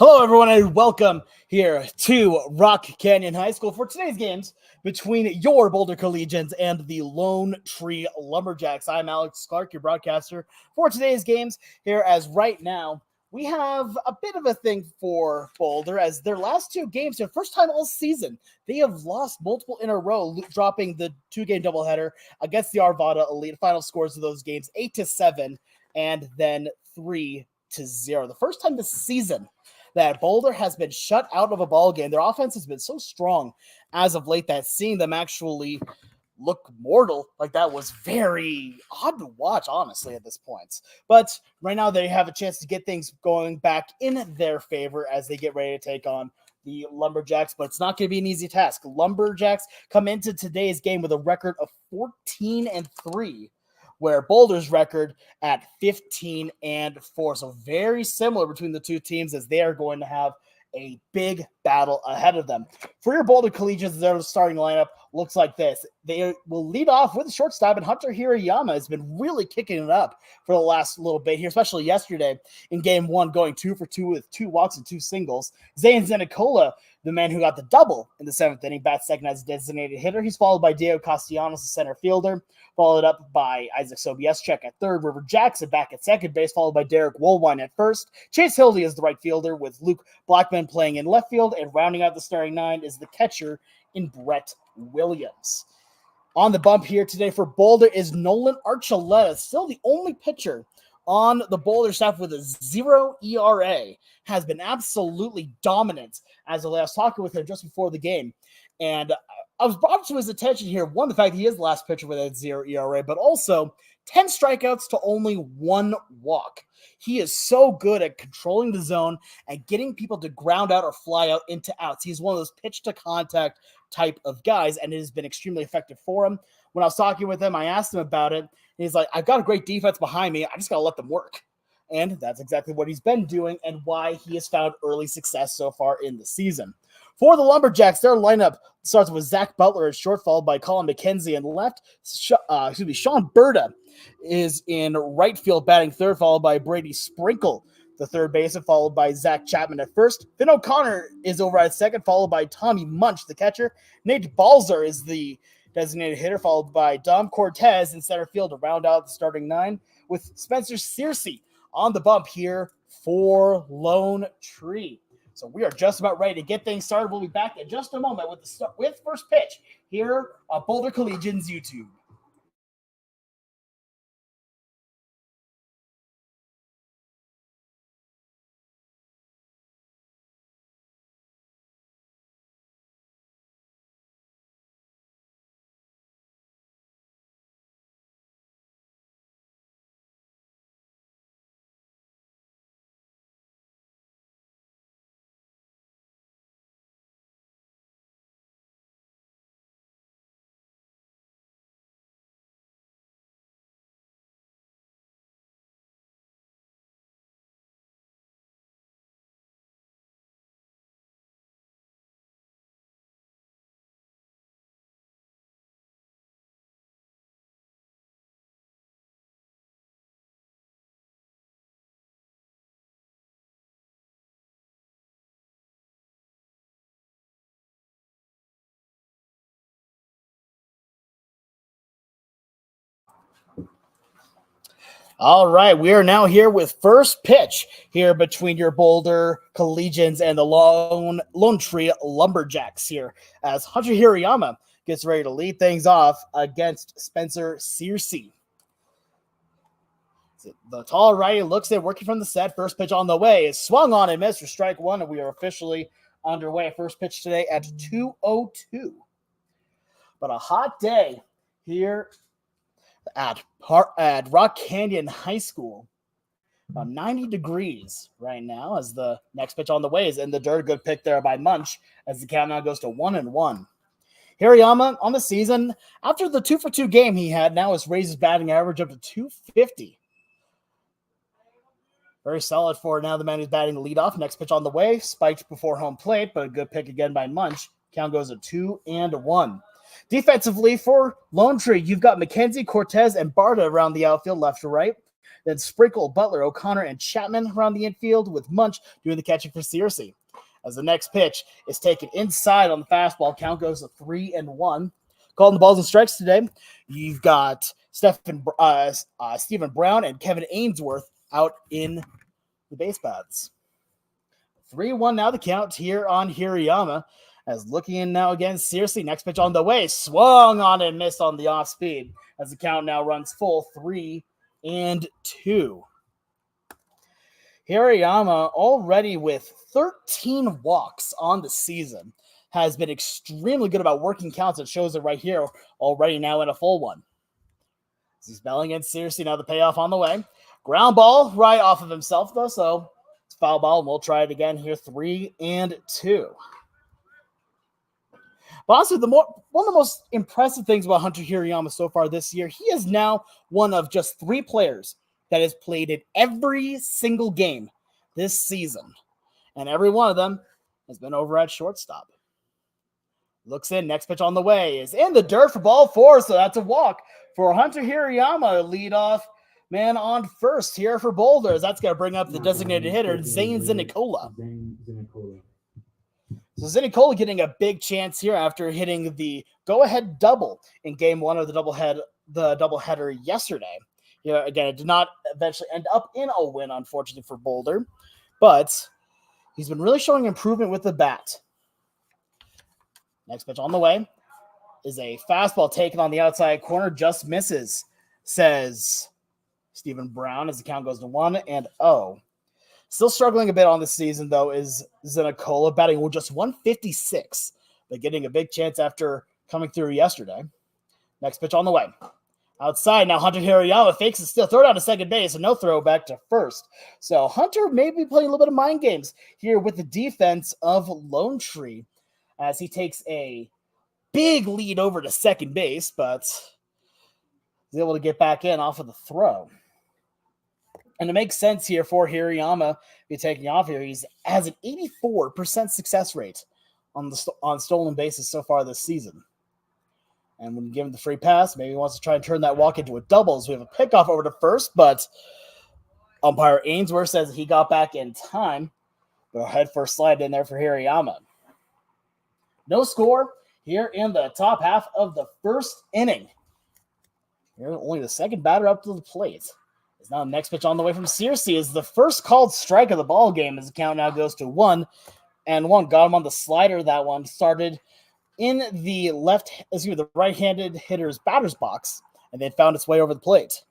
Hello, everyone, and welcome here to Rock Canyon High School for today's games between your Boulder Collegians and the Lonetree Lumberjax. I'm Alex Clark, your broadcaster for today's games here, as right now we have a bit of a thing for Boulder as their last two games, their first time all season, they have lost multiple in a row, dropping the two-game doubleheader against the Arvada Elite. Final scores of those games, 8-7 and then 3-0. The first time this season that Boulder has been shut out of a ball game. Their offense has been so strong as of late that seeing them actually look mortal like that was very odd to watch, honestly, at this point. But right now they have a chance to get things going back in their favor as they get ready to take on the Lumberjacks, but it's not going to be an easy task. Lumberjacks come into today's game with a record of 14-3. Where Boulder's record at 15-4. So very similar between the two teams as they are going to have a big battle ahead of them. For your Boulder Collegians, their starting lineup looks like this. They will lead off with a shortstop, and Hunter Hirayama has been really kicking it up for the last little bit here, especially yesterday in game one, going 2 for 2 with 2 walks and 2 singles. Zayn Zenicola, the man who got the double in the 7th inning, bats second as a designated hitter. He's followed by Diego Castellanos, the center fielder, followed up by Isaac Sobieschek at third, River Jackson back at second base, followed by Derek Woolwine at first. Chase Hildy is the right fielder, with Luke Blackman playing in left field, and rounding out the starting 9 is the catcher in Brett Williams. On the bump here today for Boulder is Nolan Archuleta, still the only pitcher on the Boulder staff with a 0 ERA, has been absolutely dominant as I was talking with him just before the game. And I was brought to his attention here, one, the fact he is the last pitcher with a 0 ERA, but also 10 strikeouts to only 1 walk. He is so good at controlling the zone and getting people to ground out or fly out into outs. He's one of those pitch to contact type of guys, and it has been extremely effective for him. When I was talking with him, I asked him about it, and he's like, I've got a great defense behind me. I just got to let them work. And that's exactly what he's been doing and why he has found early success so far in the season. For the Lumberjacks, their lineup starts with Zach Butler at short, followed by Colin McKenzie in left. Sean Berta is in right field batting third, followed by Brady Sprinkle, the third baseman, followed by Zach Chapman at first. Finn O'Connor is over at second, followed by Tommy Munch, the catcher. Nate Balzer is the designated hitter, followed by Dom Cortez in center field to round out the starting 9, with Spencer Searcy on the bump here for Lonetree. So we are just about ready to get things started. We'll be back in just a moment with first pitch here on Boulder Collegians YouTube. All right, we are now here with first pitch here between your Boulder Collegians and the Lonetree Lumberjacks here as Hunter Hirayama gets ready to lead things off against Spencer Searcy. The tall righty looks at working from the set. First pitch on the way is swung on and missed for strike 1, and we are officially underway. First pitch today at 2:02. But a hot day here at Rock Canyon High School. About 90 degrees right now as the next pitch on the way is in the dirt. Good pick there by Munch as the count now goes to 1-1. Hirayama on the season, after the 2 for 2 game he had, now has raised his batting average up to 250. Very solid for now the man who's batting the leadoff. Next pitch on the way, spiked before home plate, but a good pick again by Munch. Count goes to 2-1. Defensively for Lonetree, you've got McKenzie, Cortez, and Barta around the outfield, left to right. Then Sprinkle, Butler, O'Connor, and Chapman around the infield, with Munch doing the catching for Searcy. As the next pitch is taken inside on the fastball, count goes to 3-1. Calling the balls and strikes today, you've got Stephen Brown and Kevin Ainsworth out in the base paths. 3-1 now the count here on Hirayama. As looking in now again, Searcy, next pitch on the way, swung on and missed on the off speed. As the count now runs full, 3-2. Hirayama, already with 13 walks on the season, has been extremely good about working counts. It shows it right here, already now in a full one. As he's belling in Searcy, now the payoff on the way. Ground ball right off of himself, though, so it's foul ball, and we'll try it again here, 3-2. But honestly, one of the most impressive things about Hunter Hirayama so far this year, he is now one of just 3 players that has played in every single game this season. And every one of them has been over at shortstop. Looks in, next pitch on the way is in the dirt for ball 4, so that's a walk for Hunter Hirayama, leadoff man on first here for Boulder. That's going to bring up the designated hitter, Zane Zinicola. So Zinicola getting a big chance here after hitting the go-ahead double in Game 1 of the doubleheader yesterday. Again, it did not eventually end up in a win, unfortunately, for Boulder, but he's been really showing improvement with the bat. Next pitch on the way is a fastball taken on the outside corner, just misses, says Stephen Brown, as the count goes to 1-0. Still struggling a bit on the season, though, is Zinicola, batting with just 156, but getting a big chance after coming through yesterday. Next pitch on the way. Outside, now Hunter Hirayama fakes it, still throw down to second base, and no throw back to first. So Hunter may be playing a little bit of mind games here with the defense of Lonetree, as he takes a big lead over to second base, but is able to get back in off of the throw. And it makes sense here for Hirayama be taking off here. He has an 84% success rate on stolen bases so far this season. And when given the free pass, maybe he wants to try and turn that walk into a double. So we have a pickoff over to first, but umpire Ainsworth says he got back in time. But a head first slide in there for Hirayama. No score here in the top half of the first inning. Here, only the second batter up to the plate. Is now the next pitch on the way from Searcy is the first called strike of the ball game, as the count now goes to 1-1. Got him on the slider. That one started in the right-handed hitter's batter's box, and then found its way over the plate.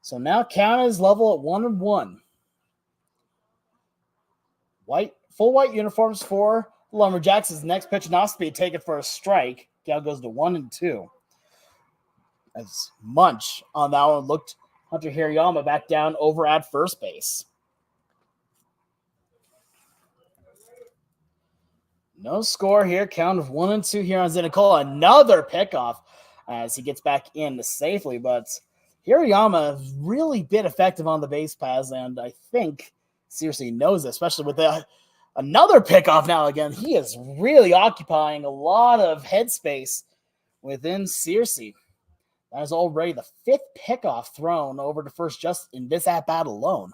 So now count is level at 1-1. Full white uniforms for the Lumberjacks. Is the next pitch, an off-speed, taken for a strike. Count goes to 1-2. As Munch on that one looked Hunter Hirayama back down over at first base. No score here. Count of 1-2 here on Zinicola. Another pickoff as he gets back in safely. But Hirayama has really been effective on the base paths, and I think Searcy knows it, especially with another pickoff now again. He is really occupying a lot of headspace within Searcy. That is already the 5th pickoff thrown over to first just in this at-bat alone.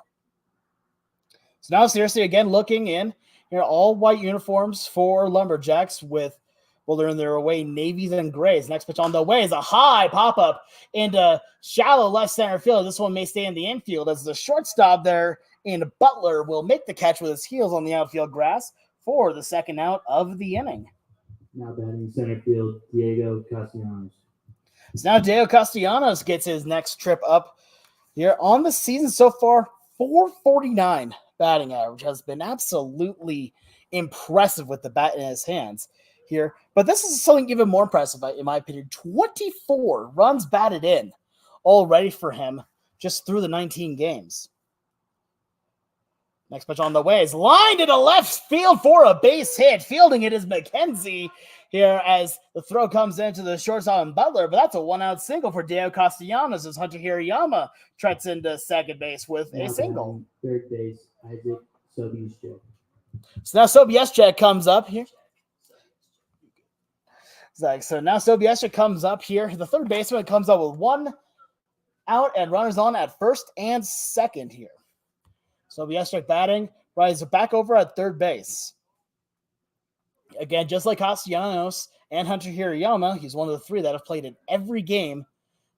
So now Searcy again looking in. Here, all white uniforms for Lumberjacks they're in their away navies and grays. Next pitch on the way is a high pop-up into shallow left center field. This one may stay in the infield as the shortstop there in Butler will make the catch with his heels on the outfield grass for the second out of the inning. Now batting center field, Diego Castellanos. So now Diego Castellanos gets his next trip up here on the season so far. 449 batting average, has been absolutely impressive with the bat in his hands here. But this is something even more impressive, in my opinion. 24 runs batted in already for him just through the 19 games. Next pitch on the way is lined into left field for a base hit. Fielding it is McKenzie here as the throw comes into the shortstop and Butler, but that's a one-out single for Diego Castellanos as Hunter Hirayama treks into second base with a single. Third base, Isaac Sobieschek. So now Sobieschek comes up here. So now Sobieschek comes up here. The third baseman comes up with one out and runners on at first and second here. So Sobieschek batting, rises back over at third base. Again, just like Castellanos and Hunter Hirayama, he's one of the three that have played in every game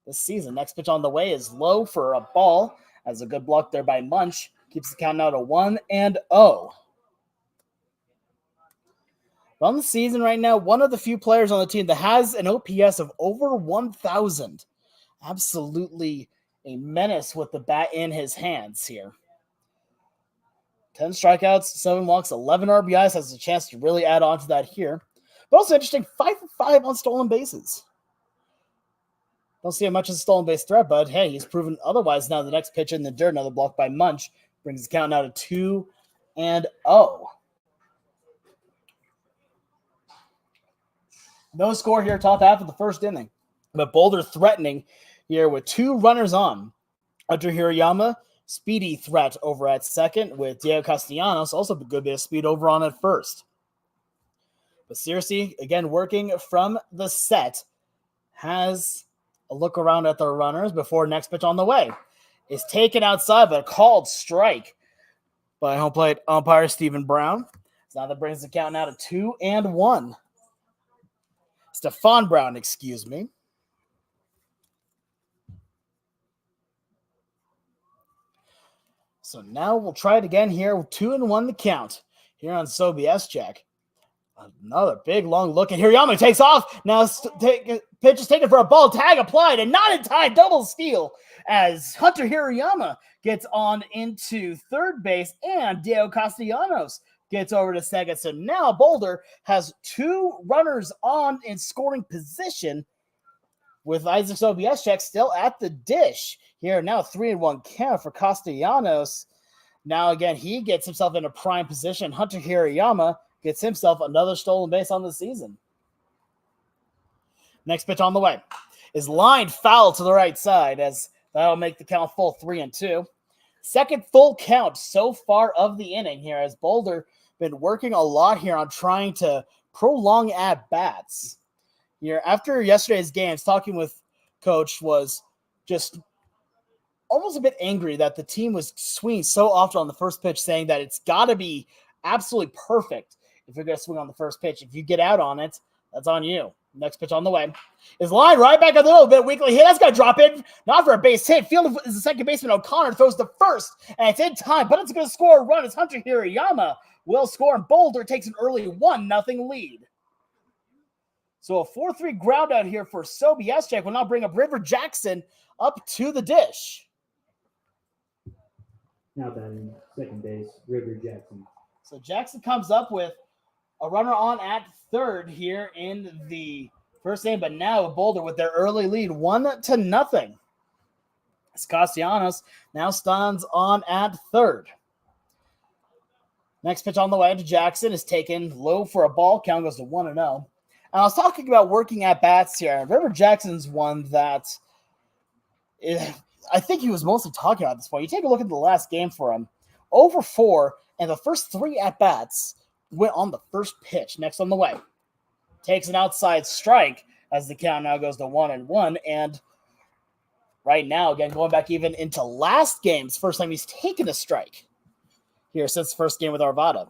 this season. Next pitch on the way is low for a ball. As a good block there by Munch. Keeps the count now to 1-0. On the season right now, one of the few players on the team that has an OPS of over 1,000. Absolutely a menace with the bat in his hands here. 10 strikeouts, 7 walks, 11 RBIs. Has a chance to really add on to that here. But also interesting, 5 for 5 on stolen bases. Don't see much as a stolen base threat, but hey, he's proven otherwise. Now the next pitch in the dirt, another block by Munch, brings the count now to 2-0. No score here, top half of the first inning. But Boulder threatening here with 2 runners on. Hunter Hirayama, speedy threat over at second with Diego Castellanos. Also a good bit of speed over on at first. But seriously, again, working from the set, has a look around at the runners before next pitch on the way. Is taken outside, but a called strike by home plate umpire Stephen Brown. So now that brings the count now to 2-1. Stephon Brown, excuse me. So now we'll try it again here with 2-1 the count here on Sobieschek. Another big long look, and Hirayama takes off. Now pitch is taken for a ball, tag applied, and not in time, double steal as Hunter Hirayama gets on into third base, and Diego Castellanos gets over to second. So now Boulder has 2 runners on in scoring position with Isaac Sobieschek still at the dish. Here now 3-1 count for Castellanos. Now again, he gets himself in a prime position. Hunter Hirayama gets himself another stolen base on the season. Next pitch on the way is lined foul to the right side as that'll make the count full 3-2. Second full count so far of the inning here as Boulder been working a lot here on trying to prolong at-bats. Here, after yesterday's games, talking with Coach was just almost a bit angry that the team was swinging so often on the first pitch, saying that it's got to be absolutely perfect if you're going to swing on the first pitch. If you get out on it, that's on you. Next pitch on the way is lined right back a little bit weakly hit. That's going to drop in, not for a base hit. Field is the second baseman. O'Connor throws the first, and it's in time, but it's going to score a run as Hunter Hirayama will score, and Boulder takes an early 1-0 lead. So a 4-3 ground out here for Sobieschek will now bring up River Jackson up to the dish. Now batting second base, River Jackson. So Jackson comes up with a runner on at third here in the first inning, but now Boulder with their early lead, 1-0. As Castellanos now stands on at third. Next pitch on the way to Jackson is taken low for a ball. Count goes to 1-0. And I was talking about working at bats here. River Jackson's one that I think he was mostly talking about at this point. You take a look at the last game for him. Over 4, and the first 3 at-bats went on the first pitch. Next on the way. Takes an outside strike as the count now goes to 1-1. And right now, again, going back even into last game's first time he's taken a strike here since the first game with Arvada.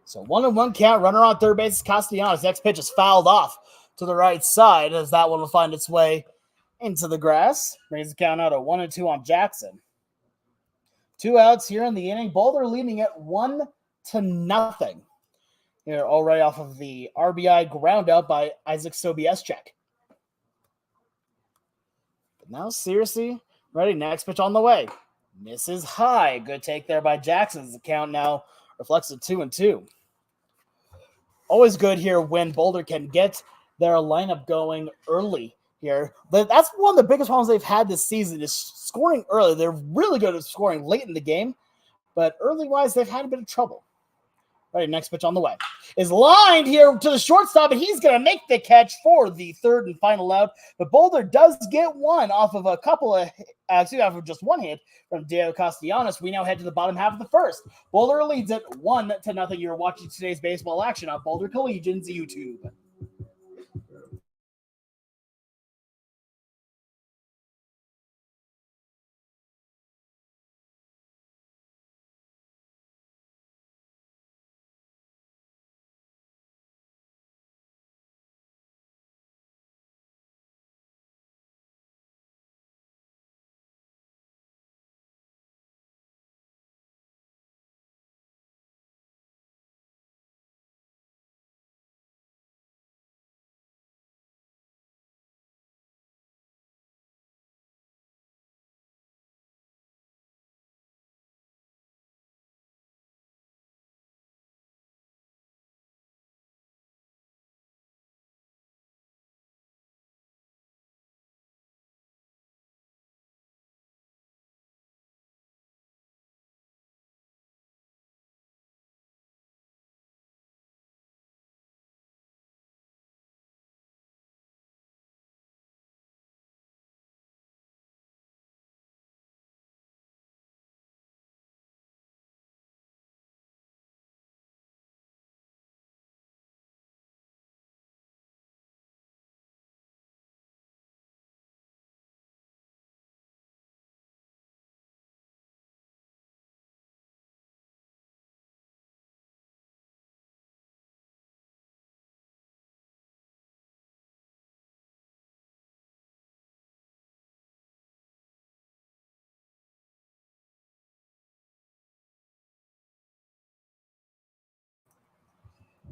So 1-1 count, runner on third base is Castellanos. Next pitch is fouled off to the right side as that one will find its way into the grass. Brings the count out at 1-2 on Jackson. 2 outs here in the inning. Boulder leading at 1-0. Here, all right off of the RBI ground out by Isaac Sobieschek. But now, seriously, ready. Next pitch on the way. Misses high. Good take there by Jackson. The count now reflects a 2-2. Always good here when Boulder can get their lineup going early here. But that's one of the biggest problems they've had this season is scoring early. They're really good at scoring late in the game, but early-wise, they've had a bit of trouble. Right, next pitch on the way is lined here to the shortstop, and he's going to make the catch for the third and final out. But Boulder does get one off of a couple of, off of just one hit from Diego Castellanos. We now head to the bottom half of the first. Boulder leads it 1-0. You're watching today's baseball action on Boulder Collegians YouTube.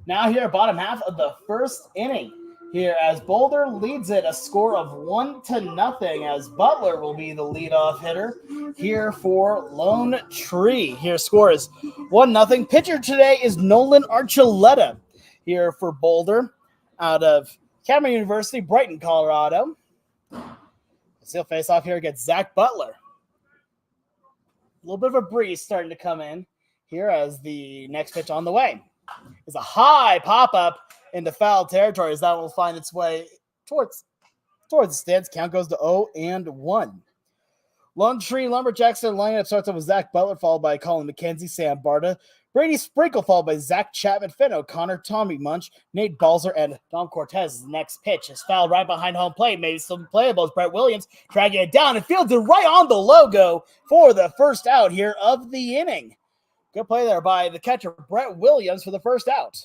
Now here, bottom half of the first inning. Here as Boulder leads it a score of 1-0 as Butler will be the leadoff hitter here for Lone Tree. Here score is 1-0. Pitcher today is Nolan Archuleta here for Boulder out of Cameron University, Brighton, Colorado. He'll face off here against Zach Butler. A little bit of a breeze starting to come in here as the next pitch on the way is a high pop-up into foul territory as that will find its way towards the stands. Count goes to 0-1. Lonetree Lumberjax lineup starts off with Zach Butler, followed by Colin McKenzie, Sam Barta, Brady Sprinkle, followed by Zach Chapman, Finn O'Connor, Tommy Munch, Nate Balzer, and Dom Cortez. The next pitch is fouled right behind home plate. Maybe some playable as Brett Williams dragging it down and fields it right on the logo for the first out here of the inning. Good play there by the catcher, Brett Williams, for the first out.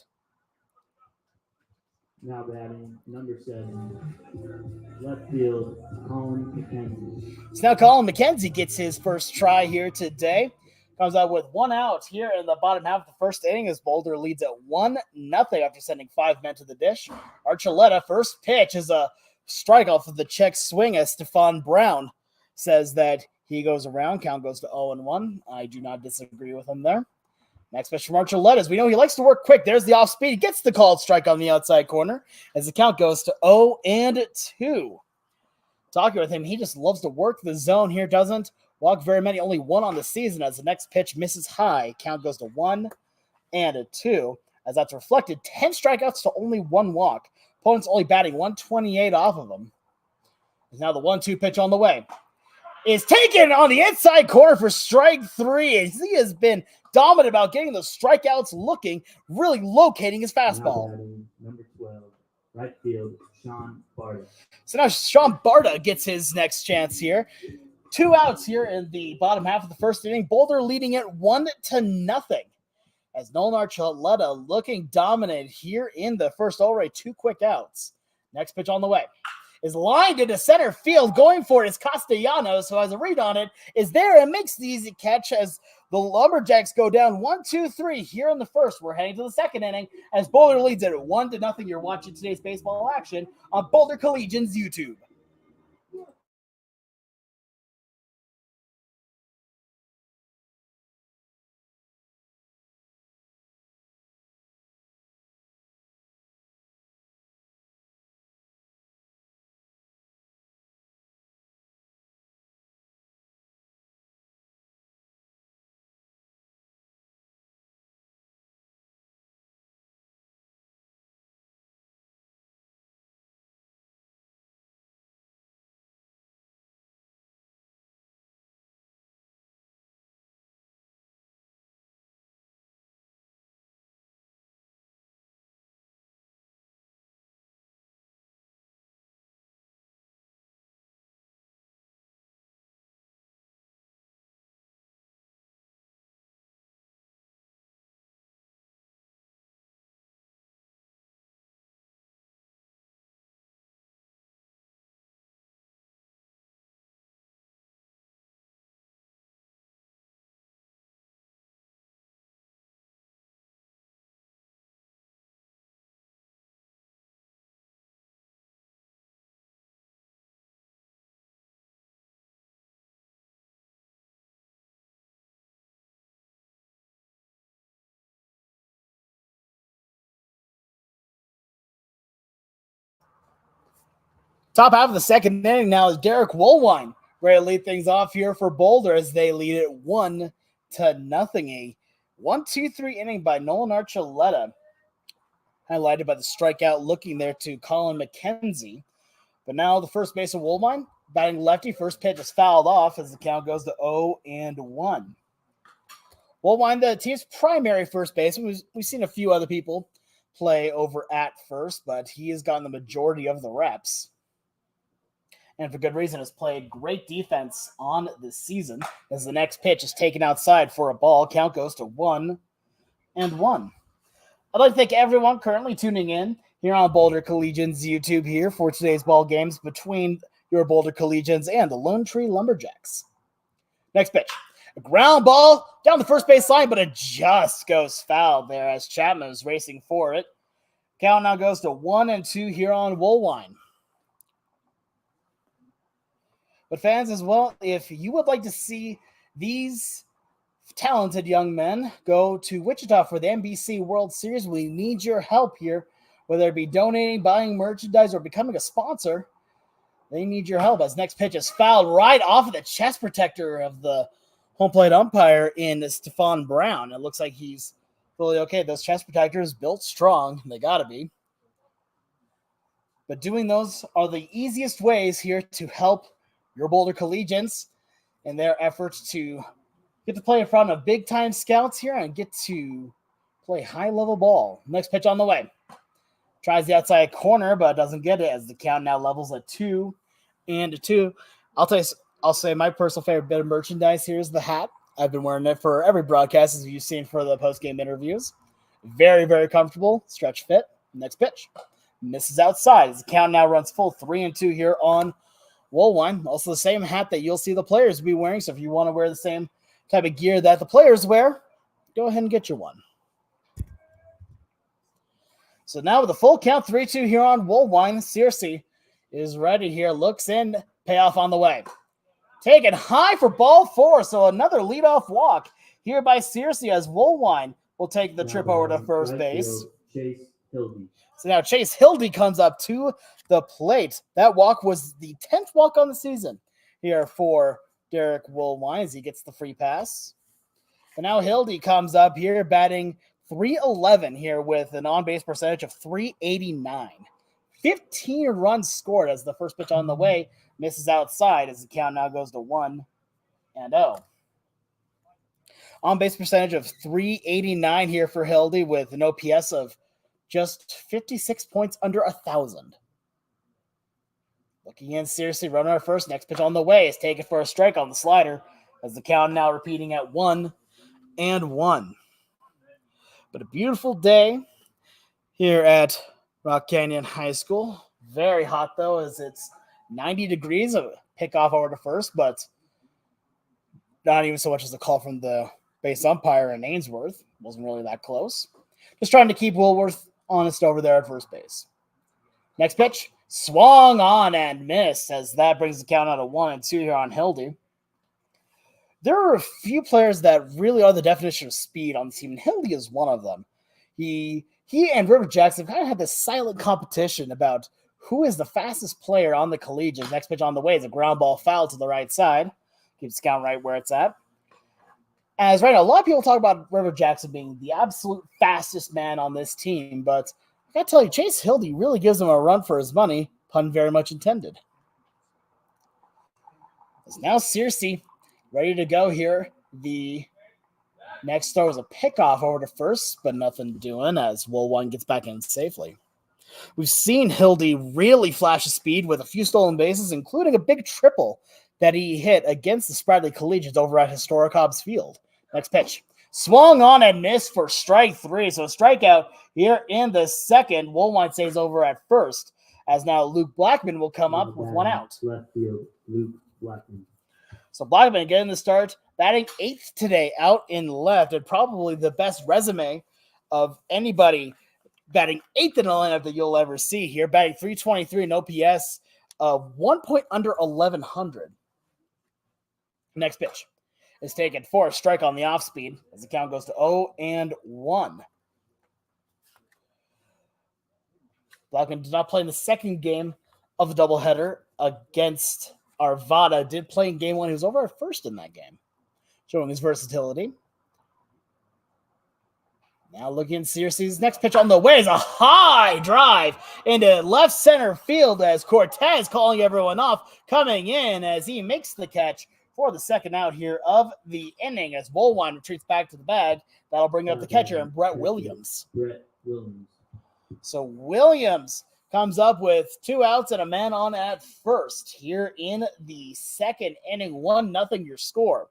Now batting, number 7, left field, Colin McKenzie. So now Colin McKenzie gets his first try here today. Comes out with 1 out here in the bottom half of the first inning as Boulder leads at 1-0 after sending 5 men to the dish. Archuleta, first pitch is a strike off of the check swing as Stephon Brown says that he goes around. Count goes to 0-1. I do not disagree with him there. Next pitch from Archuleta, as we know he likes to work quick. There's the off speed. He gets the called strike on the outside corner as the count goes to 0-2. Talking with him, he just loves to work the zone here. Doesn't walk very many, only 1 on the season as the next pitch misses high. Count goes to 1-2 as that's reflected. 10 strikeouts to only 1 walk. Opponent's only batting 128 off of him. Now the 1-2 pitch on the way is taken on the inside corner for strike 3. And he has been dominant about getting the strikeouts looking, really locating his fastball. Now batting, number 12, right field, Sean Barta. So now Sean Barta gets his next chance here. 2 outs here in the bottom half of the first inning. Boulder leading it 1-0 as Nolan Archuleta looking dominant here in the first. Already 2 quick outs. Next pitch on the way is lined into center field. Going for it is Castellanos, who has a read on it, is there and makes the easy catch as the Lumberjacks go down 1-2-3 here in the first. We're heading to the second inning as Boulder leads it 1-0. You're watching today's baseball action on Boulder Collegians YouTube. Top half of the second inning now is Derek Woolwine ready to lead things off here for Boulder as they lead it 1-0. A 1-2-3 inning by Nolan Archuleta, highlighted by the strikeout looking there to Colin McKenzie. But now the first base of Woolwine, batting lefty, first pitch is fouled off as the count goes to 0-1. Woolwine, the team's primary first baseman. We've seen a few other people play over at first, but he has gotten the majority of the reps. And for good reason, has played great defense on this season as the next pitch is taken outside for a ball. Count goes to 1-1. I'd like to thank everyone currently tuning in here on Boulder Collegians YouTube here for today's ball games between your Boulder Collegians and the Lonetree Lumberjacks. Next pitch. A ground ball down the first base line, but it just goes foul there as Chapman is racing for it. Count now goes to 1-2 here on Woolwine. But fans as well, if you would like to see these talented young men go to Wichita for the NBC World Series, we need your help here, whether it be donating, buying merchandise, or becoming a sponsor. They need your help as next pitch is fouled right off of the chest protector of the home plate umpire in Stephon Brown. It looks like he's fully okay. Those chest protectors built strong. They got to be. But doing those are the easiest ways here to help your Boulder Collegians in their efforts to get to play in front of big-time scouts here and get to play high-level ball. Next pitch on the way. Tries the outside corner, but doesn't get it as the count now levels at 2-2. I'll say my personal favorite bit of merchandise here is the hat. I've been wearing it for every broadcast, as you've seen for the post-game interviews. Very, very comfortable. Stretch fit. Next pitch. Misses outside as the count now runs full 3-2 here on Woolwine. Also the same hat that you'll see the players be wearing. So if you want to wear the same type of gear that the players wear, go ahead and get you one. So now with a full count, 3-2 here on Woolwine, Searcy is ready here. Looks in, payoff on the way. Taken high for ball 4, so another leadoff walk here by Searcy as Woolwine will take the trip over to first base. Chase Hildy. So now Chase Hildy comes up to the plate. That walk was the 10th walk on the season here for Derek Woolwine as he gets the free pass. And now Hildy comes up here batting .311 here with an on-base percentage of .389. 15 runs scored as the first pitch on the way misses outside as the count now goes to 1-0. On-base percentage of .389 here for Hildy with an OPS of just 56 points under 1,000. Looking in seriously, runner at first. Next pitch on the way is taken for a strike on the slider as the count now repeating at 1-1. But a beautiful day here at Rock Canyon High School. Very hot, though, as it's 90 degrees. A pickoff over to first, but not even so much as a call from the base umpire in Ainsworth. Wasn't really that close. Just trying to keep Woolworth honest over there at first base. Next pitch, swung on and missed as that brings the count out of 1-2 here on Hildy. There are a few players that really are the definition of speed on the team, and Hildy is one of them. He and River Jackson kind of had this silent competition about who is the fastest player on the Collegians. Next pitch on the way is a ground ball foul to the right side. Keeps the count right where it's at. As right now, a lot of people talk about River Jackson being the absolute fastest man on this team, but I got to tell you, Chase Hildy really gives him a run for his money, pun very much intended. It's now Searcy ready to go here. The next throw is a pickoff over to first, but nothing doing as Woolwine gets back in safely. We've seen Hildy really flash his speed with a few stolen bases, including a big triple that he hit against the Spradley Collegians over at Historic Hobbs Field. Next pitch. Swung on and missed for strike 3. So strikeout here in the second. Woolwine stays over at first as now Luke Blackman will come up with one out. Left field, Luke Blackman. So Blackman getting the start, batting 8th today out in left, and probably the best resume of anybody batting 8th in the lineup that you'll ever see here. Batting .323 and OPS of 1 point under 1,100. Next pitch is taken for a strike on the off speed as the count goes to 0-1. Blackman did not play in the second game of the doubleheader against Arvada. Did play in game 1. He was over at first in that game, showing his versatility. Now looking Searcy's next pitch on the way is a high drive into left center field as Cortez calling everyone off, coming in as he makes the catch for the second out here of the inning as Woolwine retreats back to the bag. That'll bring up the catcher and Brett Williams. So Williams comes up with 2 outs and a man on at first here in the second inning. 1-0 your score.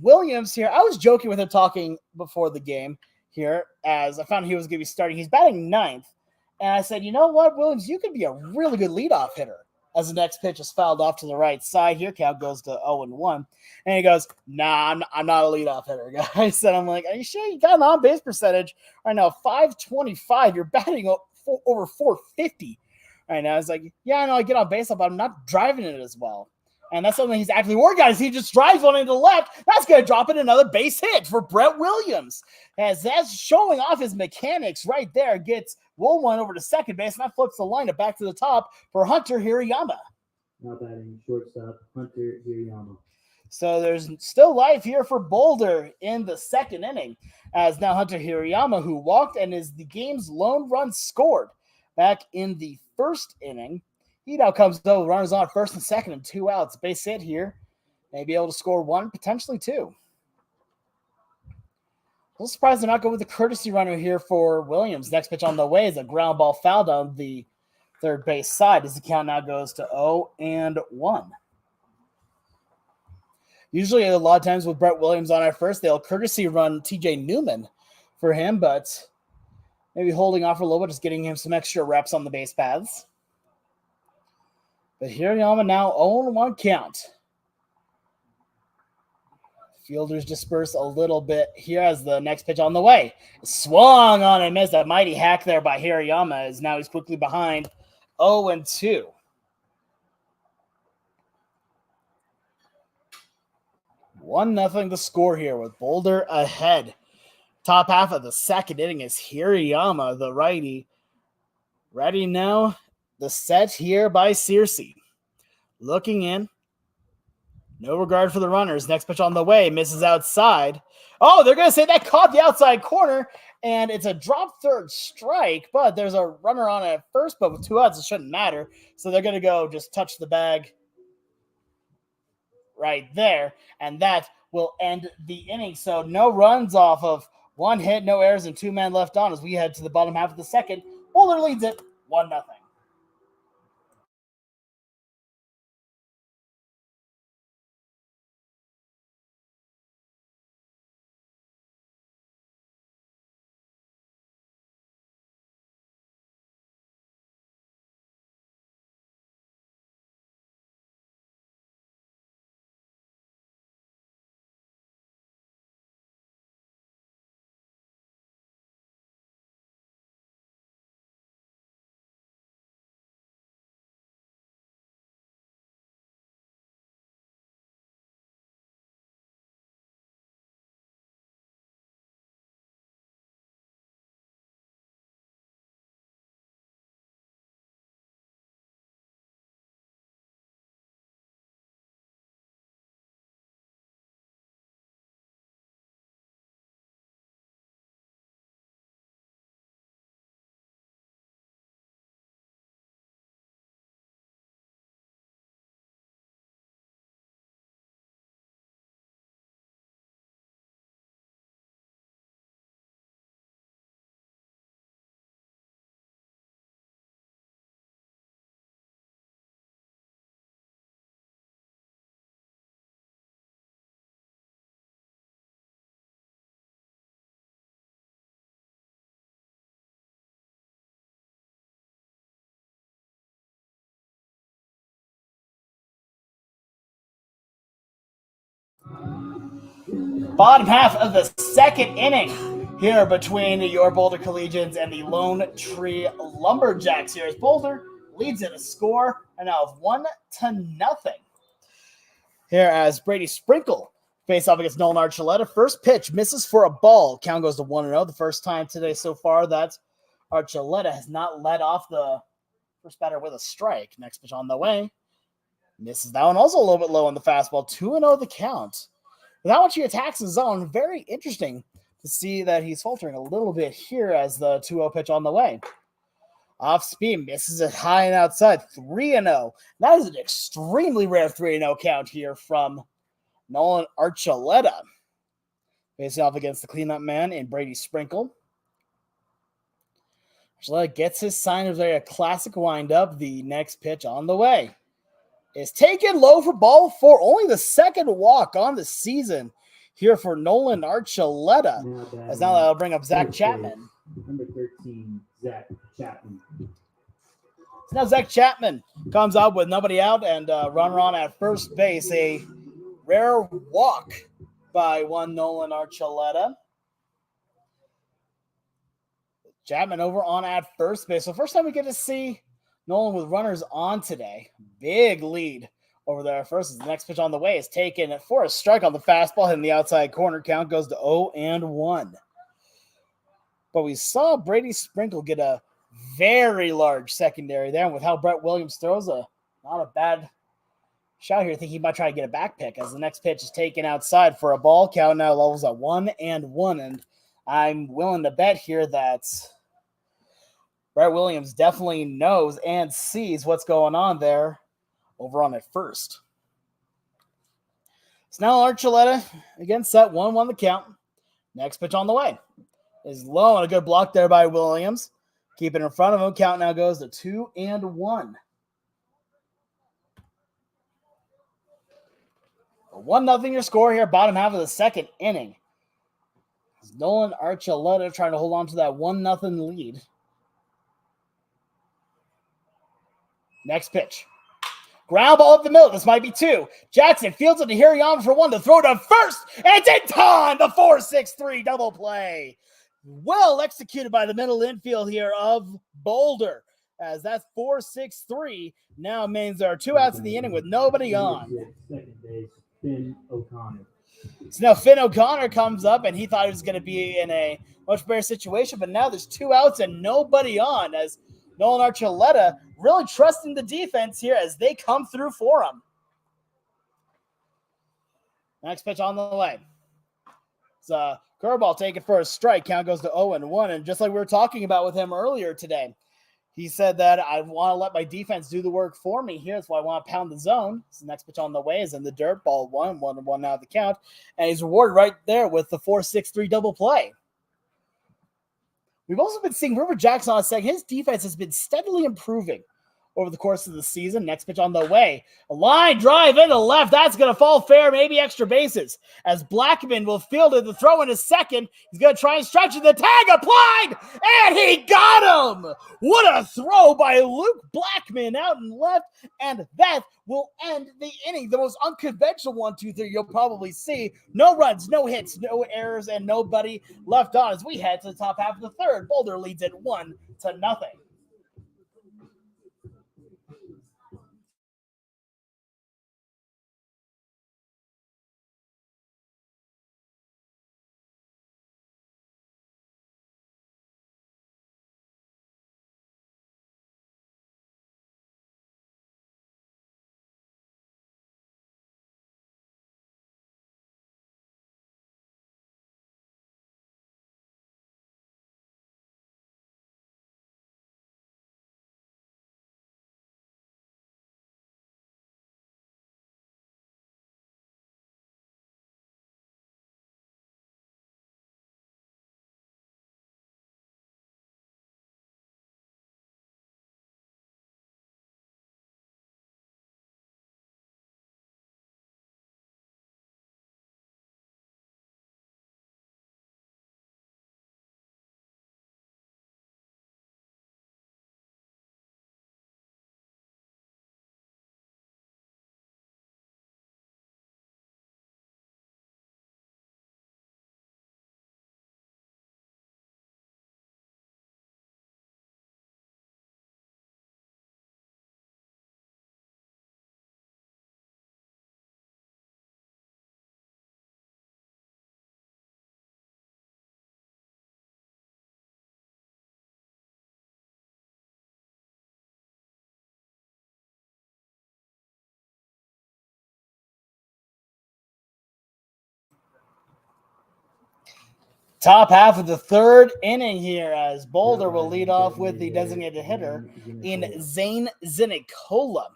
Williams here, I was joking with him talking before the game here as I found he was going to be starting. He's batting 9th. And I said, you know what, Williams, you could be a really good leadoff hitter. as the next pitch is fouled off to the right side here. Count goes to 0-1. And he goes, nah, I'm not a leadoff hitter, guys. And I'm like, are you sure you got an on-base percentage right now? 525. You're batting over 450 right now. It's like, yeah, I know I get on base, but I'm not driving it as well. And that's something he's actually working on. He just drives one into the left. That's going to drop in another base hit for Brett Williams. As that's showing off his mechanics right there. Gets roll one over to second base, and that flips the lineup back to the top for Hunter Hirayama. Now batting shortstop, Hunter Hirayama. So there's still life here for Boulder in the second inning. As now Hunter Hirayama, who walked and is the game's lone run scored back in the first inning. He now comes though, runners on first and second and 2 outs. Base hit here. May be able to score 1, potentially 2. A little surprised they're not going with the courtesy runner here for Williams. Next pitch on the way is a ground ball foul down the third base side as the count now goes to 0-1. Usually a lot of times with Brett Williams on at first, they'll courtesy run TJ Newman for him, but maybe holding off for a little bit, just getting him some extra reps on the base paths. But Hirayama now 0-1 count. Fielders disperse a little bit here as the next pitch on the way. Swung on and missed. A mighty hack there by Hirayama as now he's quickly behind 0-2. One nothing to score here with Boulder ahead. Top half of the second inning is Hirayama, the righty. Ready now. The set here by Searcy. Looking in. No regard for the runners. Next pitch on the way. Misses outside. Oh, they're going to say that caught the outside corner. And it's a drop third strike. But there's a runner on at first. But with 2 outs, it shouldn't matter. So they're going to go just touch the bag right there. And that will end the inning. So no runs off of 1 hit, no errors, and 2 men left on as we head to the bottom half of the second. Boulder leads it 1-0. Bottom half of the second inning here between your Boulder Collegians and the Lonetree Lumberjacks here as Boulder leads in a score and now of 1-0. Here as Brady Sprinkle face off against Nolan Archuleta. First pitch misses for a ball. Count goes to 1-0. The first time today so far that Archuleta has not led off the first batter with a strike. Next pitch on the way. Misses that one. Also a little bit low on the fastball. 2-0 the count. Without much he attacks the zone. Very interesting to see that he's faltering a little bit here as the 2-0 pitch on the way. Off speed, misses it high and outside. 3-0. That is an extremely rare 3-0 count here from Nolan Archuleta. Facing off against the cleanup man in Brady Sprinkle. Archuleta gets his sign of a classic windup. The next pitch on the way is taken low for ball 4. Only the second walk on the season here for Nolan Archuleta. As now that'll bring up Zach Chapman. Number 13, Zach Chapman. Now Zach Chapman comes up with nobody out and runner on at first base. A rare walk by one Nolan Archuleta. Chapman over on at first base. So first time we get to see Nolan with runners on today. Big lead over there. First, the next pitch on the way is taken for a strike on the fastball, hitting the outside corner. Count goes to 0-1. But we saw Brady Sprinkle get a very large secondary there. And with how Brett Williams throws, not a bad shot here. I think he might try to get a back pick as the next pitch is taken outside for a ball. Count now levels at 1-1. And I'm willing to bet here that Brett Williams definitely knows and sees what's going on there over on at first. So now Archuleta again set 1-1 the count. Next pitch on the way is low and a good block there by Williams. Keep it in front of him. Count now goes to 2-1. A 1-0 your score here, bottom half of the second inning. Nolan Archuleta trying to hold on to that 1-0 lead. Next pitch. Ground ball up the middle. This might be 2. Jackson fields it to Hirayama for 1 to throw to first. And it's in time. The 4-6-3 double play. Well executed by the middle infield here of Boulder. As that 4-6-3 now means there are 2 outs in the inning with nobody on. Second base, Finn O'Connor. So now Finn O'Connor comes up, and he thought he was going to be in a much better situation, but now there's 2 outs and nobody on as Nolan Archuleta really trusting the defense here as they come through for him. Next pitch on the way. It's a curveball taken for a strike. Count goes to 0-1, and just like we were talking about with him earlier today, he said that I want to let my defense do the work for me here. That's why I want to pound the zone. So the next pitch on the way is in the dirt. Ball 1-1 now the count. And he's rewarded right there with the 4-6-3 double play. We've also been seeing River Jackson on saying his defense has been steadily improving over the course of the season. Next pitch on the way. A line drive into left. That's going to fall fair, maybe extra bases. As Blackman will field it, the throw into second. He's going to try and stretch it. The tag applied, and he got him. What a throw by Luke Blackman out and left, and that will end the inning. The most unconventional 1-2-3 you'll probably see. No runs, no hits, no errors, and nobody left on as we head to the top half of the third. Boulder leads it 1-0. Top half of the third inning here as Boulder will lead off with the designated hitter in Zane Zinicola.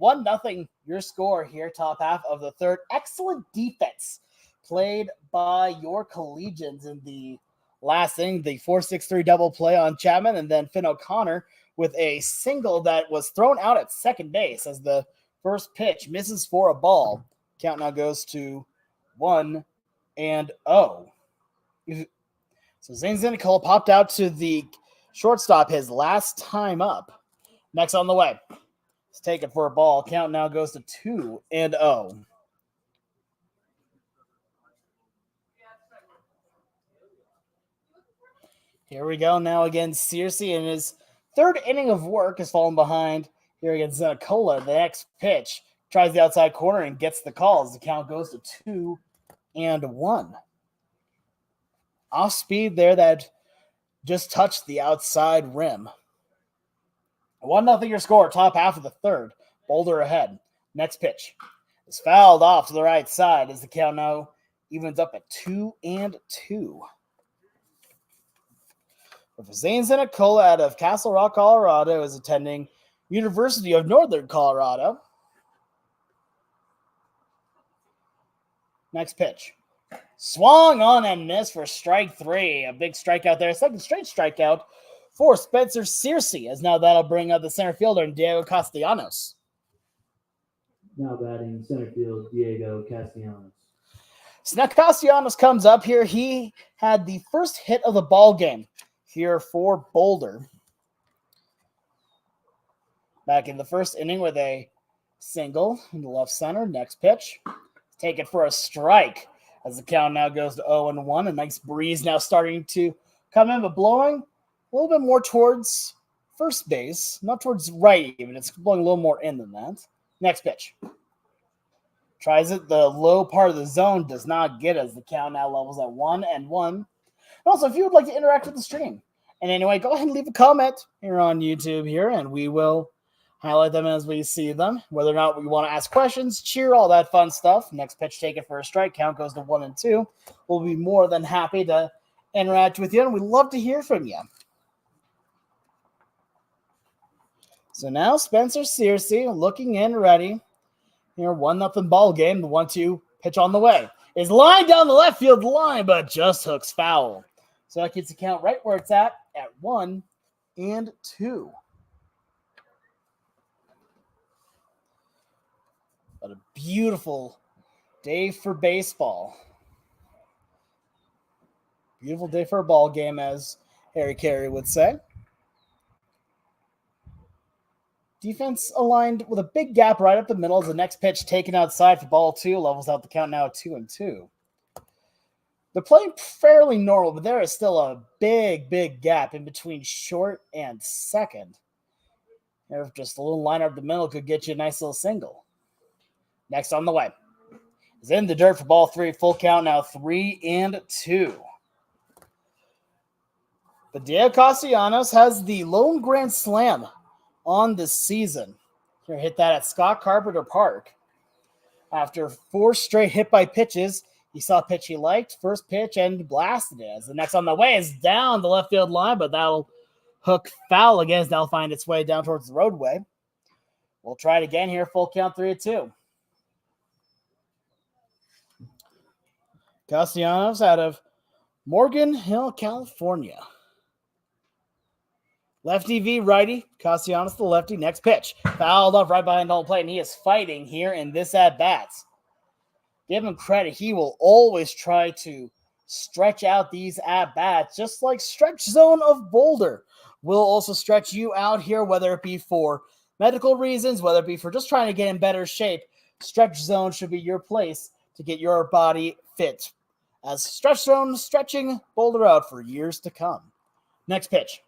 1-0 your score here, top half of the third. Excellent defense played by your Collegians in the last inning. The 4-6-3 double play on Chapman, and then Finn O'Connor with a single that was thrown out at second base as the first pitch misses for a ball. Count now goes to 1-0. So Zane Zinicola popped out to the shortstop his last time up. Next on the way. Let's take it for a ball. Count now goes to 2-0. Here we go now against Searcy in his third inning of work has fallen behind here against Zenicola. The next pitch tries the outside corner and gets the calls. The count goes to 2-1. Off speed there that just touched the outside rim. 1-0 your score, top half of the third. Boulder ahead. Next pitch is fouled off to the right side as the count now evens up at 2-2. Zane Zenicola out of Castle Rock, Colorado is attending University of Northern Colorado. Next pitch. Swung on and missed for strike 3. A big strikeout there. Second straight strikeout for Spencer Searcy, as now that'll bring up the center fielder, Diego Castellanos. Now batting center field, Diego Castellanos. So now Castellanos comes up here. He had the first hit of the ball game here for Boulder. Back in the first inning with a single in the left center. Next pitch. Take it for a strike as the count now goes to 0-1. A nice breeze now starting to come in, but blowing a little bit more towards first base. Not towards right even. It's blowing a little more in than that. Next pitch. Tries it. The low part of the zone does not get as the count now levels at 1-1. Also, if you would like to interact with the stream in any way, go ahead and leave a comment here on YouTube here, and we will highlight them as we see them. Whether or not we want to ask questions, cheer, all that fun stuff. Next pitch taken for a strike. Count goes to 1-2. We'll be more than happy to interact with you, and we'd love to hear from you. So now Spencer Searcy looking in, ready. Here, 1-0 ball game. The 1-2 pitch on the way. Is lined down the left field line, but just hooks foul. So that keeps the count right where it's at 1-2. But a beautiful day for baseball. Beautiful day for a ball game, as Harry Carey would say. Defense aligned with a big gap right up the middle as the next pitch taken outside for ball 2. Levels out the count now at 2-2. They're playing fairly normal, but there is still a big gap in between short and second. If just a little line up the middle could get you a nice little single. Next on the way is in the dirt for ball 3. Full count now 3-2. But Diego Castellanos has the lone grand slam on the season. Here, hit that at Scott Carpenter Park. After 4 straight hit by pitches, he saw a pitch he liked, first pitch, and blasted it. As the next on the way is down the left field line, but that'll hook foul again as that'll find its way down towards the roadway. We'll try it again here, full count 3-2. Castellanos out of Morgan Hill, California. Lefty v righty. Castellanos the lefty. Next pitch. Fouled off right behind home plate, and he is fighting here in this at-bat. Give him credit. He will always try to stretch out these at-bats, just like Stretch Zone of Boulder will also stretch you out here, whether it be for medical reasons, whether it be for just trying to get in better shape. Stretch Zone should be your place to get your body fit, as Stretch Zone stretching Boulder out for years to come. Next pitch.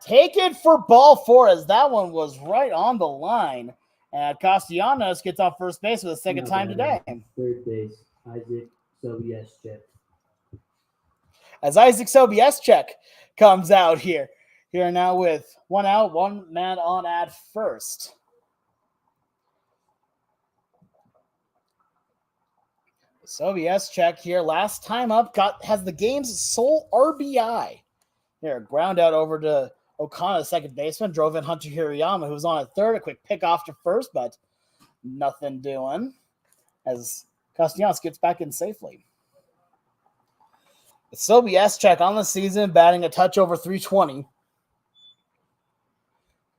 Take it for ball 4, as that one was right on the line. And Castellanos gets off first base for the second time today. Third base, Isaac Sobieschek. As Isaac Sobieschek comes out here. Here now with 1 out, 1 man on at first. Sobieschek here, last time up, has the game's sole RBI. Here, ground out over to O'Connor, second baseman, drove in Hunter Hirayama, who was on at third. A quick pick off to first, but nothing doing as Castellanos gets back in safely. Sobieschek on the season, batting a touch over 320.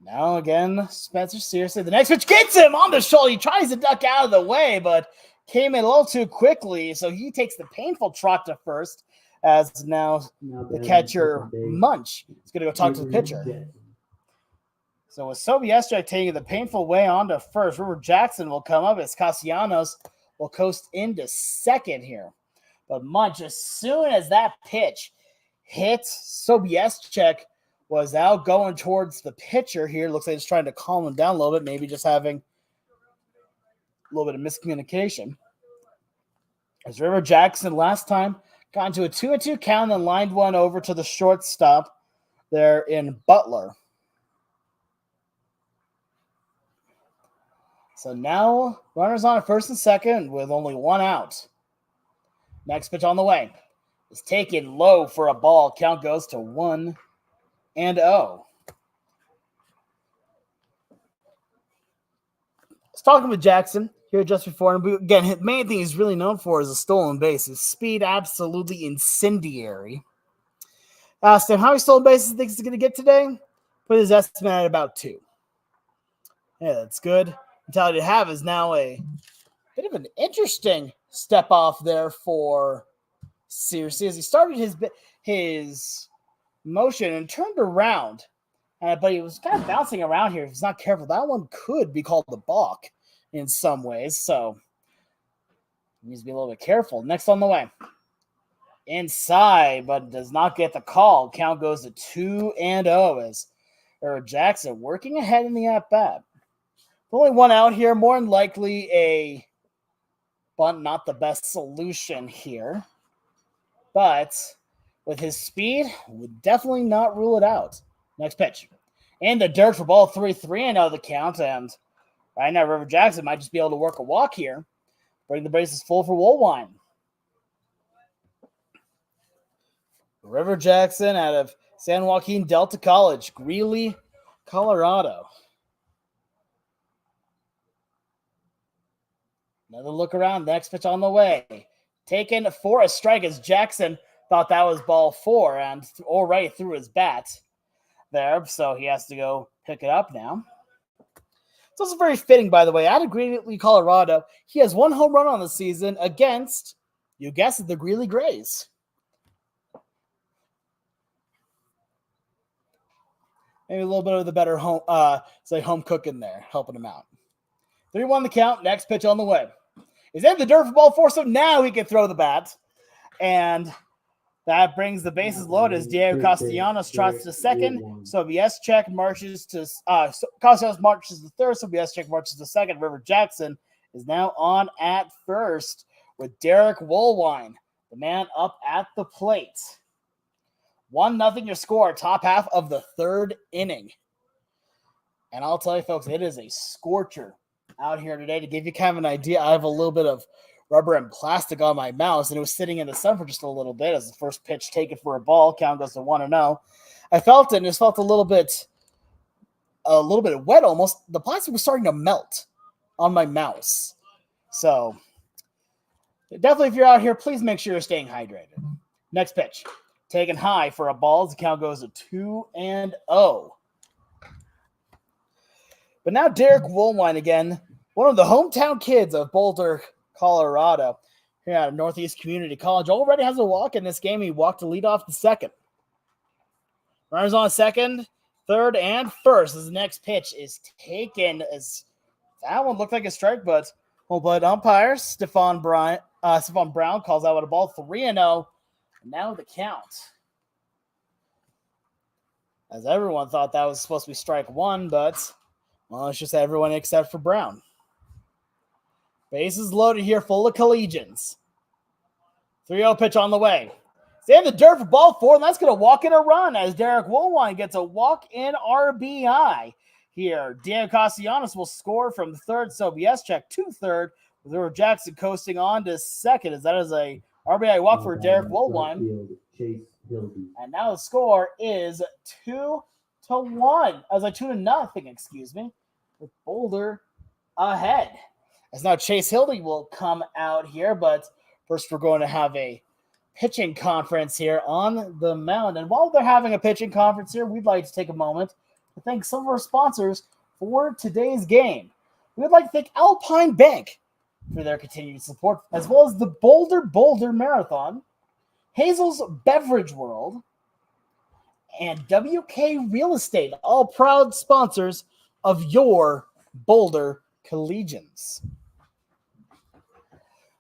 Now again, Spencer Searcy. The next pitch gets him on the shoulder. He tries to duck out of the way, but came in a little too quickly, so he takes the painful trot to first. As now the catcher, Munch, is going to go talk to the pitcher. So with Sobiestrek taking the painful way on to first, River Jackson will come up as Castellanos will coast into second here. But Munch, as soon as that pitch hit Sobiestrek, was out going towards the pitcher here. Looks like he's trying to calm him down a little bit, maybe just having a little bit of miscommunication. As River Jackson last time got into a 2-2 count and lined one over to the shortstop there in Butler. So now runners on at first and second with only one out. Next pitch on the way is taken low for a ball. Count goes to 1-0. I was talking with Jackson here just before, and again, his main thing he's really known for is a stolen base. His speed, absolutely incendiary. Asked him how many stolen bases he thinks he's going to get today. Put his estimate at about 2. Yeah, that's good. Mentality to have is now a bit of an interesting step off there for Searcy as he started his motion and turned around. But he was kind of bouncing around here. If he's not careful, that one could be called the balk in some ways. So he needs to be a little bit careful. Next on the way. Inside, but does not get the call. Count goes to 2-0 as Jackson working ahead in the at-bat. Only one out here. More than likely a bunt, not the best solution here. But with his speed, would definitely not rule it out. Next pitch. In the dirt for ball 3-0 the count. And right now, River Jackson might just be able to work a walk here. Bring the bases full for Woolwine. River Jackson out of San Joaquin Delta College, Greeley, Colorado. Another look around. Next pitch on the way. Taken for a strike as Jackson thought that was ball 4 and already threw his bat there, so he has to go pick it up now. It's also very fitting, by the way. Out of Greeley, Colorado, he has 1 home run on the season against, you guessed it, the Greeley Grays. Maybe a little bit of the better home cooking there, helping him out. 3-1 the count. Next pitch on the way. He's in the dirt for ball 4, so now he can throw the bat. And that brings the bases loaded as Diego Castellanos trots to second. Sobiestrek marches to Castellanos marches to third. Sobiestrek marches to second. River Jackson is now on at first with Derek Woolwine, the man up at the plate. 1-0 your score, top half of the 3rd inning. And I'll tell you, folks, it is a scorcher out here today. To give you kind of an idea, I have a little bit of rubber and plastic on my mouse, and it was sitting in the sun for just a little bit as the first pitch taken for a ball. Count goes to 1-0. I felt it, and it felt a little bit wet almost. The plastic was starting to melt on my mouse. So definitely, if you're out here, please make sure you're staying hydrated. Next pitch. Taken high for a ball as the count goes to 2-0. But now Derek Woolwine again, one of the hometown kids of Boulder, Colorado, here out of Northeast Community College, already has a walk in this game. He walked to lead off the second. Runners on second, third, and first as the next pitch is taken. As that one looked like a strike, but umpire Stephon Brown calls out with a ball 3-0. And now the count. As everyone thought that was supposed to be strike 1, but well, it's just everyone except for Brown. Bases loaded here, full of collegians. 3-0 pitch on the way. Stay in the dirt for ball 4, and that's going to walk in a run as Derek Woolwine gets a walk-in RBI here. Diego Castellanos will score from third, Sobiestrek to third, with River Jackson coasting on to second, as that is a RBI walk for Derek Woolwine. And now the score is 2-1. I was like 2-0, excuse me, with Boulder ahead. As now Chase Hildy will come out here, but first we're going to have a pitching conference here on the mound. And while they're having a pitching conference here, we'd like to take a moment to thank some of our sponsors for today's game. We would like to thank Alpine Bank for their continued support, as well as the Boulder Marathon, Hazel's Beverage World, and WK Real Estate, all proud sponsors of your Boulder Collegians.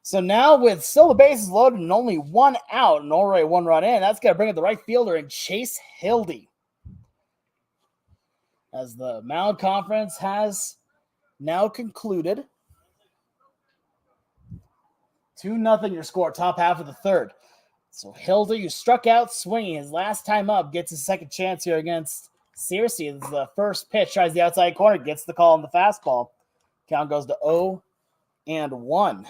So now with still the bases loaded and only one out and already one run in, that's going to bring up the right fielder and Chase Hildy. As the mound conference has now concluded. 2-0 your score, top half of the third. So Hildy, who struck out swinging his last time up, gets his second chance here against Searcy. This is the first pitch, tries the outside corner, gets the call on the fastball. Count goes to 0-1.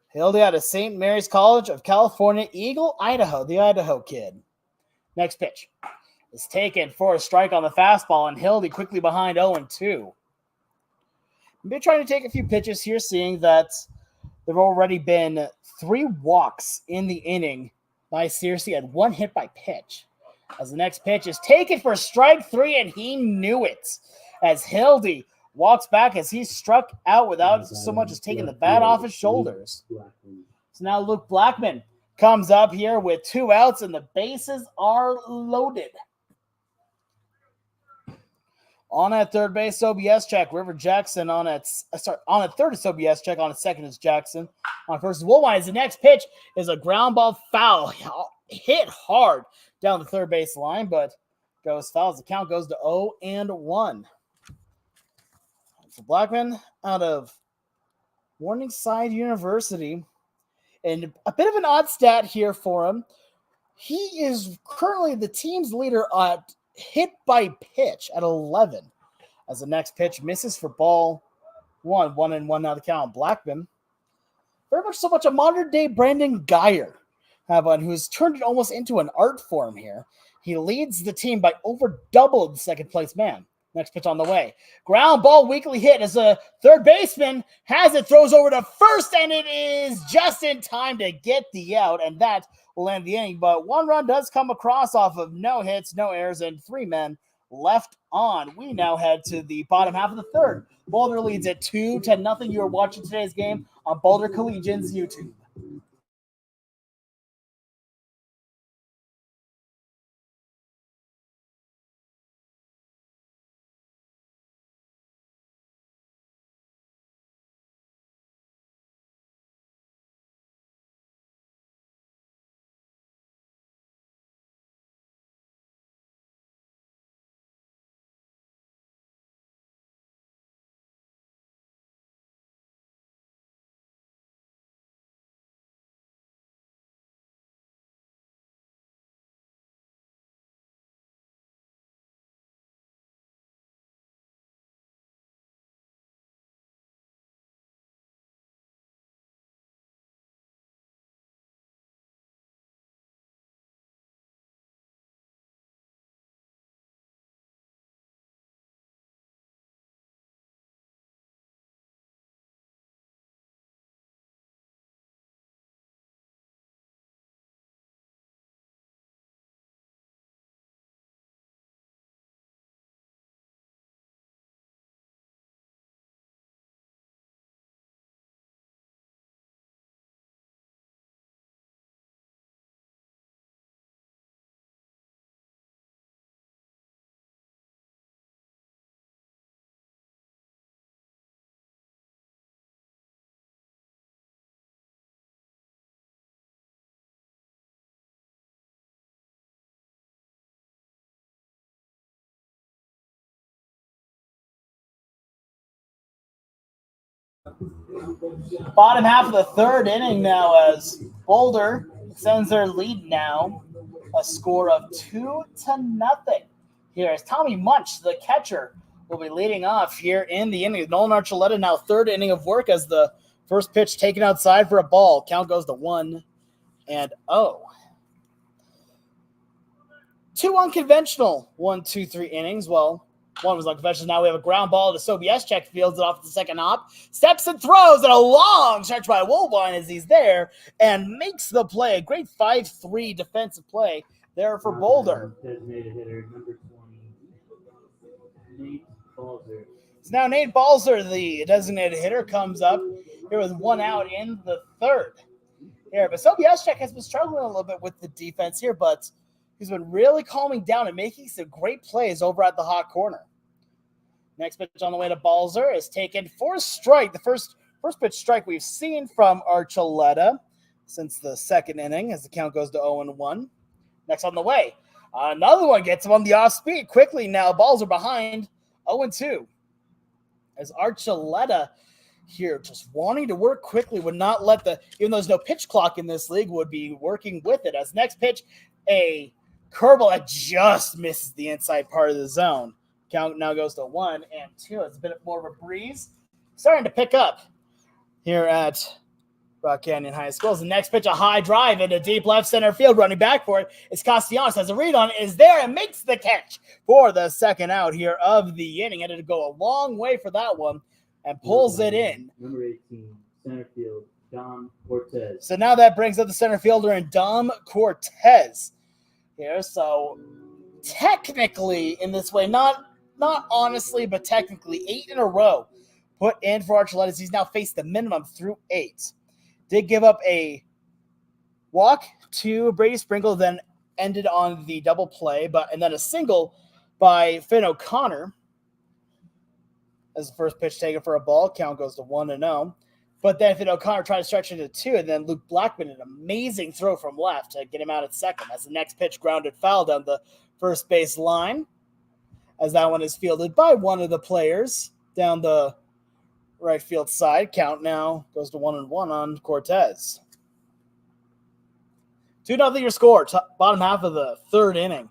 Hildy out of St. Mary's College of California, Eagle, Idaho, the Idaho kid. Next pitch is taken for a strike on the fastball, and Hildy quickly behind 0-2. They're trying to take a few pitches here, seeing that there have already been 3 walks in the inning by Searcy and 1 hit by pitch. As the next pitch is taken for strike 3, and he knew it. As Hildy walks back as he struck out without so much as taking the bat off his shoulders. So now Luke Blackman comes up here with 2 outs, and the bases are loaded. On at third base, OBS check. River Jackson on at third is OBS check. On at second is Jackson. On first is Woolwine. As the next pitch is a ground ball foul. Hit hard down the third base line, but goes foul as the count goes to 0-1. So Blackman out of Morningside University. And a bit of an odd stat here for him. He is currently the team's leader at hit by pitch at 11. As the next pitch misses for ball 1. 1-1 now the count. Blackman, very much a modern day Brandon Geyer, who's turned it almost into an art form here. He leads the team by over double the second place man. Next pitch on the way. Ground ball weakly hit as a third baseman has it, throws over to first, and it is just in time to get the out, and that will end the inning. But 1 run does come across off of no hits, no errors, and 3 men left on. We now head to the bottom half of the third. Boulder leads at 2-0. You are watching today's game on Boulder Collegians YouTube. Bottom half of the third inning now as Boulder extends their lead now. A score of 2-0 here as Tommy Munch, the catcher, will be leading off here in the inning. Nolan Archuleta now third inning of work as the first pitch taken outside for a ball. Count goes to 1-0. 2 unconventional 1-2-3 innings. Well, one was unconventional. Now we have a ground ball to Sobieschek, fields it off at the second hop, steps and throws, and a long stretch by Woolwine as he's there and makes the play. A great 5-3 defensive play there for Boulder. Designated hitter number 20, Nate Balzer. So now Nate Balzer, the designated hitter, comes up here with 1 out in the third. Here, but Sobieschek has been struggling a little bit with the defense here, but who's been really calming down and making some great plays over at the hot corner. Next pitch on the way to Balzer is taken for a strike. The first pitch strike we've seen from Archuleta since the second inning as the count goes to 0-1. Next on the way, another one gets him on the off speed. Quickly now, Balzer behind 0-2. As Archuleta here just wanting to work quickly, would not let even though there's no pitch clock in this league, would be working with it. As next pitch, a curveball that just misses the inside part of the zone. Count now goes to 1-2. It's a bit more of a breeze. Starting to pick up here at Rock Canyon High School. As the next pitch, a high drive into deep left center field. Running back for it is Castellanos. Has a read on it, is there, and makes the catch for the second out here of the inning. Had to go a long way for that one and pulls it in. Number 18, center field, Dom Cortez. So now that brings up the center fielder and Dom Cortez here. So technically in this way, not honestly, but technically 8 in a row put in for Archuleta. He's now faced the minimum through 8. Did give up a walk to Brady Sprinkle, then ended on the double play, and then a single by Finn O'Connor as the first pitch taken for a ball. Count goes to 1-0. But then Finn O'Connor tried to stretch into 2, and then Luke Blackman, an amazing throw from left to get him out at second as the next pitch grounded foul down the first base line, as that one is fielded by one of the players down the right field side. Count now goes to 1-1 on Cortez. 2-0 your score, bottom half of the third inning.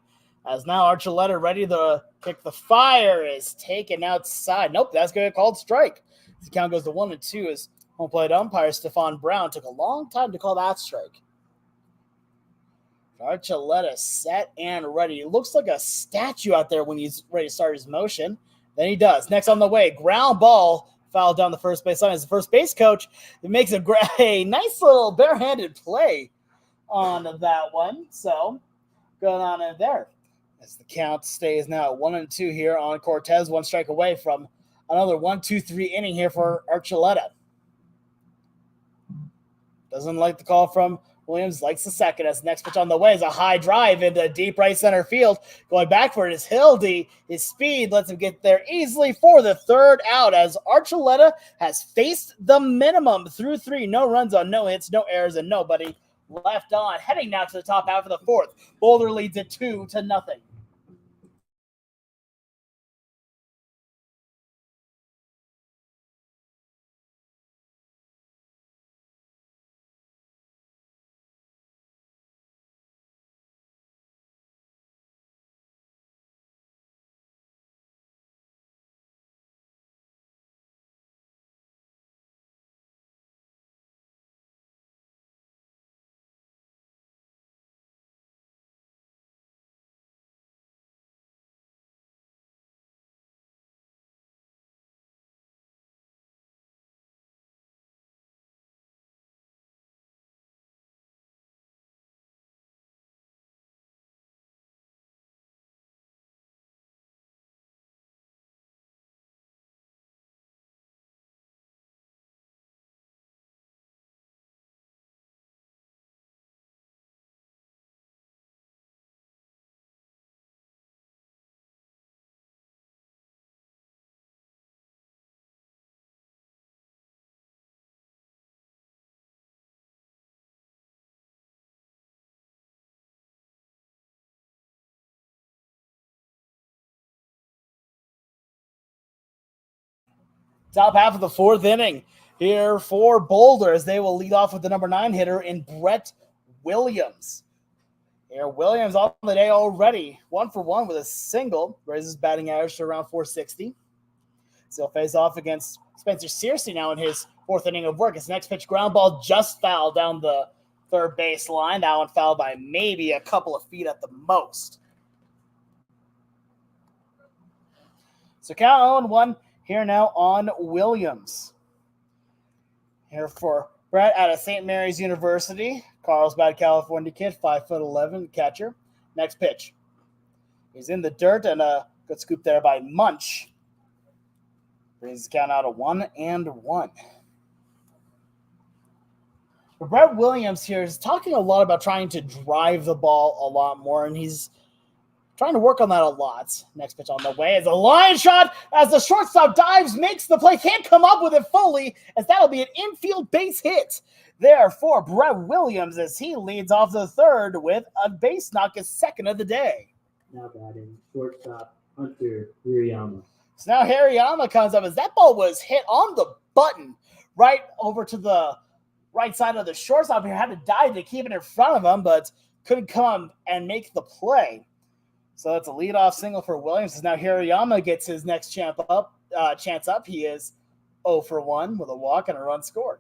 As now Archuleta ready to kick the fire is taken outside. Nope, that's going to get called strike. The count goes to 1-2 as home plate umpire Stefan Brown took a long time to call that strike. Archuleta set and ready. He looks like a statue out there when he's ready to start his motion. Then he does. Next on the way, ground ball fouled down the first base line. As the first base coach, it makes a nice little barehanded play on that one. So going on in there. As the count stays now at 1-2 here on Cortez, one strike away from another 1-2-3 inning here for Archuleta. Doesn't like the call from Williams, likes the second. As the next pitch on the way is a high drive into deep right center field. Going back for it is Hildy. His speed lets him get there easily for the third out as Archuleta has faced the minimum through 3. No runs on, no hits, no errors, and nobody left on. Heading now to the top half of the fourth. Boulder leads it 2-0. Top half of the fourth inning here for Boulder as they will lead off with the number 9 hitter in Brett Williams. Here, Williams on the day already, 1 for 1 with a single, raises batting average to around 460. So he'll face off against Spencer Searcy now in his fourth inning of work. His next pitch, ground ball, just fouled down the third base line. That one fouled by maybe a couple of feet at the most. So count 0-1 here now on Williams. Here for Brett out of St. Mary's University. Carlsbad, California kid, 5'11", catcher. Next pitch. He's in the dirt and a good scoop there by Munch. Brings the count out of 1-1. But Brett Williams here is talking a lot about trying to drive the ball a lot more, and he's trying to work on that a lot. Next pitch on the way is a line shot as the shortstop dives, makes the play, can't come up with it fully, as that'll be an infield base hit there for Brett Williams as he leads off the third with a base knock, his second of the day. Now batting shortstop Hunter Hirayama. So now Hirayama comes up as that ball was hit on the button right over to the right side of the shortstop here. Had to dive to keep it in front of him, but couldn't come and make the play. So that's a leadoff single for Williams. As now Hirayama gets his next chance up. He is 0 for 1 with a walk and a run scored.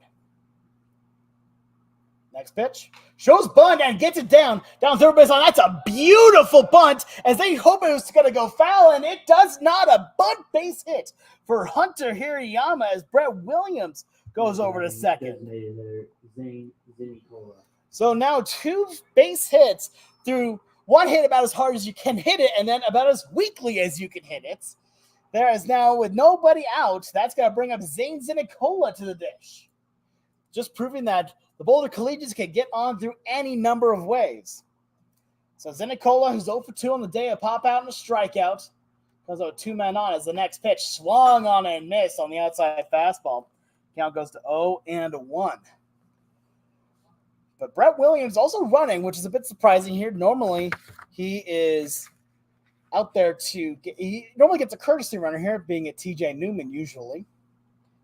Next pitch. Shows bunt and gets it down third base line. That's a beautiful bunt as they hope it was going to go foul, and it does not. A bunt base hit for Hunter Hirayama as Brett Williams goes over to second. So now 2 base hits through one hit about as hard as you can hit it, and then about as weakly as you can hit it. There is now, with nobody out, that's going to bring up Zane Zinicola to the dish. Just proving that the Boulder Collegians can get on through any number of ways. So Zinicola, who's 0 for 2 on the day, a pop out and a strikeout. Goes out 2 men on as the next pitch swung on and missed on the outside fastball. Count goes to 0-1. But Brett Williams also running, which is a bit surprising here. Normally, he is out there he normally gets a courtesy runner here, being a TJ Newman usually.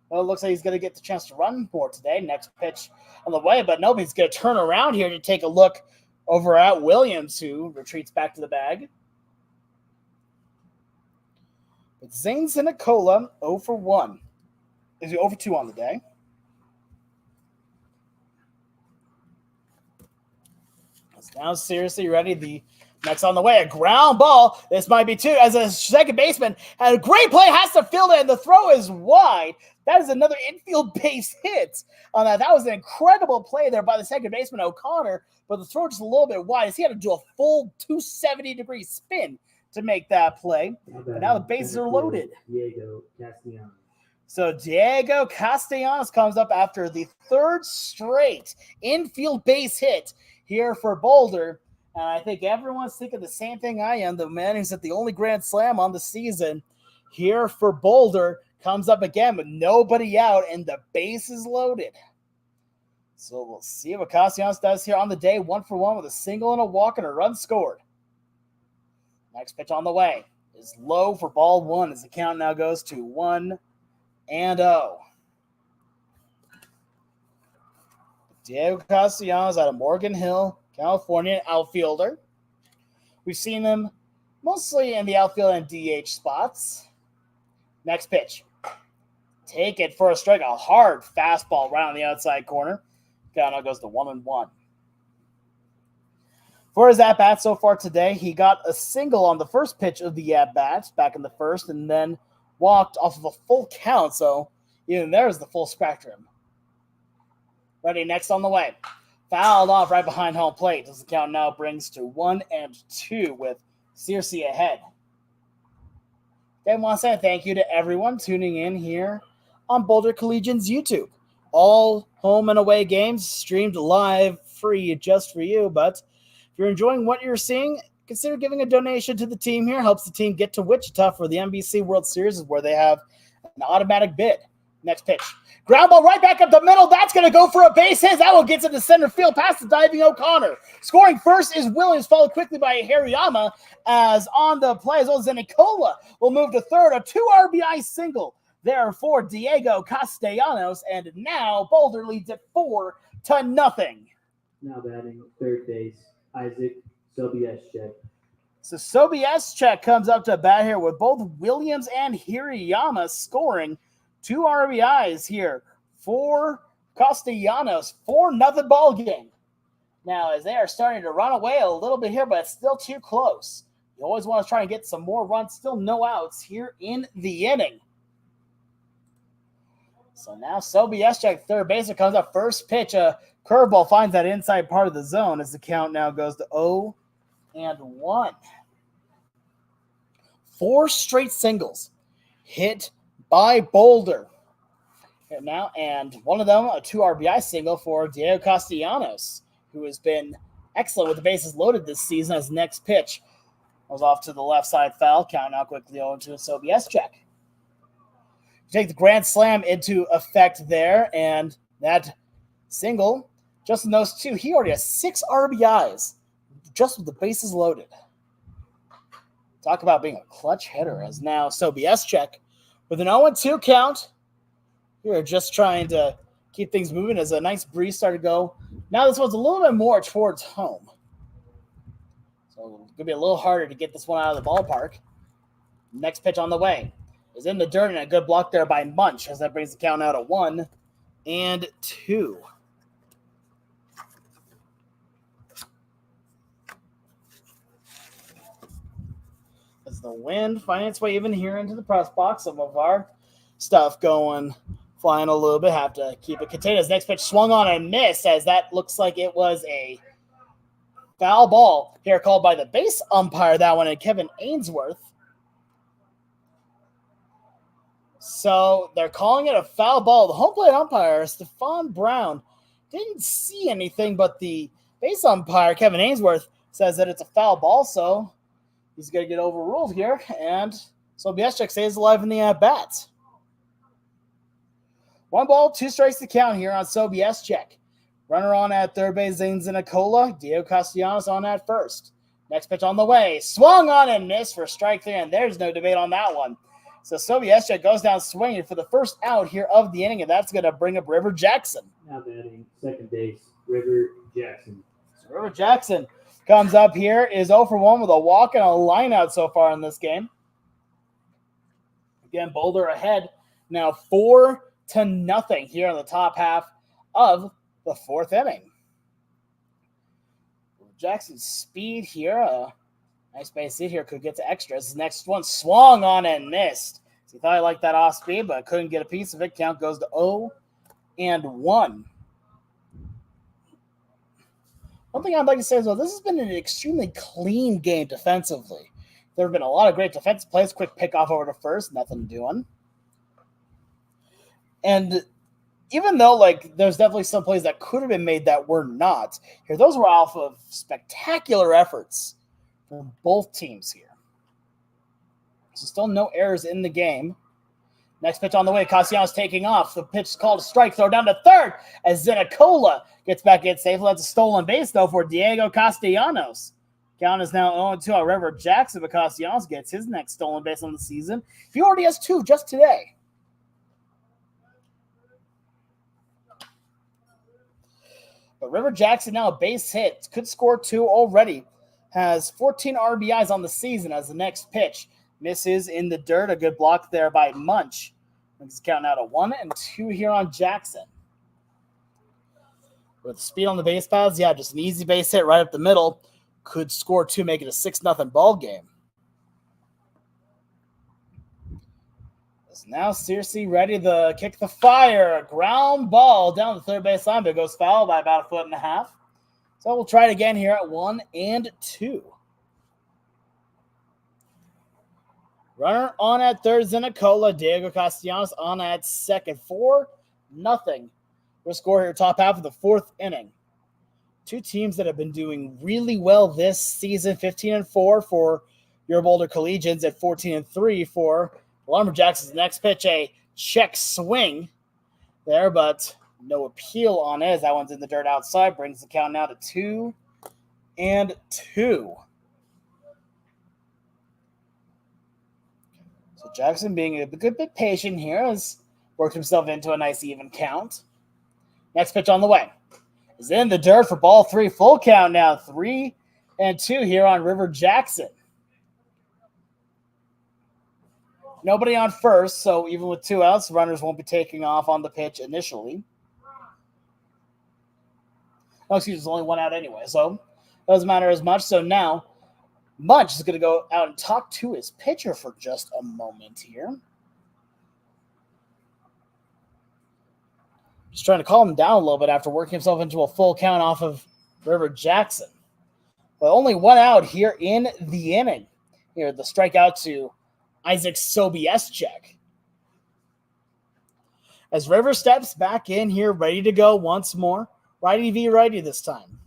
Well, it looks like he's going to get the chance to run more today. Next pitch on the way, but nobody's going to turn around here to take a look over at Williams, who retreats back to the bag. But Zane Zinicola, 0 for 1. Is he 0 for 2 on the day? Now seriously ready. The next on the way, a ground ball. This might be 2 as a second baseman had a great play, has to field it, and the throw is wide. That is another infield base hit on that. That was an incredible play there by the second baseman O'Connor, but the throw just a little bit wide as he had to do a full 270-degree spin to make that play. But now the bases are loaded. Diego Castellanos. So Diego Castellanos comes up after the 3rd straight infield base hit here for Boulder. And I think everyone's thinking the same thing I am. The man who's at the only grand slam on the season here for Boulder comes up again with nobody out and the base is loaded. So we'll see what Castellanos does here on the day. 1 for 1 with a single and a walk and a run scored. Next pitch on the way is low for ball 1 as the count now goes to 1-0. Diego Castellanos out of Morgan Hill, California, outfielder. We've seen him mostly in the outfield and DH spots. Next pitch. Take it for a strike. A hard fastball right on the outside corner. Count now goes to 1-1. For his at-bat so far today, he got a single on the first pitch of the at-bat back in the first and then walked off of a full count. So even there's the full spectrum. Ready, next on the way. Fouled off right behind home plate. As the count now brings to 1-2 with Searcy ahead. Then I want to say thank you to everyone tuning in here on Boulder Collegians YouTube. All home and away games streamed live, free just for you. But if you're enjoying what you're seeing, consider giving a donation to the team here. Helps the team get to Wichita for the NBC World Series, where they have an automatic bid. Next pitch. Ground ball right back up the middle. That's going to go for a base hit. That one gets into center field past the diving O'Connor. Scoring first is Williams, followed quickly by Hirayama, as on the play as well as Zinicola will move to third. A 2 RBI single there for Diego Castellanos. And now Boulder leads at 4-0. Now batting third base, Isaac Sobieschek. So Sobieschek comes up to bat here with both Williams and Hirayama scoring 2 RBIs here for Castellanos. 4-0 ball game. Now, as they are starting to run away a little bit here, but it's still too close. You always want to try and get some more runs. Still no outs here in the inning. So now Sobieschek, third baser, comes up. First pitch, a curveball finds that inside part of the zone as the count now goes to 0-1. 4 straight singles hit by Boulder. here now, and one of them a 2 RBI single for Diego Castellanos, who has been excellent with the bases loaded this season. As next pitch was off to the left side foul, count now quickly on to a Sobies check. Take the grand slam into effect there, and that single, just in those two, he already has 6 RBIs just with the bases loaded. Talk about being a clutch hitter, as now Sobies check with an 0-2 count. We're just trying to keep things moving as a nice breeze started to go. Now this one's a little bit more towards home. So it's going to be a little harder to get this one out of the ballpark. Next pitch on the way is in the dirt, and a good block there by Munch as that brings the count out at 1-2. As the wind finds its way even here into the press box, some of our stuff going flying a little bit. Have to keep it contained. His next pitch swung on and missed, as that looks like it was a foul ball here called by the base umpire, that one, and Kevin Ainsworth. So they're calling it a foul ball. The home plate umpire, Stephon Brown, didn't see anything, but the base umpire, Kevin Ainsworth, says that it's a foul ball, so he's going to get overruled here, and Sobies stays alive in the at-bats. 1 ball, 2 strikes to count here on Sobies. Runner on at third base, Zane Zinicola. Diego Castellanos on at first. Next pitch on the way. Swung on and missed for strike 3, and there's no debate on that one. So Sobies goes down swinging for the first out here of the inning, and that's going to bring up River Jackson. Now batting second base, River Jackson. So River Jackson comes up here, is 0 for 1 with a walk and a line out so far in this game. Again, Boulder ahead now 4-0 here in the top half of the 4th inning. Jackson's speed here, nice base hit here, could get to extras. His next one swung on and missed. So he thought he liked that off speed, but couldn't get a piece of it. Count goes to 0-1. One thing I'd like to say is, well, this has been an extremely clean game defensively. There have been a lot of great defensive plays. Quick pickoff over to first, nothing doing. And even though, there's definitely some plays that could have been made that were not, here, those were off of spectacular efforts from both teams here. So still no errors in the game. Next pitch on the way, Castellanos taking off. The pitch is called a strike, throw down to third as Zinicola gets back in safely. That's a stolen base, though, for Diego Castellanos. Count is now 0-2 on River Jackson, but Castellanos gets his next stolen base on the season. He already has 2 just today. But River Jackson now a base hit. Could score 2 already. Has 14 RBIs on the season as the next pitch misses in the dirt. A good block there by Munch. He's counting out a 1-2 here on Jackson. With speed on the base paths, just an easy base hit right up the middle. Could score 2, make it a 6-0 ball game. Is now seriously ready to kick the fire. A ground ball down the third base line, but it goes foul by about 1.5 feet. So we'll try it again here at 1-2. Runner on at third, Zinicola. Diego Castellanos on at second. 4-0. We'll score here top half of the 4th inning. 2 teams that have been doing really well this season. 15-4 for your Boulder Collegians, at 14-3 for Lumberjacks. Next pitch, a check swing there, but no appeal on it as that one's in the dirt outside. Brings the count now to 2-2. So Jackson, being a good bit patient here, has worked himself into a nice even count. Next pitch on the way is in the dirt for ball 3. Full count now, 3-2 here on River Jackson. Nobody on first, so even with 2 outs, runners won't be taking off on the pitch initially. Oh, excuse me, there's only 1 out anyway, so it doesn't matter as much. So now Munch is going to go out and talk to his pitcher for just a moment here. Just trying to calm him down a little bit after working himself into a full count off of River Jackson. But only 1 out here in the inning. Here, the strikeout to Isaac Sobies. as River steps back in here, ready to go once more. Righty v righty this time.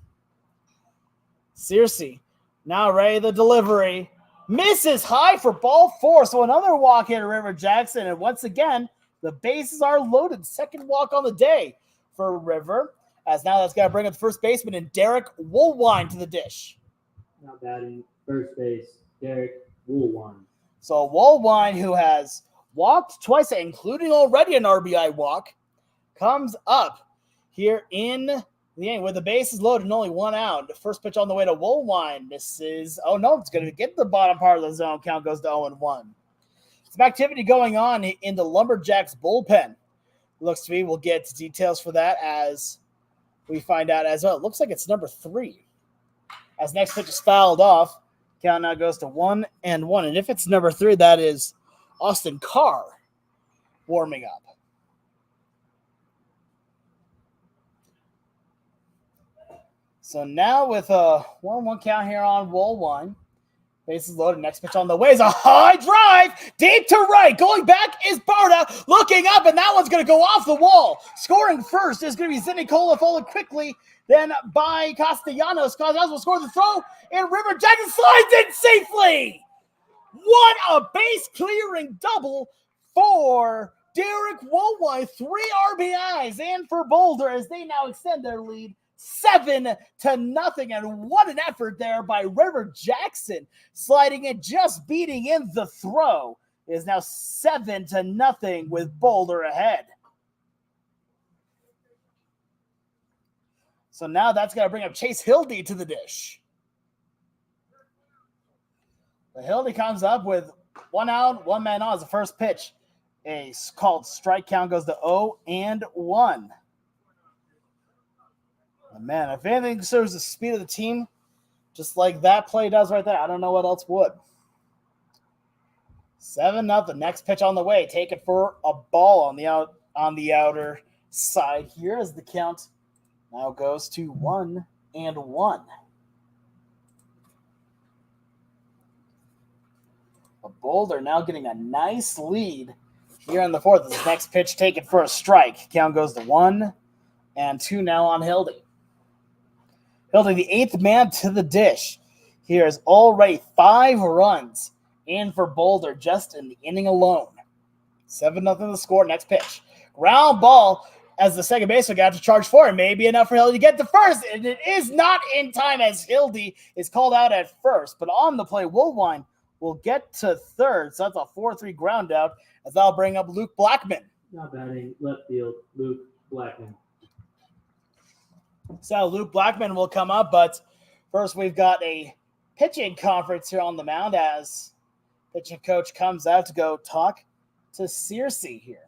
Searcy now ready the delivery. Misses high for ball 4. So another walk here to River Jackson. And once again, the bases are loaded. Second walk on the day for River. As now that's got to bring up the first baseman and Derek Woolwine to the dish. Now batting first base, Derek Woolwine. So Woolwine, who has walked twice, including already an RBI walk, comes up here in the end with the bases loaded and only 1 out. The first pitch on the way to Woolwine misses. Oh no, it's going to get the bottom part of the zone. Count goes to 0-1. Some activity going on in the Lumberjacks bullpen. Looks to me, we'll get details for that as we find out as well. It looks like it's number 3. As next pitch is fouled off, count now goes to 1-1. And if it's number 3, that is Austin Carr warming up. So now with a 1-1 count here on Woolwine, bases loaded. Next pitch on the way is a high drive deep to right. Going back is Barta, looking up, and that one's going to go off the wall. Scoring first is going to be Zinicola, followed quickly then by Castellanos. Castellanos will score the throw, and River Jackson slides in safely. What a base clearing double for Derek Woolwine. 3 RBIs and for Boulder as they now extend their lead 7-0. And what an effort there by River Jackson, sliding in, just beating in the throw. It is now 7-0 with Boulder ahead. So now that's going to bring up Chase Hildy to the dish. The Hildy comes up with 1 out, 1 man on as the first pitch. A called strike, count goes to 0-1. Man, if anything serves the speed of the team, just like that play does right there, I don't know what else would. 7-0. Next pitch on the way. Take it for a ball on the outer side here as the count now goes to 1-1. A Boulder now getting a nice lead here in the fourth. This next pitch taken for a strike. Count goes to 1-2 now on Hildy. Hildy, the 8th man to the dish. Here is already 5 runs in for Boulder just in the inning alone. 7-0 the score. Next pitch. Ground ball as the second baseman got to charge for it. Maybe enough for Hildy to get to first. And it is not in time as Hildy is called out at first. But on the play, Woolwine will get to third. So that's a 4-3 ground out as that'll bring up Luke Blackman. Now batting left field, Luke Blackman. So Luke Blackman will come up, but first we've got a pitching conference here on the mound as pitching coach comes out to go talk to Searcy here.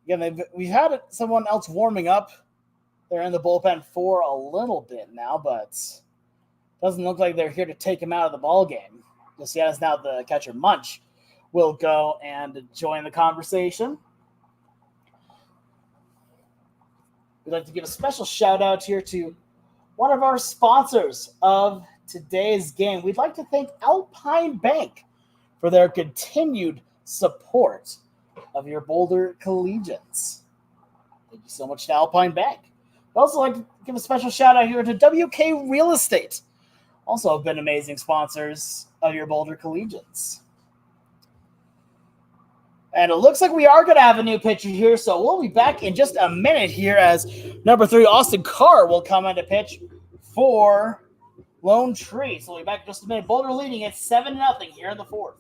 Again, we've had someone else warming up. They're in the bullpen for a little bit now, but doesn't look like they're here to take him out of the ball game. Just yet as now the catcher Munch will go and join the conversation. We'd like to give a special shout out here to one of our sponsors of today's game. We'd like to thank Alpine Bank for their continued support of your Boulder Collegians. Thank you so much to Alpine Bank. We'd also like to give a special shout out here to WK Real Estate. Also have been amazing sponsors of your Boulder Collegians. And it looks like we are going to have a new pitcher here, so we'll be back in just a minute here as number 3, Austin Carr, will come in to pitch for Lonetree. So we'll be back in just a minute. Boulder leading at 7-0 here in the fourth.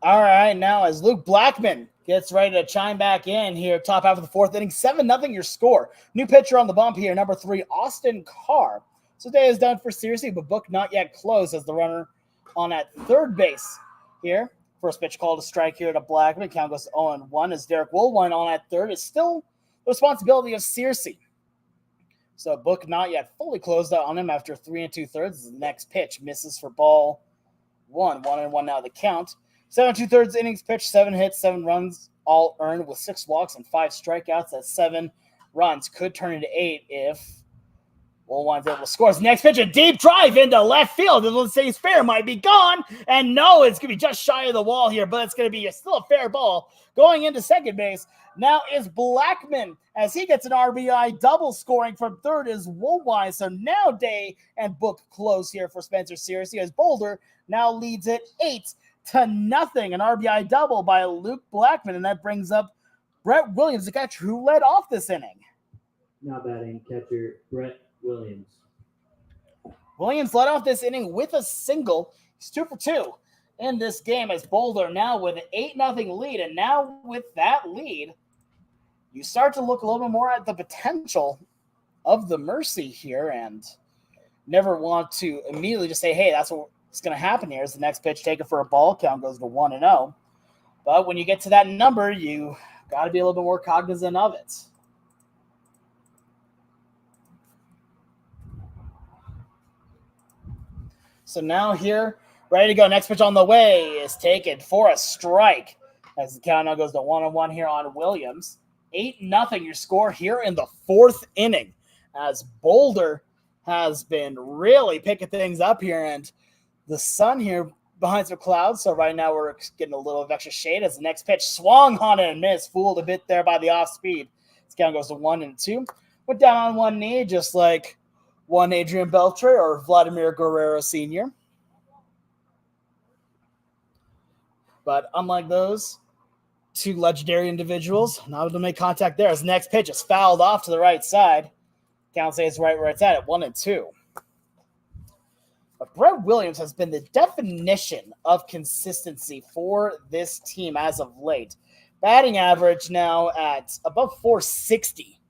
All right, now as Luke Blackman gets ready to chime back in here, top half of the fourth inning, 7-0 your score. New pitcher on the bump here, number 3, Austin Carr. So day is done for Searcy, but book not yet closed as the runner on at third base here. First pitch called a strike here to Blackman. Count goes 0-1 as Derek Woolwine on at third is still the responsibility of Searcy. So book not yet fully closed out on him after 3 2/3. The next pitch misses for ball 1. 1-1 now the count. 7 2/3 innings pitched, 7 hits, 7 runs, all earned with 6 walks and 5 strikeouts. That's 7 runs. Could turn into 8 if Woolwine's able to score. His next pitch, a deep drive into left field. And let's say his fair might be gone. And no, it's going to be just shy of the wall here, but it's going to be still a fair ball. Going into second base now is Blackman as he gets an RBI double. Scoring from third is Woolwine. So now day and book close here for Spencer Searcy as Boulder now leads it 8-0. An RBI double by Luke Blackman. And that brings up Brett Williams, the catcher who led off this inning. Now batting catcher Brett Williams. Williams led off this inning with a single. He's 2 for 2 in this game as Boulder now with an 8-0 lead. And now with that lead, you start to look a little bit more at the potential of the Mercy here and never want to immediately just say, hey, that's what's going to happen here is the next pitch taken for a ball. Count goes to 1-0. But when you get to that number, you got to be a little bit more cognizant of it. So now here, ready to go. Next pitch on the way is taken for a strike as the count now goes to 1-1 here on Williams. 8-0 your score here in the fourth inning as Boulder has been really picking things up here and the sun here behind some clouds. So right now we're getting a little of extra shade as the next pitch swung on it and missed. Fooled a bit there by the off speed. This count goes to 1-2. Went down on one knee just like one Adrian Beltre or Vladimir Guerrero Sr. But unlike those two legendary individuals, not able to make contact there. His next pitch is fouled off to the right side. Count stays right where it's at 1-2. But Brett Williams has been the definition of consistency for this team as of late. Batting average now at above 460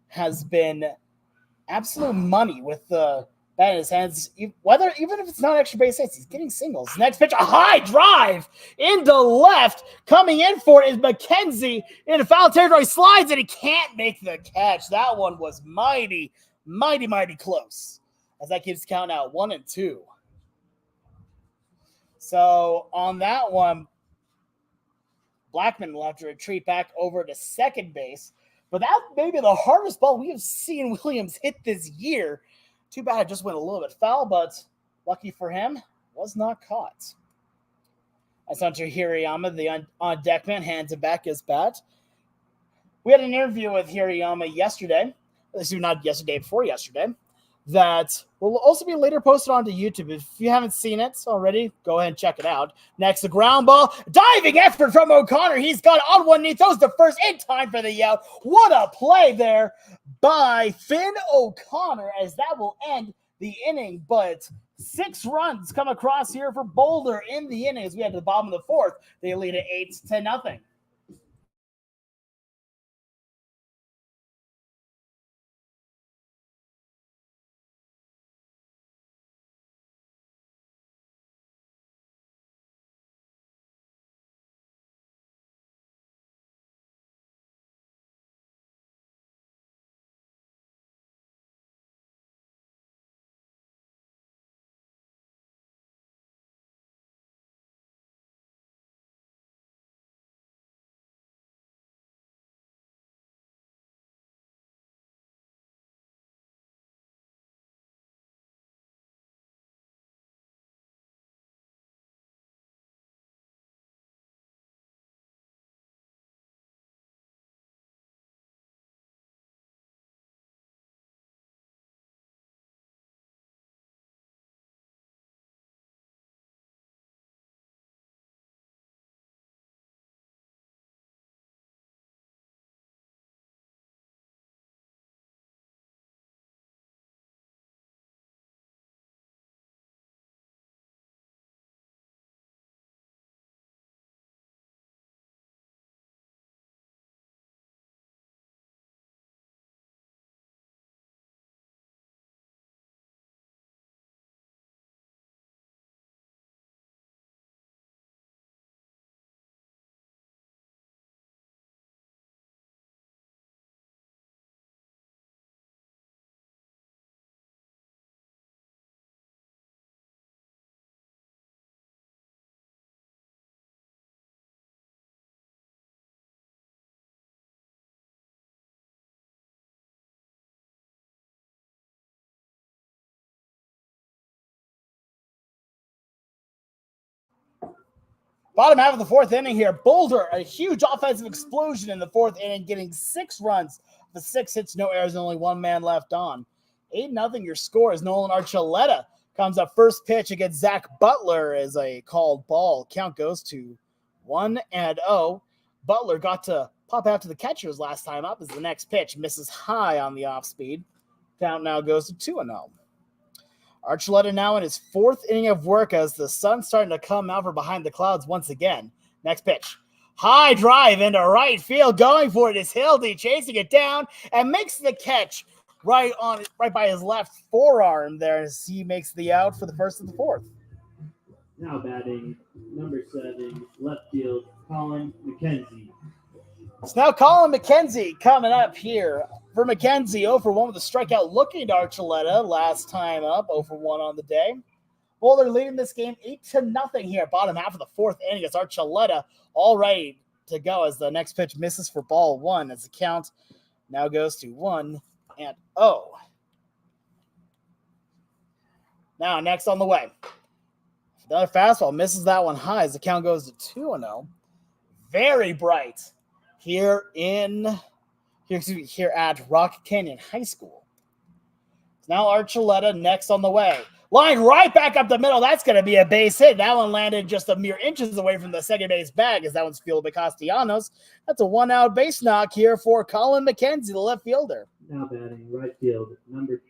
has been absolute money with the bat in his hands. Even if it's not extra base hits, he's getting singles. Next pitch, a high drive into left. Coming in for it is McKenzie in foul territory. Slides and he can't make the catch. That one was mighty, mighty, mighty close. As that keeps count out 1-2. So on that one, Blackman will have to retreat back over to second base. But that may be the hardest ball we have seen Williams hit this year. Too bad it just went a little bit foul, but lucky for him, was not caught. As Hunter Hirayama, the on-deck man, hands it back his bat. We had an interview with Hirayama yesterday. Not yesterday, before yesterday. That will also be later posted onto YouTube. If you haven't seen it already, go ahead and check it out. Next, the ground ball. Diving effort from O'Connor. He's got on one knee. Throws the first in time for the out. What a play there by Finn O'Connor as that will end the inning. But 6 runs come across here for Boulder in the inning as we head to the bottom of the fourth. They lead at 8-0. Bottom half of the fourth inning here. Boulder, a huge offensive explosion in the fourth inning, getting 6 runs. The 6 hits, no errors, and only 1 man left on. 8-0 your score as Nolan Archuleta comes up. First pitch against Zach Butler is a called ball. Count goes to 1-0. Butler got to pop out to the catchers last time up as the next pitch misses high on the off speed. Count now goes to 2-0. Archuleta now in his 4th inning of work as the sun's starting to come out from behind the clouds once again. Next pitch. High drive into right field. Going for it is Hildy, chasing it down and makes the catch right by his left forearm there as he makes the out for the first of the 4th. Now batting, number 7, left field, Colin McKenzie. It's now Colin McKenzie coming up here. For McKenzie, 0 for 1 with a strikeout looking to Archuleta last time up, 0 for 1 on the day. Boulder leading this game 8-0 here. Bottom half of the 4th inning as Archuleta all ready to go as the next pitch misses for ball 1 as the count now goes to 1-0. Now next on the way. Another fastball misses that one high as the count goes to 2-0. Very bright here at Rock Canyon High School. Now Archuleta next on the way. Line right back up the middle. That's going to be a base hit. That one landed just a mere inches away from the second base bag as that one's fielded by Castellanos. That's a 1-out base knock here for Colin McKenzie, the left fielder. Now batting right field, number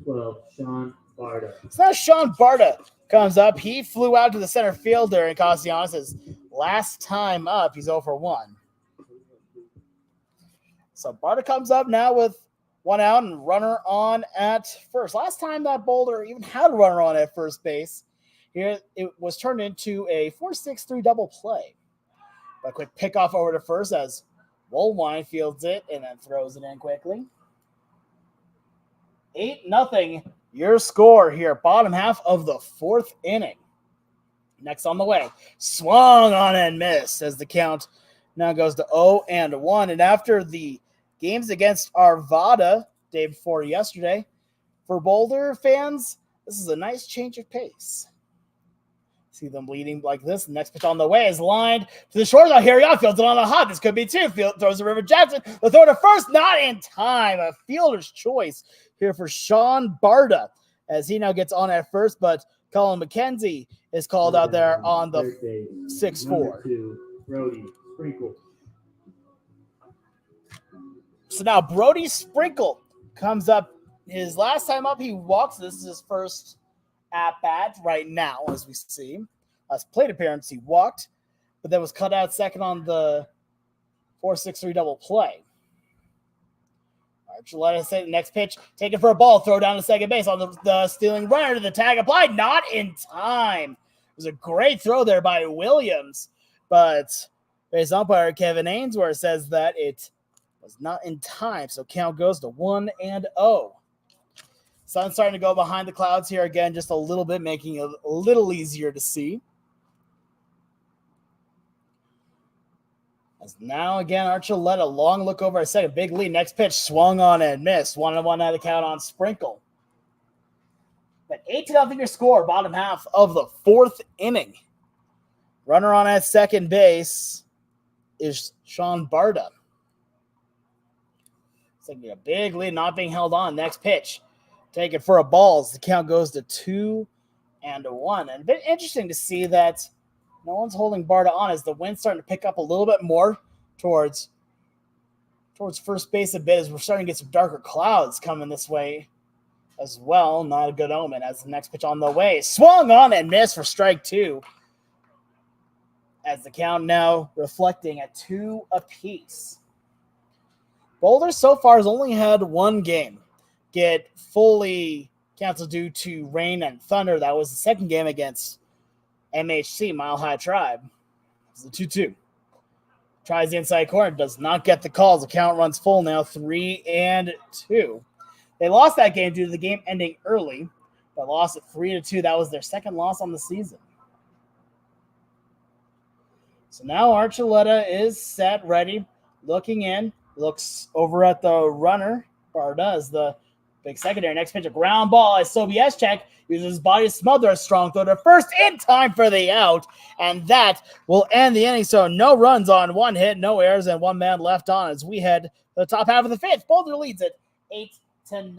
12, Sean Barta. So now Sean Barta comes up. He flew out to the center fielder, and Castellanos says last time up, he's 0 for 1. So Barta comes up now with 1 out and runner on at first. Last time that Boulder even had a runner on at first base, here it was turned into a 4-6-3 double play. A quick pickoff over to first as Woolwine fields it and then throws it in quickly. 8-0 your score here, bottom half of the 4th inning. Next on the way, swung on and missed as the count now goes to 0-1. And after the games against Arvada day before yesterday, for Boulder fans, this is a nice change of pace. See them leading like this. The next pitch on the way is lined to the short. Here he fields it on the hop. This could be 2. Throws to River Jackson. The throw to first, not in time. A fielder's choice here for Sean Barta as he now gets on at first, but Colin McKenzie is called out there on the 6-4. 2, Brody Sprinkle. So now Brody Sprinkle comes up. His last time up, he walks. This is his first at-bat right now, as we see. Last plate appearance, he walked, but then was cut out second on the 4-6-3 double play. Archuleta say the next pitch, taken for a ball, throw down to second base on the stealing runner to the tag applied. Not in time. It was a great throw there by Williams, but base umpire Kevin Ainsworth says that it was not in time, so count goes to 1-0. Sun's starting to go behind the clouds here again, just a little bit, making it a little easier to see. As now again, Archuleta, long look over a second, big lead. Next pitch, swung on and missed. 1-1 out of count on Sprinkle. But 8-0 your score, bottom half of the 4th inning. Runner on at second base is Sean Barta. It's like a big lead, not being held on. Next pitch, taken for a ball as the count goes to 2-1. And a bit interesting to see that no one's holding Barta on as the wind's starting to pick up a little bit more towards first base a bit as we're starting to get some darker clouds coming this way as well. Not a good omen as the next pitch on the way. Swung on and missed for strike 2 as the count now reflecting at 2 apiece. Boulder so far has only had one game get fully canceled due to rain and thunder. That was the second game against MHC, Mile High Tribe. It's a 2-2. Tries the inside corner, does not get the calls. The count runs full now, 3-2. They lost that game due to the game ending early, but lost at 3-2. That was their second loss on the season. So now Archuleta is set, ready, looking in, looks over at the runner, Barta, as the Big secondary. Next pitch, a ground ball as Sobieschek uses his body to smother a strong throw to first in time for the out. And that will end the inning. So no runs on one hit, no errors, and one man left on as we head to the top half of the fifth. Boulder leads it 8-0.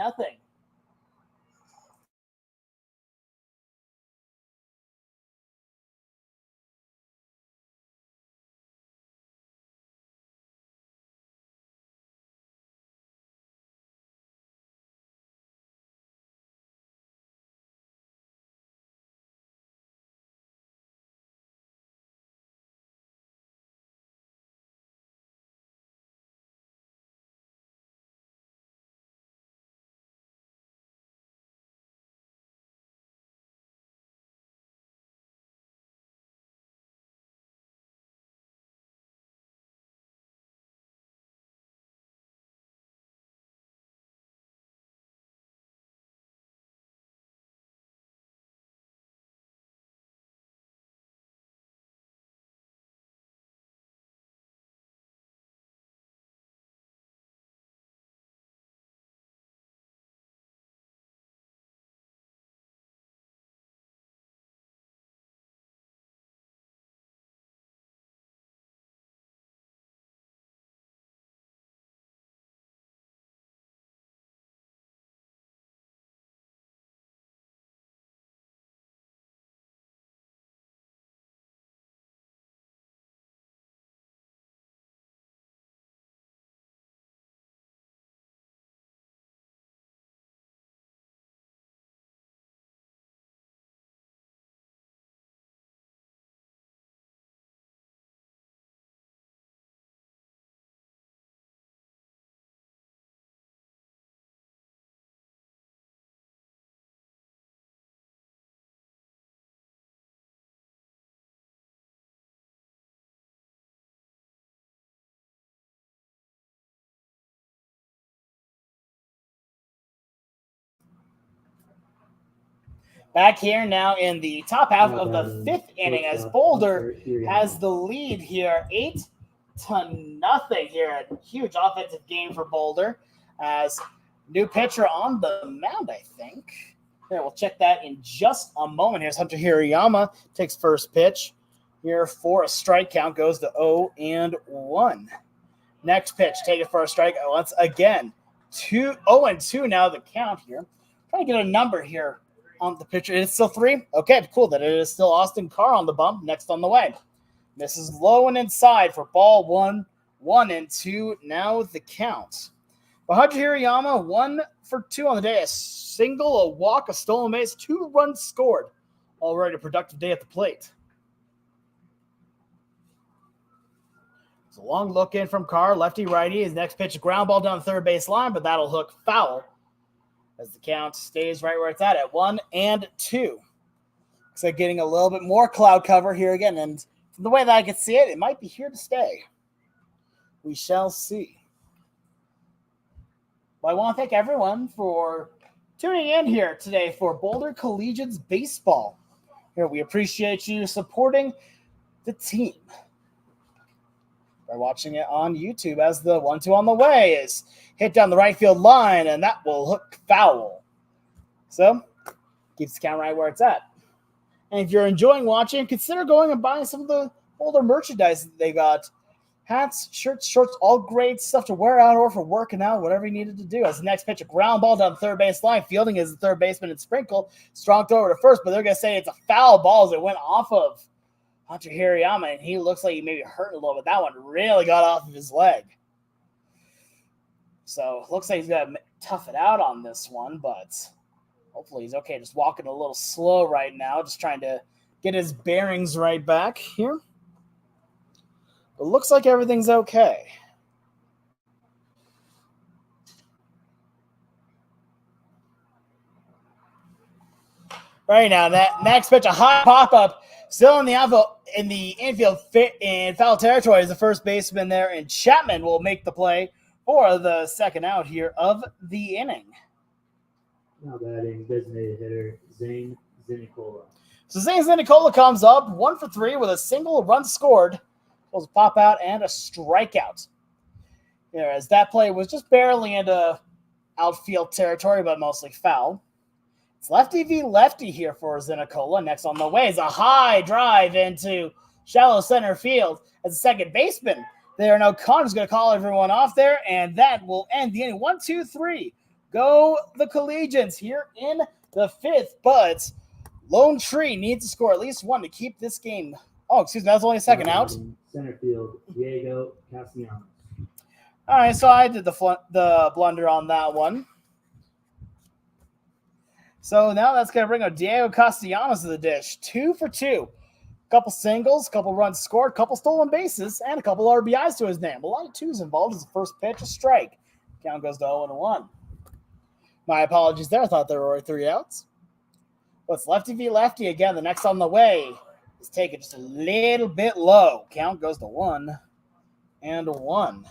Back here now in the top half of the fifth inning as Boulder has the lead here, 8-0 here. A huge offensive game for Boulder as new pitcher on the mound, I think. Yeah, we'll check that in just a moment. Here's Hunter Hirayama, takes first pitch here for a strike count, goes to 0-1. Next pitch, take it for a strike once again. 0-2 now the count here. Trying to get a number here on the pitcher. It's still 3. Okay, cool. That it is still Austin Carr on the bump. Next on the way. Misses low and inside for ball 1-2. Now the count. But Hunter Hirayama 1 for 2 on the day. A single, a walk, a stolen base, 2 runs scored. Already a productive day at the plate. It's a long look in from Carr, lefty righty. His next pitch, a ground ball down the third base line, but that'll hook foul as the count stays right where it's at 1-2. Looks like getting a little bit more cloud cover here again. And from the way that I can see it, it might be here to stay. We shall see. Well, I want to thank everyone for tuning in here today for Boulder Collegians Baseball. Here, we appreciate you supporting the team by watching it on YouTube as the 1-2 on the way is hit down the right field line, and that will hook foul. So, keeps the count right where it's at. And if you're enjoying watching, consider going and buying some of the older merchandise that they got. Hats, shirts, shorts, all great stuff to wear out or for working out, whatever you needed to do. As the next pitch, a ground ball down the third base line. Fielding is the third baseman and Sprinkle. Strong throw over to first, but they're going to say it's a foul ball as it went off of Hunter Hirayama, and he looks like he maybe hurt a little bit. That one really got off of his leg. So looks like he's got to tough it out on this one, but hopefully he's okay. Just walking a little slow right now, just trying to get his bearings right back here. It looks like everything's okay. Right now, that next pitch, a high pop-up, still in the infield in foul territory is the first baseman there, and Chapman will make the play for the second out here of the inning. Now batting designated hitter Zane Zinicola. So Zane Zinicola comes up 1 for 3 with a single, run scored, was a pop out and a strikeout. As that play was just barely into outfield territory, but mostly foul. It's lefty v lefty here for Zinicola. Next on the way is a high drive into shallow center field as a second baseman. There, and O'Connor's going to call everyone off there, and that will end the inning. 1, 2, 3. Go the Collegians here in the fifth, but Lonetree needs to score at least one to keep this game. Oh, excuse me, that was only a second out. Center field, Diego Castellanos. All right, so I did the blunder on that one. So now that's going to bring Diego Castellanos to the dish. 2 for 2. Couple singles, couple runs scored, couple stolen bases, and a couple RBIs to his name. A lot of twos involved as the first pitch, a strike. Count goes to 0-1. My apologies there. I thought there were 3 outs. What's lefty v lefty again? The next on the way is taken just a little bit low. Count goes to 1-1.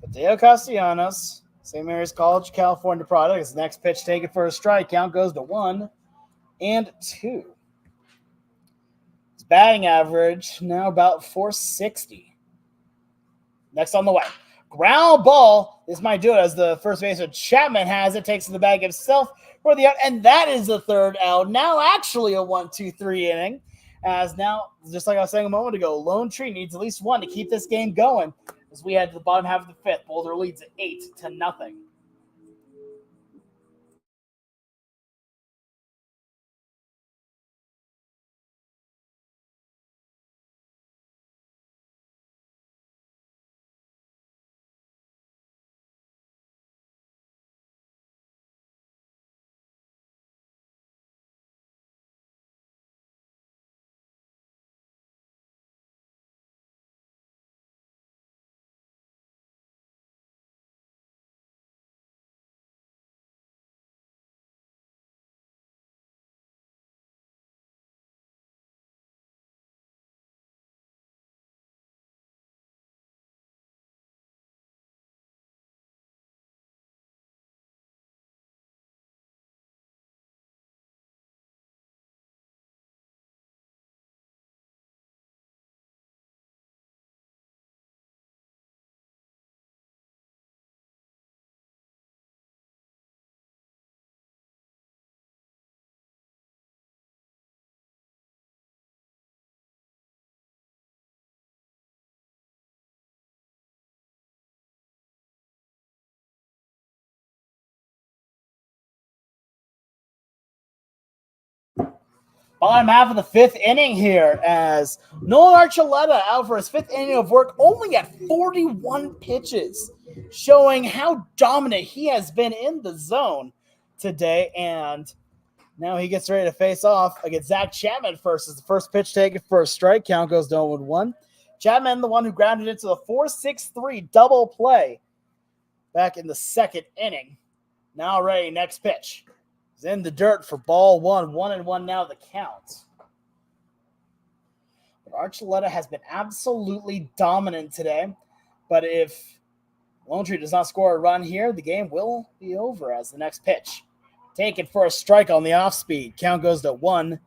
Diego Castellanos, St. Mary's College, California product. His next pitch taken for a strike. Count goes to 1-2. His batting average now about 460. Next on the way. Ground ball. This might do it as the first baseman Chapman has it. Takes to the bag himself for the out. And that is the third out. Now actually a 1-2-3 inning. As now, just like I was saying a moment ago, Lonetree needs at least one to keep this game going. As we head to the bottom half of the fifth, Boulder leads at 8-0. Bottom half of the fifth inning here as Nolan Archuleta out for his fifth inning of work only at 41 pitches, showing how dominant he has been in the zone today. And now he gets ready to face off against Zach Chapman first as the first pitch taken for a strike. Count goes to 0-1. Chapman, the one who grounded into the 4-6-3 double play back in the second inning. Now ready, next pitch. He's in the dirt for ball 1. 1-1 now the count. But Archuleta has been absolutely dominant today. But if Lonetree does not score a run here, the game will be over as the next pitch. Taken for a strike on the off speed. Count goes to 1-2.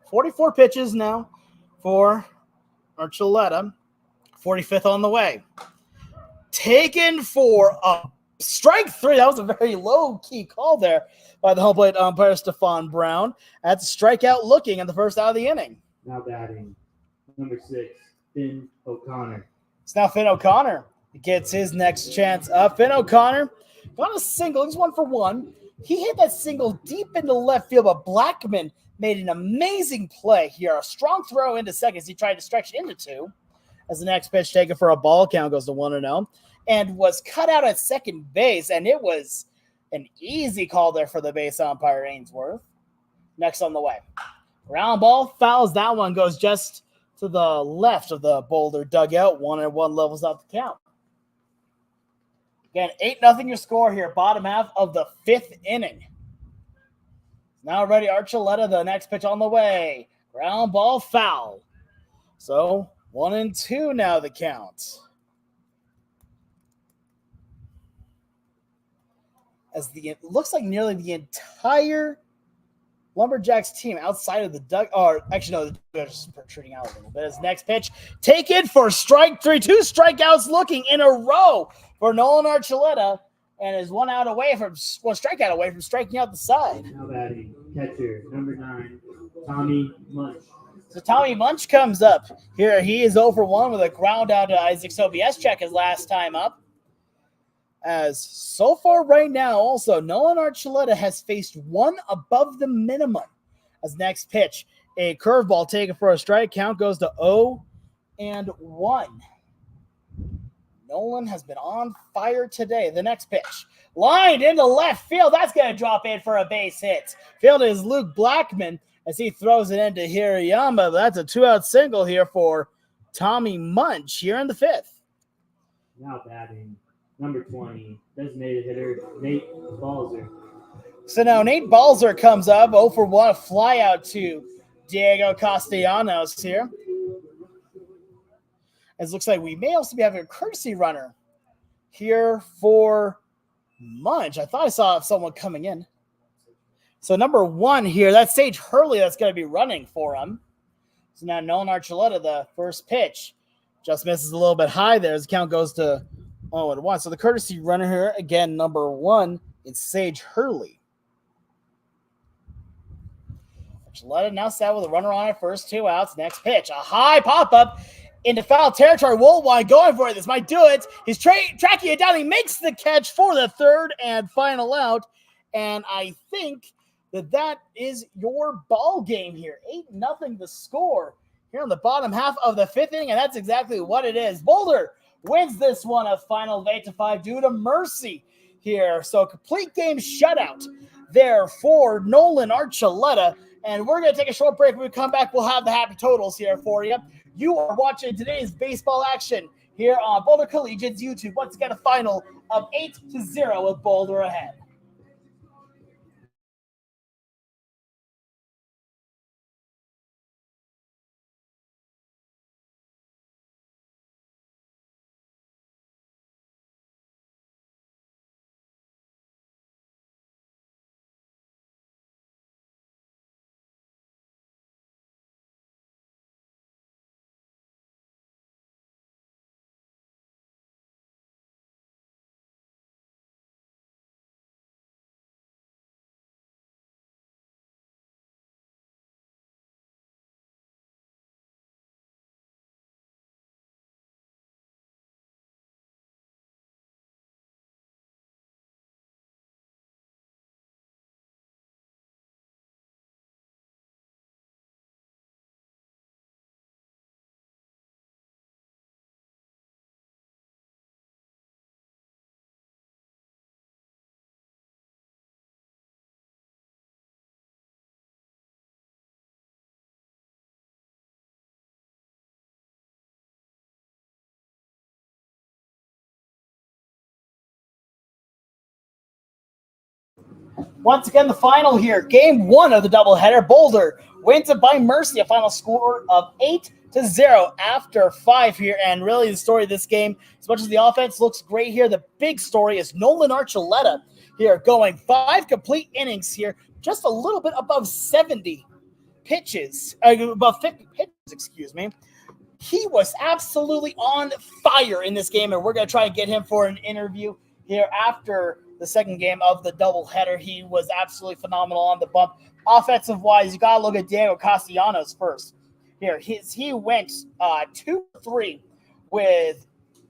44 pitches now for Archuleta. 45th on the way. Taken for a strike 3. That was a very low-key call there by the home plate umpire, Stephon Brown. That's a strikeout looking at the first out of the inning. Now batting, number 6, Finn O'Connor. It's now Finn O'Connor. He gets his next chance up. Finn O'Connor got a single. He's 1 for 1. He hit that single deep into left field, but Blackman made an amazing play here. A strong throw into seconds. He tried to stretch into 2. As the next pitch taken for a ball, count goes to 1-0, and was cut out at second base, and it was an easy call there for the base umpire, Ainsworth. Next on the way. Ground ball, fouls. That one goes just to the left of the Boulder dugout. 1-1 levels out the count. Again, 8-0 your score here, bottom half of the fifth inning. Now ready, Archuleta, the next pitch on the way. Ground ball, foul. So 1-2 now the count. As it looks like nearly the entire Lumberjacks team outside of the duck, or actually no, they're just protruding out a little bit. His next pitch, taken for strike three, 2 strikeouts looking in a row for Nolan Archuleta, and is one strikeout away from striking out the side. Now batting, catcher, number 9, Tommy Munch. So Tommy Munch comes up here. He is 0 for 1 with a ground out to Isaac Sobieschek his last time up. As so far right now, also, Nolan Archuleta has faced one above the minimum. As next pitch, a curveball taken for a strike. Count goes to 0-1. Nolan has been on fire today. The next pitch, lined into left field. That's going to drop in for a base hit. Fielder is Luke Blackman as he throws it into Hirayama. That's a 2-out single here for Tommy Munch here in the 5th. Now batting, number 20, designated hitter, Nate Balzer. So now Nate Balzer comes up, 0 for 1, a fly out to Diego Castellanos here. As it looks like we may also be having a courtesy runner here for Munch. I thought I saw someone coming in. So number 1 here, that's Sage Hurley that's going to be running for him. So now Nolan Archuleta, the first pitch, just misses a little bit high there as the count goes to 0-1. So the courtesy runner here, again, number 1, is Sage Hurley. Archuleta now set with a runner on it, first 2 outs. Next pitch, a high pop-up into foul territory. Woolwine going for it. This might do it. He's tracking it down. He makes the catch for the 3rd and final out. And I think that is your ball game here. 8-0 the score here on the bottom half of the 5th inning, and that's exactly what it is. Boulder wins this one a final of 8-5 due to mercy here. So complete game shutout there for Nolan Archuleta. And we're going to take a short break. When we come back, we'll have the happy totals here for you. You are watching today's baseball action here on Boulder Collegians YouTube. Once again, a final of 8-0 with Boulder ahead. Once again, the final here. Game 1 of the doubleheader. Boulder wins it by mercy. A final score of 8-0 after 5 here. And really the story of this game, as much as the offense looks great here, the big story is Nolan Archuleta here going 5 complete innings here. Just a little bit above 70 pitches. Above 50 pitches, excuse me. He was absolutely on fire in this game, and we're going to try and get him for an interview here after the second game of the doubleheader. He was absolutely phenomenal on the bump. Offensive-wise, you got to look at Diego Castellanos first. Here, he went 2-3 with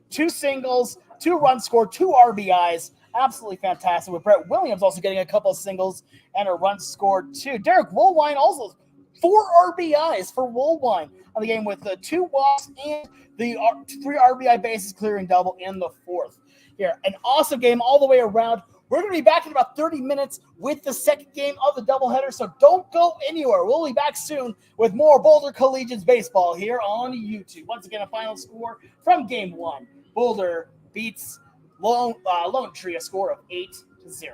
2 singles, 2 runs scored, 2 RBIs. Absolutely fantastic. With Brett Williams also getting a couple of singles and a run scored too. Derek Woolwine also 4 RBIs for Woolwine on the game with the 2 walks and the 3 RBI bases clearing double in the 4th. Here, an awesome game all the way around. We're going to be back in about 30 minutes with the second game of the doubleheader, so don't go anywhere. We'll be back soon with more Boulder Collegians baseball here on YouTube. Once again, a final score from Game 1. Boulder beats Lonetree, a score of 8-0.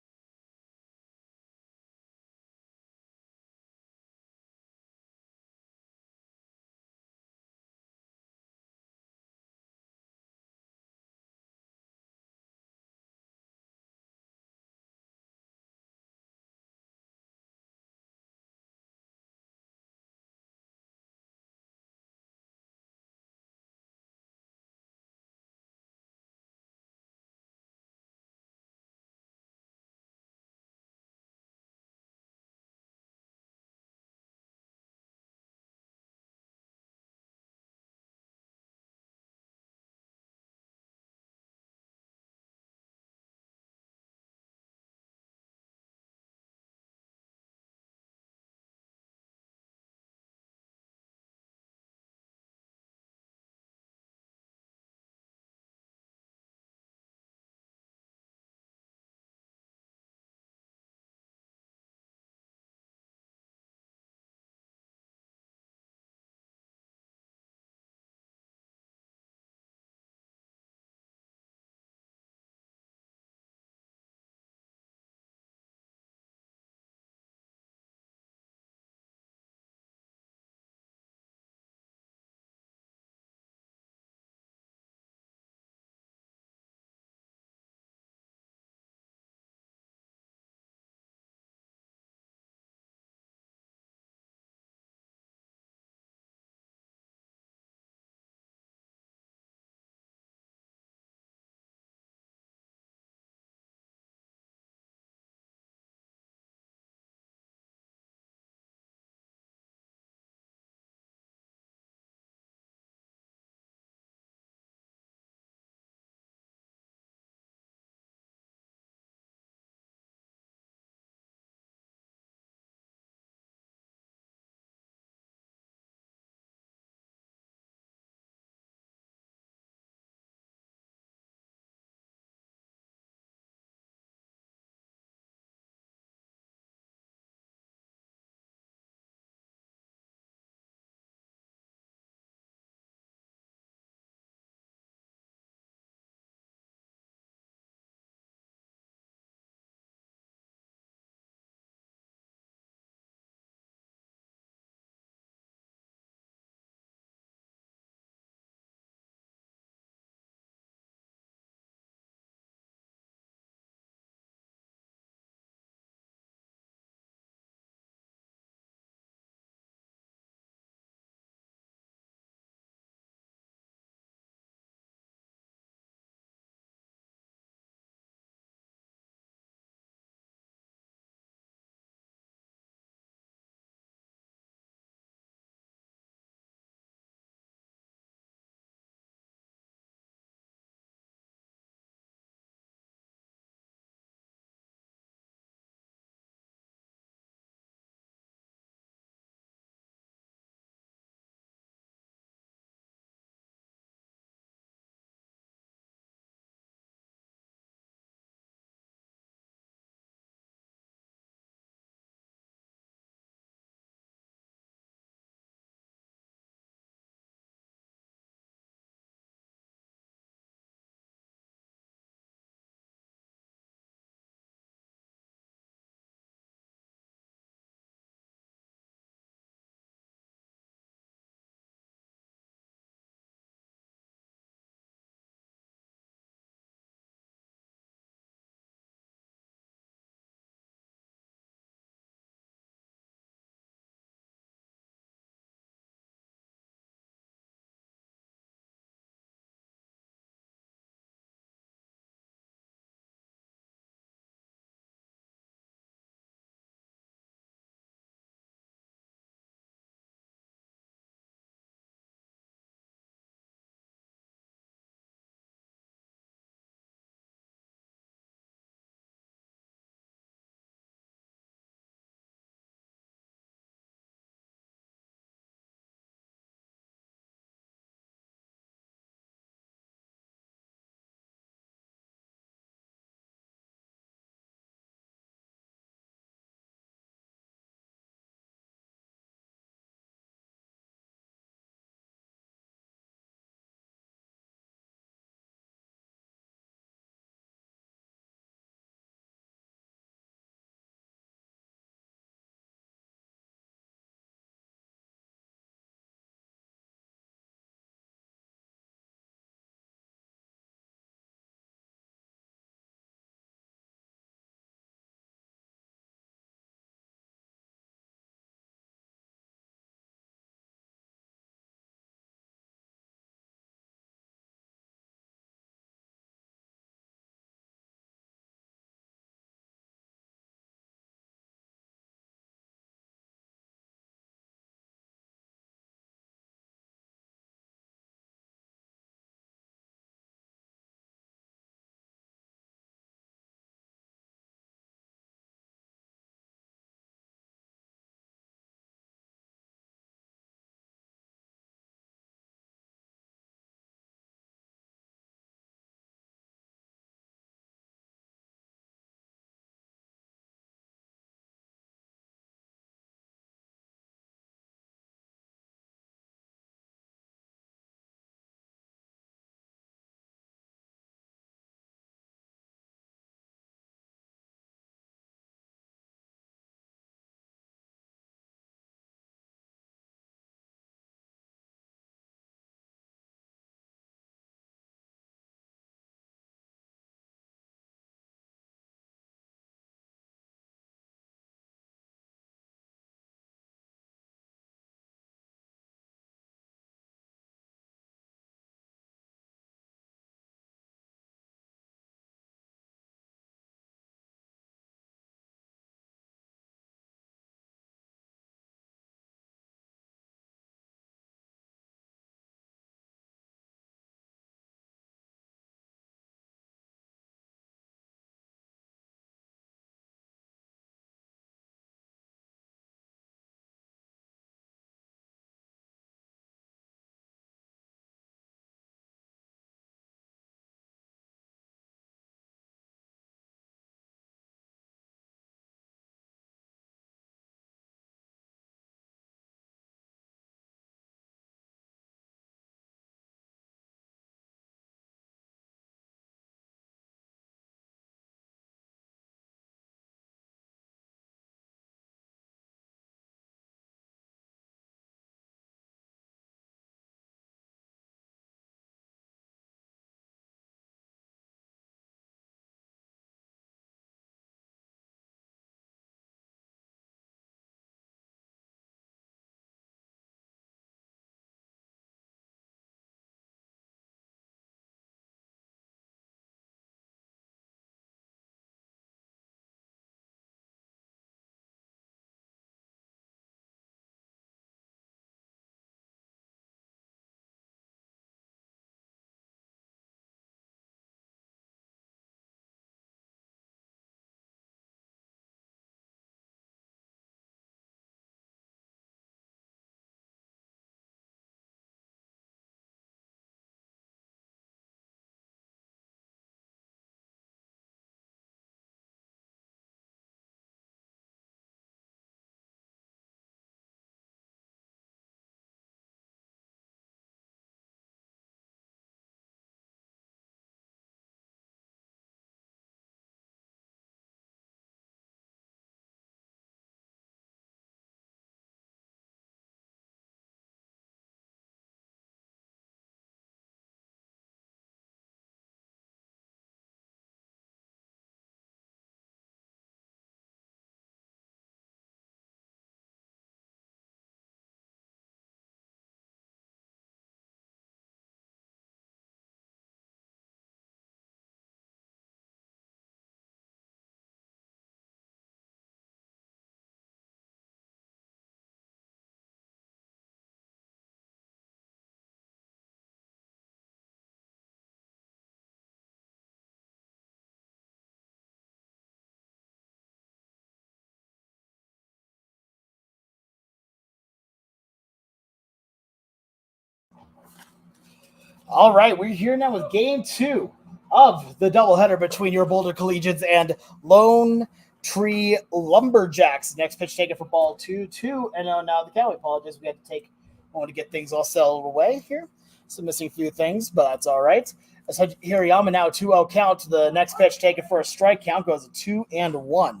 All right, we're here now with game 2 of the doubleheader between your Boulder Collegians and Lonetree Lumberjax. Next pitch taken for ball 2-2. And now the Cowboy apologies. We had to take a moment to get things all settled away here. So missing a few things, but that's all right. As Hirayama now 2-0 count. The next pitch taken for a strike. Count goes to 2-1.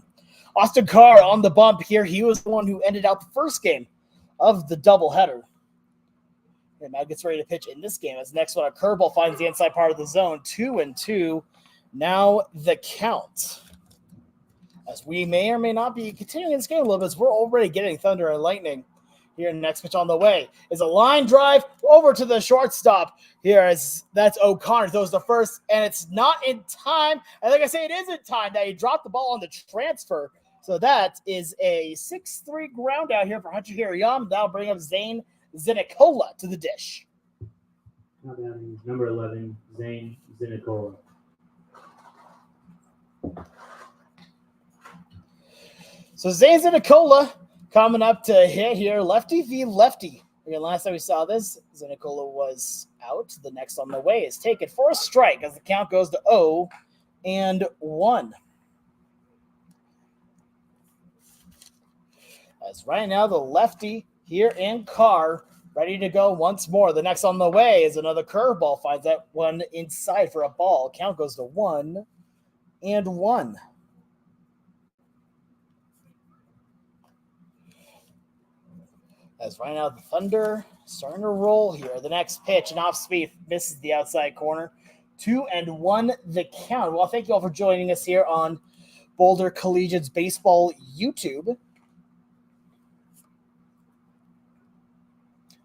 Austin Carr on the bump here. He was the one who ended out the first game of the doubleheader. And now gets ready to pitch in this game. As next one, a curveball finds the inside part of the zone. 2-2. Now the count. As we may or may not be continuing this game a little bit, as we're already getting thunder and lightning. Here, next pitch on the way is a line drive over to the shortstop. Here, as that's O'Connor throws the first, and it's not in time. And like I say, it is in time that he dropped the ball on the transfer. So that is a 6-3 ground out here for Hunter Hirayama. That'll bring up Zane Zinicola to the dish. Now batting number 11, Zane Zinicola. So Zane Zinicola coming up to hit here, lefty v lefty. Again, last time we saw this, Zinicola was out. The next on the way is taken for a strike as the count goes to 0-1. As right now the lefty here in Carr, ready to go once more. The next on the way is another curveball. Finds that one inside for a ball. Count goes to 1-1. As right now the Thunder starting to roll here. The next pitch, an off speed, misses the outside corner. 2-1 the count. Well, thank you all for joining us here on Boulder Collegians Baseball YouTube.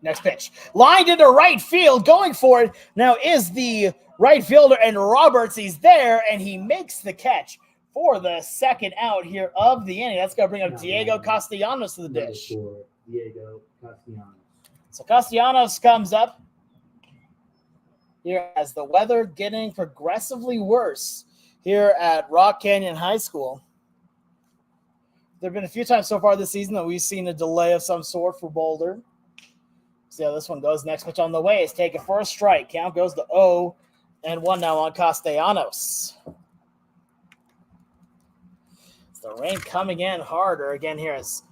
Next pitch. Lined into right field. Going for it now is the right fielder, and Roberts. He's there, and he makes the catch for the second out here of the inning. That's going to bring up Diego Castellanos to the dish. Diego Castellanos. So Castellanos comes up here as the weather getting progressively worse here at Rock Canyon High School. There have been a few times so far this season that we've seen a delay of some sort for Boulder. See how this one goes. Next pitch on the way is taken for a strike. Count goes to 0-1 now on Castellanos. It's the rain coming in harder again here as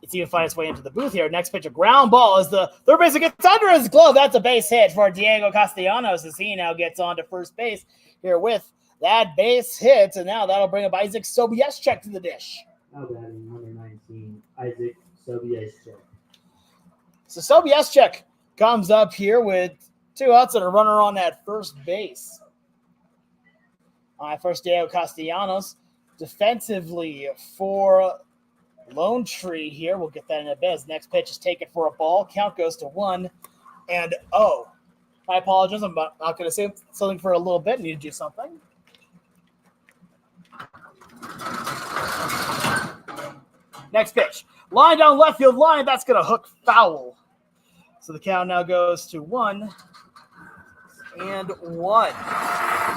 it's even finding its way into the booth here. Next pitch, a ground ball as the third baseman gets under his glove. That's a base hit for Diego Castellanos as he now gets on to first base here with that base hit. And now that'll bring up Isaac Sobieschek to the dish. Now batting number 19, Isaac Sobieschek. So Sobieschek comes up here with 2 outs and a runner on that first base. First, Diego Castellanos defensively for Lonetree here. We'll get that in a bit. Next pitch is taken for a ball. Count goes to 1-0. I apologize. I'm not going to say something for a little bit. I need to do something. Next pitch. Line down left field line. That's going to hook foul. So the count now goes to 1-1.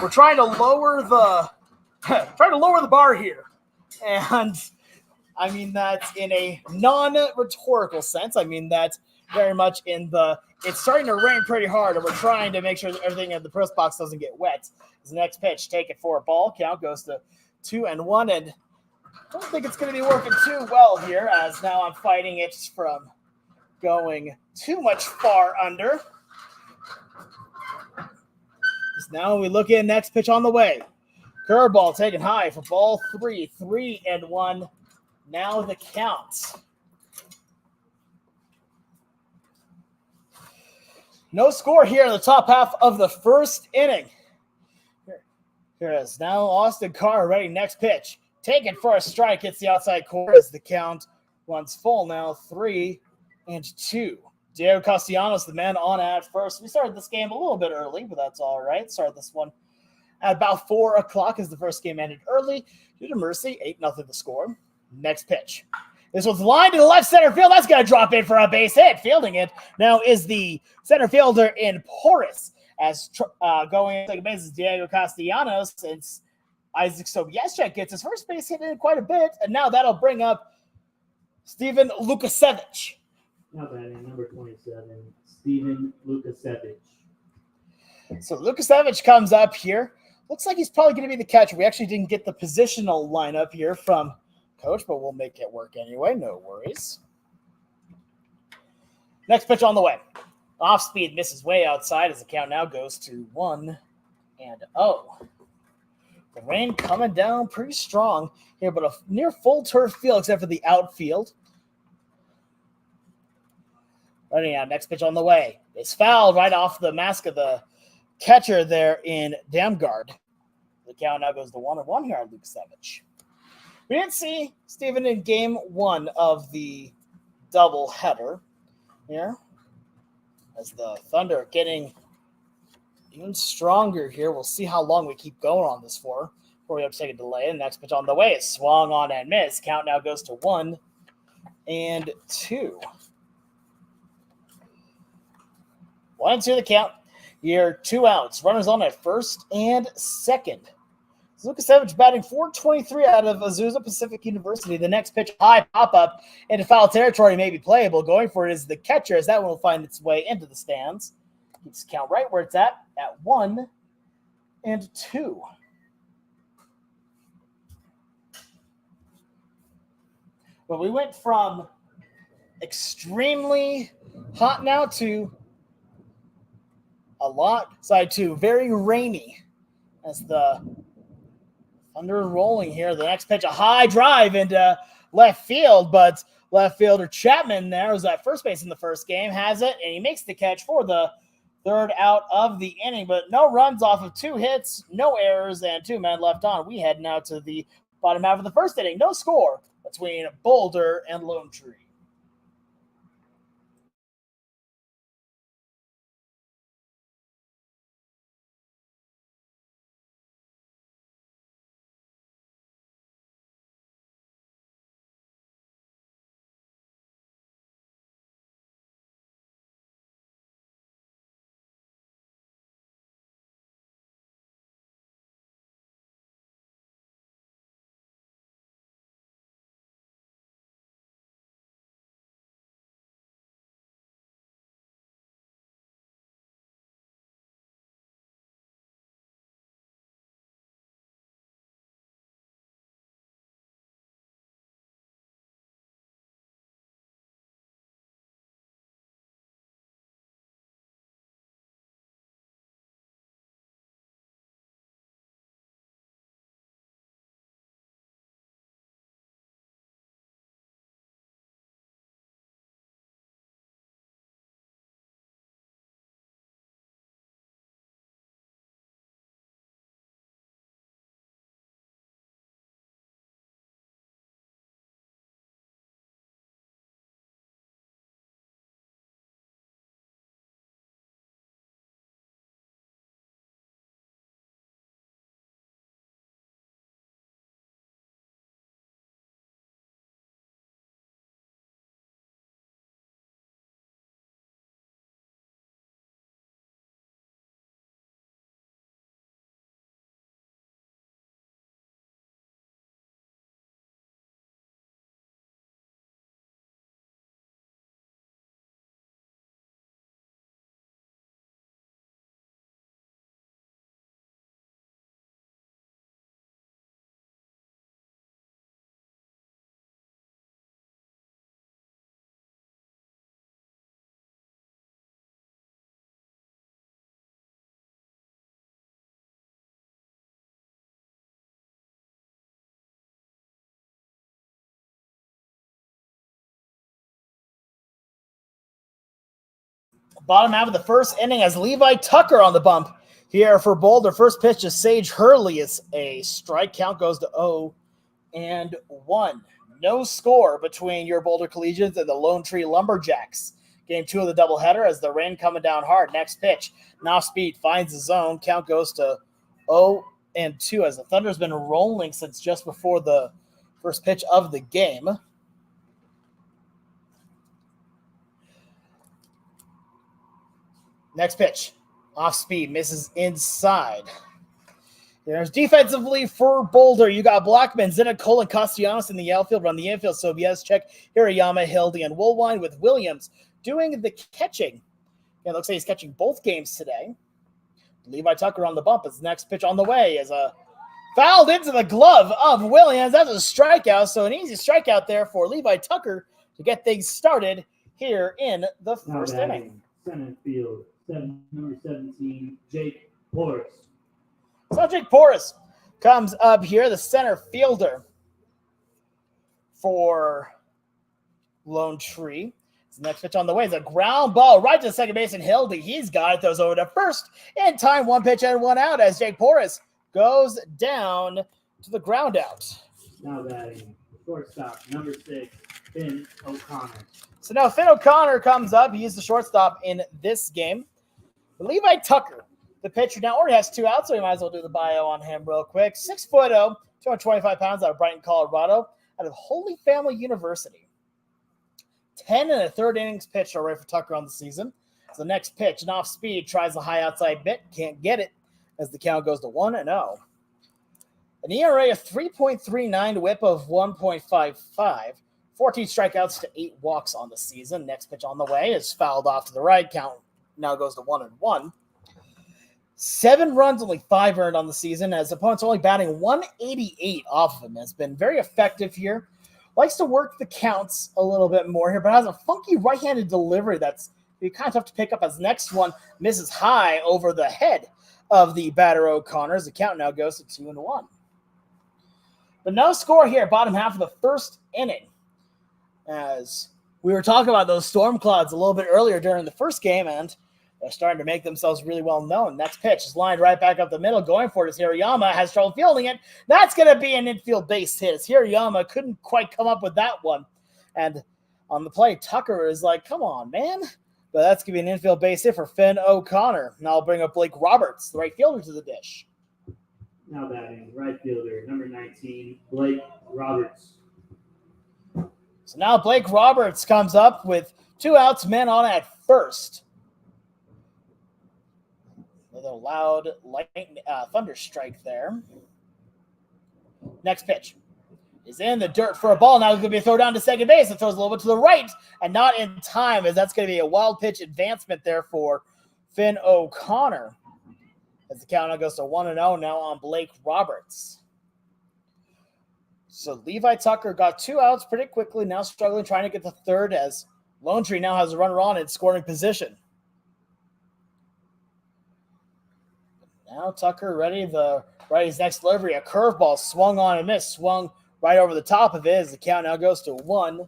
We're trying to lower the bar here. And I mean that in a non-rhetorical sense. I mean that very much in it's starting to rain pretty hard, and we're trying to make sure that everything in the press box doesn't get wet. The next pitch, taken for a ball. Count goes to 2-1, and I don't think it's going to be working too well here, as now I'm fighting it from going too much far under. Now we look in, next pitch on the way. Curveball taken high for ball 3, 3-1. Now the count. No score here in the top half of the first inning. Here it is. Now Austin Carr ready. Next pitch. Taken for a strike. Hits the outside corner as the count runs full now. 3-2. Diego Castellanos, the man on at first. We started this game a little bit early, but that's all right. Started this one at about 4 o'clock as the first game ended early. Due to mercy, 8-0 the score. Next pitch. This one's lined to the left center field. That's going to drop in for a base hit. Fielding it now is the center fielder in Porus. As going into the base is Diego Castellanos, since Isaac Sobieschek gets his first base hit in quite a bit. And now that'll bring up Steven Lukasevich. Now batting number 27, Steven Lukasevich. So Lukasevich comes up here. Looks like he's probably going to be the catcher. We actually didn't get the positional lineup here from Coach, but we'll make it work anyway. No worries. Next pitch on the way. Off speed misses way outside as the count now goes to 1-0. The rain coming down pretty strong here, but a near full turf field except for the outfield. Running out, next pitch on the way. It's fouled right off the mask of the catcher there in Damgard. The count now goes to 1-1 here on Lukasevich. We didn't see Steven in game 1 of the doubleheader here, as the Thunder getting even stronger here. We'll see how long we keep going on this for before we have to take a delay. And next pitch on the way is swung on and missed. Count now goes to 1-2. One and two the count. Here, 2 outs. Runners on at first and second. Lukasevich batting .423 out of Azusa Pacific University. The next pitch, high pop-up into foul territory, may be playable. Going for it is the catcher, as that one will find its way into the stands. Keeps the count right where it's at 1-2. But we went from extremely hot now to a lot side to very rainy as the Thunder rolling here. The next pitch, a high drive into left field, but left fielder Chapman there, who's at first base in the first game, has it, and he makes the catch for the third out of the inning. But no runs off of 2 hits, no errors, and 2 men left on. We head now to the bottom half of the first inning. No score between Boulder and Lonetree. Bottom half of the first inning as Levi Tucker on the bump here for Boulder. First pitch to Sage Hurley is a strike. Count goes to 0-1. No score between your Boulder Collegians and the Lonetree Lumberjax. Game 2 of the doubleheader as the rain coming down hard. Next pitch, off speed, finds the zone. Count goes to 0-2 as the Thunder's been rolling since just before the first pitch of the game. Next pitch, off speed, misses inside. There's defensively for Boulder. You got Blackman, Zinna, Cole, Castellanos in the outfield. On the infield, Sobieschek, Hirayama, Hildy, and Woolwine with Williams doing the catching. It looks like he's catching both games today. Levi Tucker on the bump. His next pitch on the way is a fouled into the glove of Williams. That's a strikeout. So an easy strikeout there for Levi Tucker to get things started here in the first inning. Center field, number 17, Jake Porras. So Jake Porras comes up here, the center fielder for Lone Tree. His next pitch on the way is a ground ball right to second base, and Hildy, he's got it, throws over to first. In time, 1 pitch and 1 out as Jake Porras goes down to the ground out. Now batting, shortstop, number 6, Finn O'Connor. So now Finn O'Connor comes up. He's the shortstop in this game. Levi Tucker, the pitcher, now already has 2 outs, so we might as well do the bio on him real quick. 6'0", 225 pounds, out of Brighton, Colorado, out of Holy Family University. 10 1/3 innings pitched already for Tucker on the season. So the next pitch, an off speed, tries the high outside bit, can't get it as the count goes to 1-0. An ERA of 3.39, whip of 1.55, 14 strikeouts to 8 walks on the season. Next pitch on the way is fouled off to the right, count now goes to 1-1. 7 runs, only 5 earned on the season, as opponents only batting 188 off of him. Has been very effective here. Likes to work the counts a little bit more here, but has a funky right-handed delivery that's kind of tough to pick up as next one misses high over the head of the batter O'Connor. The count now goes to 2-1. But no score here, bottom half of the first inning. As we were talking about those storm clouds a little bit earlier during the first game, and they're starting to make themselves really well known. Next pitch is lined right back up the middle. Going for it is Hirayama. Has trouble fielding it. That's going to be an infield base hit. As Hirayama couldn't quite come up with that one. And on the play, Tucker is like, come on, man. But that's going to be an infield base hit for Finn O'Connor. Now I'll bring up Blake Roberts, the right fielder, to the dish. Now batting, right fielder, number 19, Blake Roberts. So now Blake Roberts comes up with 2 outs, men on at first. With a loud thunder strike there. Next pitch is in the dirt for a ball. Now it's going to be a throw down to second base. It throws a little bit to the right and not in time, as that's going to be a wild pitch advancement there for Finn O'Connor. As the count now goes to 1-0 now on Blake Roberts. So Levi Tucker got 2 outs pretty quickly, now struggling, trying to get the third, as Lone Tree now has a runner on in scoring position. Now Tucker ready to write his next delivery. A curveball swung on and missed. Swung right over the top of it. As the count now goes to 1-1.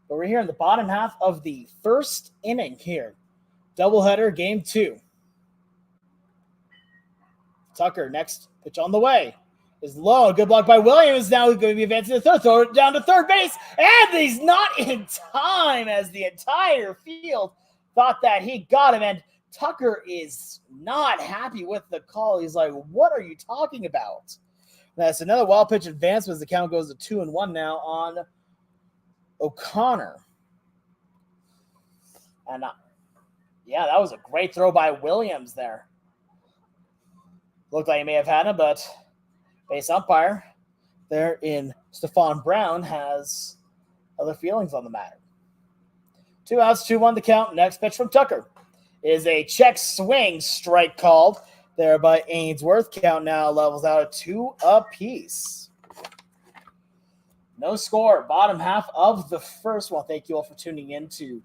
But we're here in the bottom half of the first inning here. Doubleheader, game 2. Tucker, next pitch on the way, is low. Good block by Williams. Now he's going to be advancing to third. Throw it down to third base. And he's not in time, as the entire field thought that he got him, and Tucker is not happy with the call. He's like, what are you talking about? That's another wild pitch advancement as the count goes to 2-1 now on O'Connor. And yeah, that was a great throw by Williams there. Looked like he may have had him, but base umpire there in Stephon Brown has other feelings on the matter. 2 outs, 2-1 the count. Next pitch from Tucker is a check swing, strike called there by Ainsworth. Count now levels out at 2 apiece. No score. Bottom half of the first one. Thank you all for tuning in to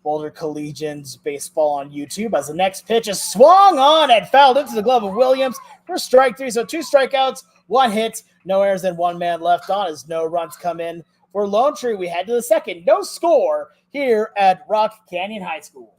Boulder Collegians baseball on YouTube. As the next pitch is swung on and fouled into the glove of Williams for strike 3. So 2 strikeouts, 1 hit, no errors, and 1 man left on as no runs come in for Lone Tree. We head to the second. No score here at Rock Canyon High School.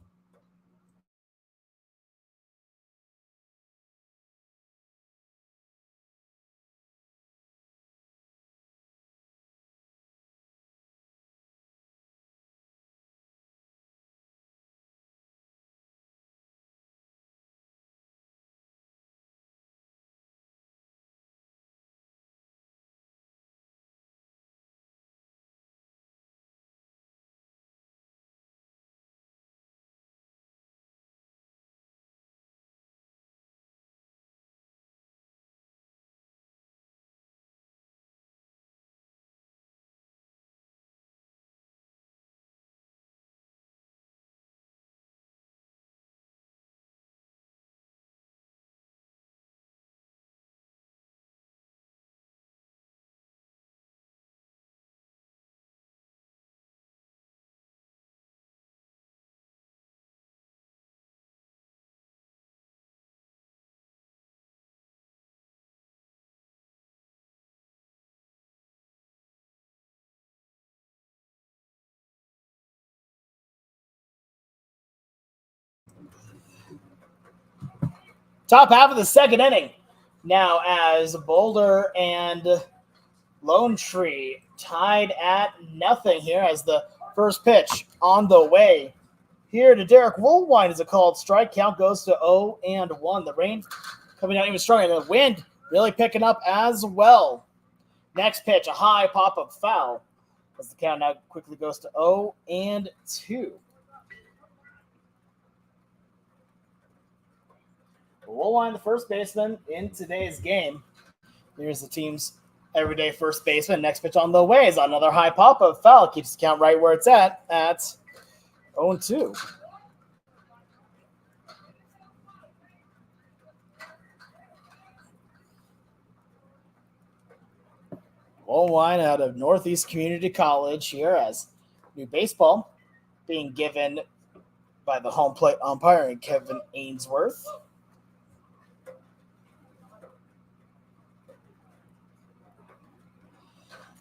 Top half of the second inning. Now as Boulder and Lonetree tied at nothing here as the first pitch on the way. Here to Derek Woolwine is a called strike. Count goes to 0-1. The rain coming out even stronger. The wind really picking up as well. Next pitch, a high pop-up foul as the count now quickly goes to 0-2. Woolwine, the first baseman in today's game. Here's the team's everyday first baseman. Next pitch on the way is another high pop-up foul. Keeps the count right where it's at 0-2. Woolwine out of Northeast Community College here as new baseball being given by the home plate umpire, Kevin Ainsworth.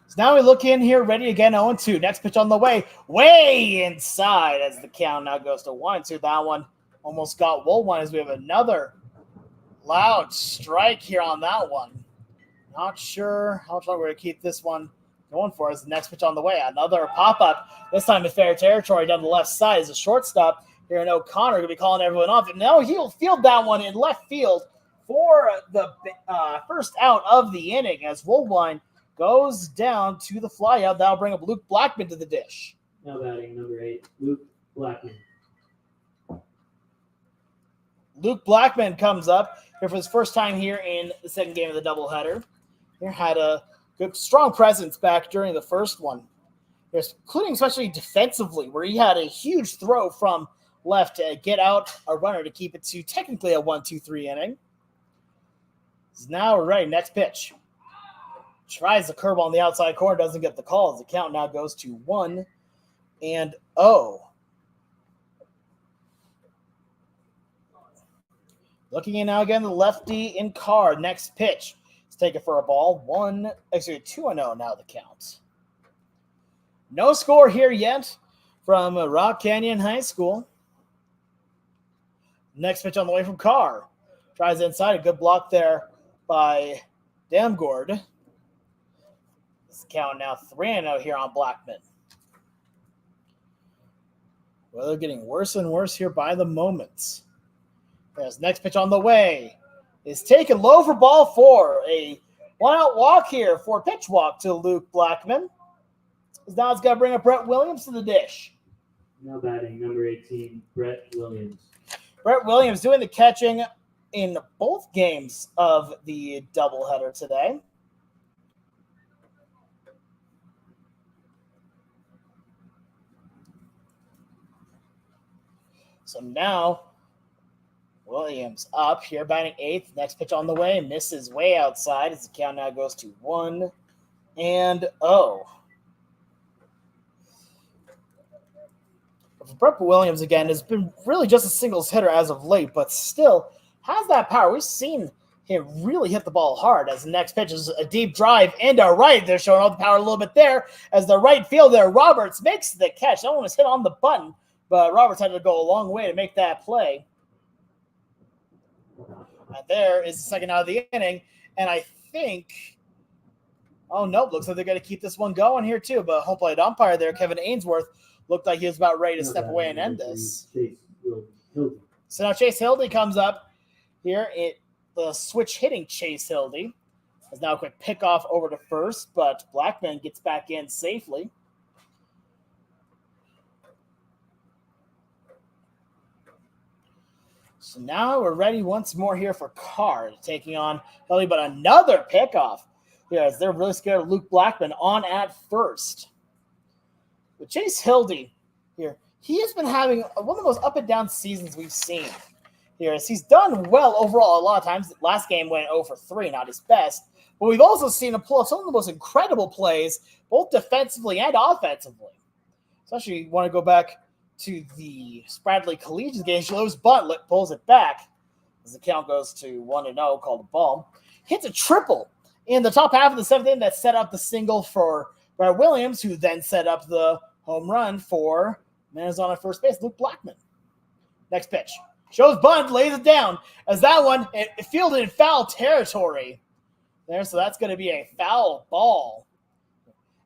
So now we look in here, ready again, 0-2. Next pitch on the way inside as the count now goes to 1-2. That one almost got Woolwine as we have another loud strike here on that one. Not sure how much longer we're going to keep this one going for as the next pitch on the way. Another pop-up, this time in fair territory down the left side as a shortstop. Here in O'Connor going to be calling everyone off. And now he'll field that one in left field for the first out of the inning as Woolwine goes down to the flyout. That'll bring up Luke Blackman to the dish. Now batting number 8, Luke Blackman. Luke Blackman comes up here for his first time here in the second game of the doubleheader. Here had a good, strong presence back during the first one, including especially defensively, where he had a huge throw from left to get out a runner to keep it to technically a 1-2-3 inning. So now we're ready. Next pitch. Tries the curve on the outside corner, doesn't get the call as the count now goes to 1-0. Looking in now again, the lefty in Carr. Next pitch. Let's take it for a ball. 2-0 now the count. No score here yet from Rock Canyon High School. Next pitch on the way from Carr. Tries inside. A good block there by Damgord. This count now 3-0 here on Blackman. Well, they're getting worse and worse here by the moment. There's next pitch on the way. Is taken low for ball 4. A one-out walk here for pitch walk to Luke Blackman. Now it's got to bring up Brett Williams to the dish. Now batting number 18, Brett Williams. Brett Williams doing the catching in both games of the doubleheader today. So now Williams up here, batting 8th. Next pitch on the way, misses way outside as the count now goes to 1-0. Brett Williams, again, has been really just a singles hitter as of late, but still has that power. We've seen him really hit the ball hard as the next pitch is a deep drive into right. They're showing all the power a little bit there as the right fielder, Roberts, makes the catch. That one was hit on the button, but Roberts had to go a long way to make that play. And there is the second out of the inning, and I think looks like they're going to keep this one going here too, but home plate umpire there, Kevin Ainsworth, looked like he was about ready to step away and end this. So now Chase Hildy comes up here. The switch hitting Chase Hildy has now a quick pickoff over to first, but Blackman gets back in safely. So now we're ready once more here for Carr taking on Hildy, but another pickoff here as they're really scared of Luke Blackman on at first. But Chase Hildy here, he has been having one of the most up and down seasons we've seen here. As he's done well overall a lot of times. Last game went 0-for-3, not his best. But we've also seen him pull off some of the most incredible plays, both defensively and offensively. Especially you want to go back to the Bradley Collegians game. Shalo's bunt pulls it back as the count goes to 1-0, called a ball. Hits a triple in the top half of the 7th inning that set up the single for Brett Williams, who then set up the home run for man who's on at first base, Luke Blackman. Next pitch. Shows bunt, lays it down. As that one, it fielded in foul territory there, so that's going to be a foul ball.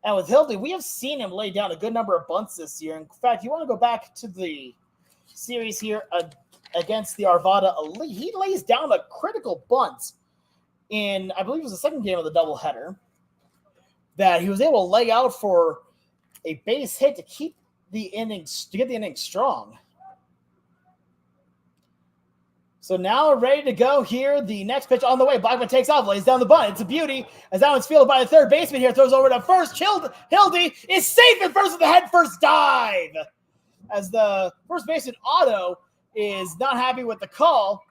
And with Hildy, we have seen him lay down a good number of bunts this year. In fact, you want to go back to the series here against the Arvada Elite. He lays down a critical bunt in, I believe it was the second game of the doubleheader, that he was able to lay out for a base hit to keep the innings, to get the innings strong. So now we're ready to go here. The next pitch on the way. Blackman takes off, lays down the bunt. It's a beauty. As that one's fielded by the third baseman here, throws over to first. Hildy is safe at first with the head first dive. As the first baseman, Otto, is not happy with the call,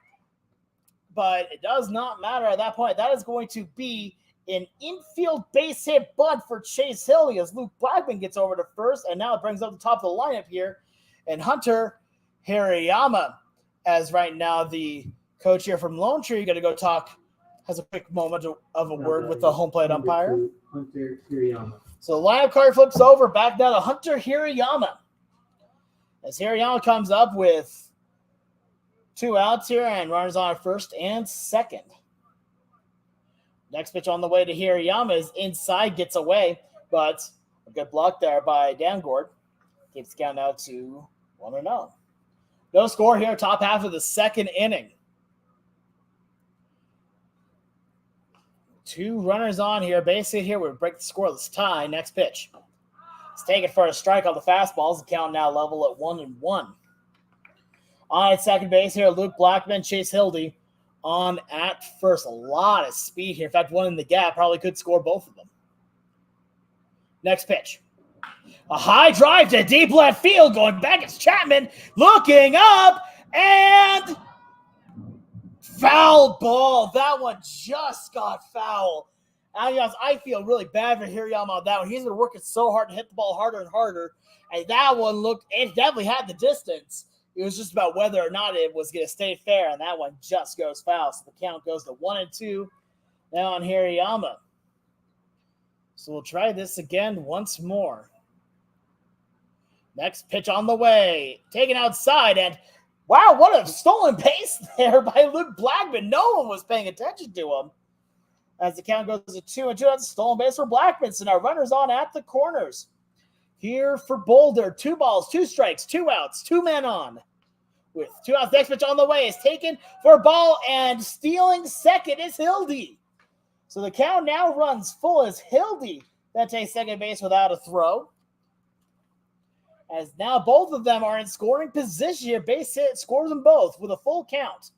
but it does not matter at that point. That is going to be an infield base hit bunt for Chase Hildy as Luke Blackman gets over to first, and now it brings up the top of the lineup here, and Hunter Hirayama. As right now, the coach here from Lonetree going to go talk, has a quick moment of a word with the home plate umpire. Hunter Hirayama. So the lineup card flips over, back down to Hunter Hirayama. As Hirayama comes up with 2 outs here and runners on first and second. Next pitch on the way to Hirayama is inside, gets away, but a good block there by Damgord. Keeps the count out to 1-0. No score here, top half of the second inning. 2 runners on here. Base hit here. We break the scoreless tie. Next pitch. It's taken for a strike on the fastballs. The count now level at 1-1. On at second base here, Luke Blackman, Chase Hildy on at first. A lot of speed here. In fact, one in the gap probably could score both of them. Next pitch. A high drive to deep left field. Going back, it's Chapman looking up, and foul ball. That one just got foul. I feel really bad for Hirayama on that one. He's been working so hard to hit the ball harder and harder, and that one it definitely had the distance. It was just about whether or not it was going to stay fair, and that one just goes foul. So the count goes to 1-2 now on Hirayama. So we'll try this again once more. Next pitch on the way. Taken outside, and wow, what a stolen base there by Luke Blackman. No one was paying attention to him. As the count goes to 2-2, that's a stolen base for Blackman. So now runners on at the corners. Here for Boulder. 2 balls, 2 strikes, 2 outs, 2 men on. With 2 outs, next pitch on the way is taken for a ball, and stealing second is Hildy. So the count now runs full as Hildy that takes second base without a throw. As now both of them are in scoring position here. Base hit scores them both with a full count.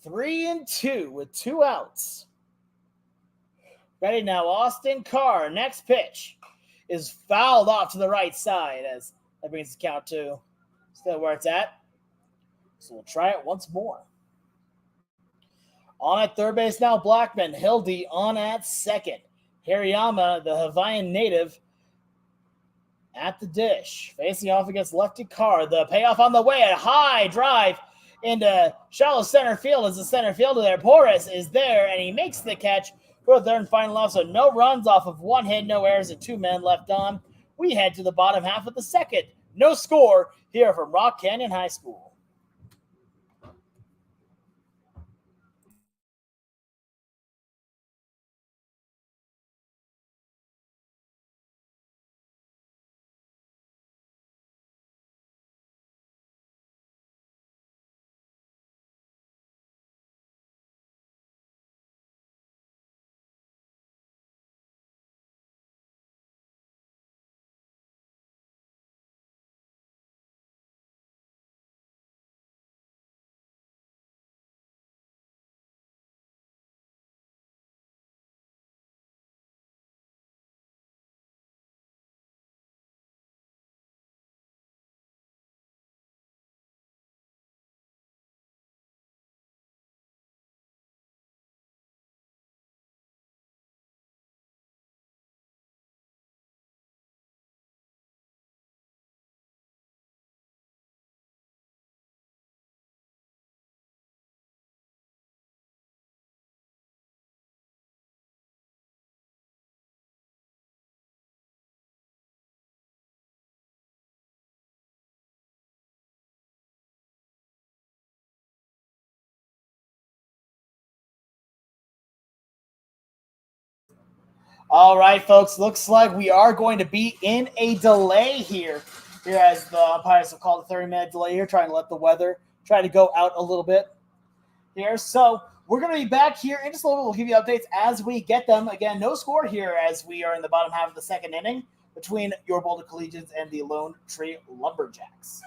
3-2 with 2 outs. Ready now, Austin Carr. Next pitch is fouled off to the right side as that brings the count to still where it's at. So we'll try it once more. On at third base now, Blackman. Hildy on at second. Hirayama, the Hawaiian native, at the dish. Facing off against lefty Carr. The payoff on the way. A high drive into shallow center field as the center fielder there. Porras is there, and he makes the catch for the third and final out. So no runs off of 1 hit, no errors, and 2 men left on. We head to the bottom half of the second. No score here from Rock Canyon High School. All right, folks. Looks like we are going to be in a delay here. Here, as the umpires have called a 30-minute delay here, trying to let the weather try to go out a little bit here. So we're going to be back here in just a little bit. We'll give you updates as we get them. Again, no score here as we are in the bottom half of the second inning between your Boulder Collegians and the Lonetree Lumberjax.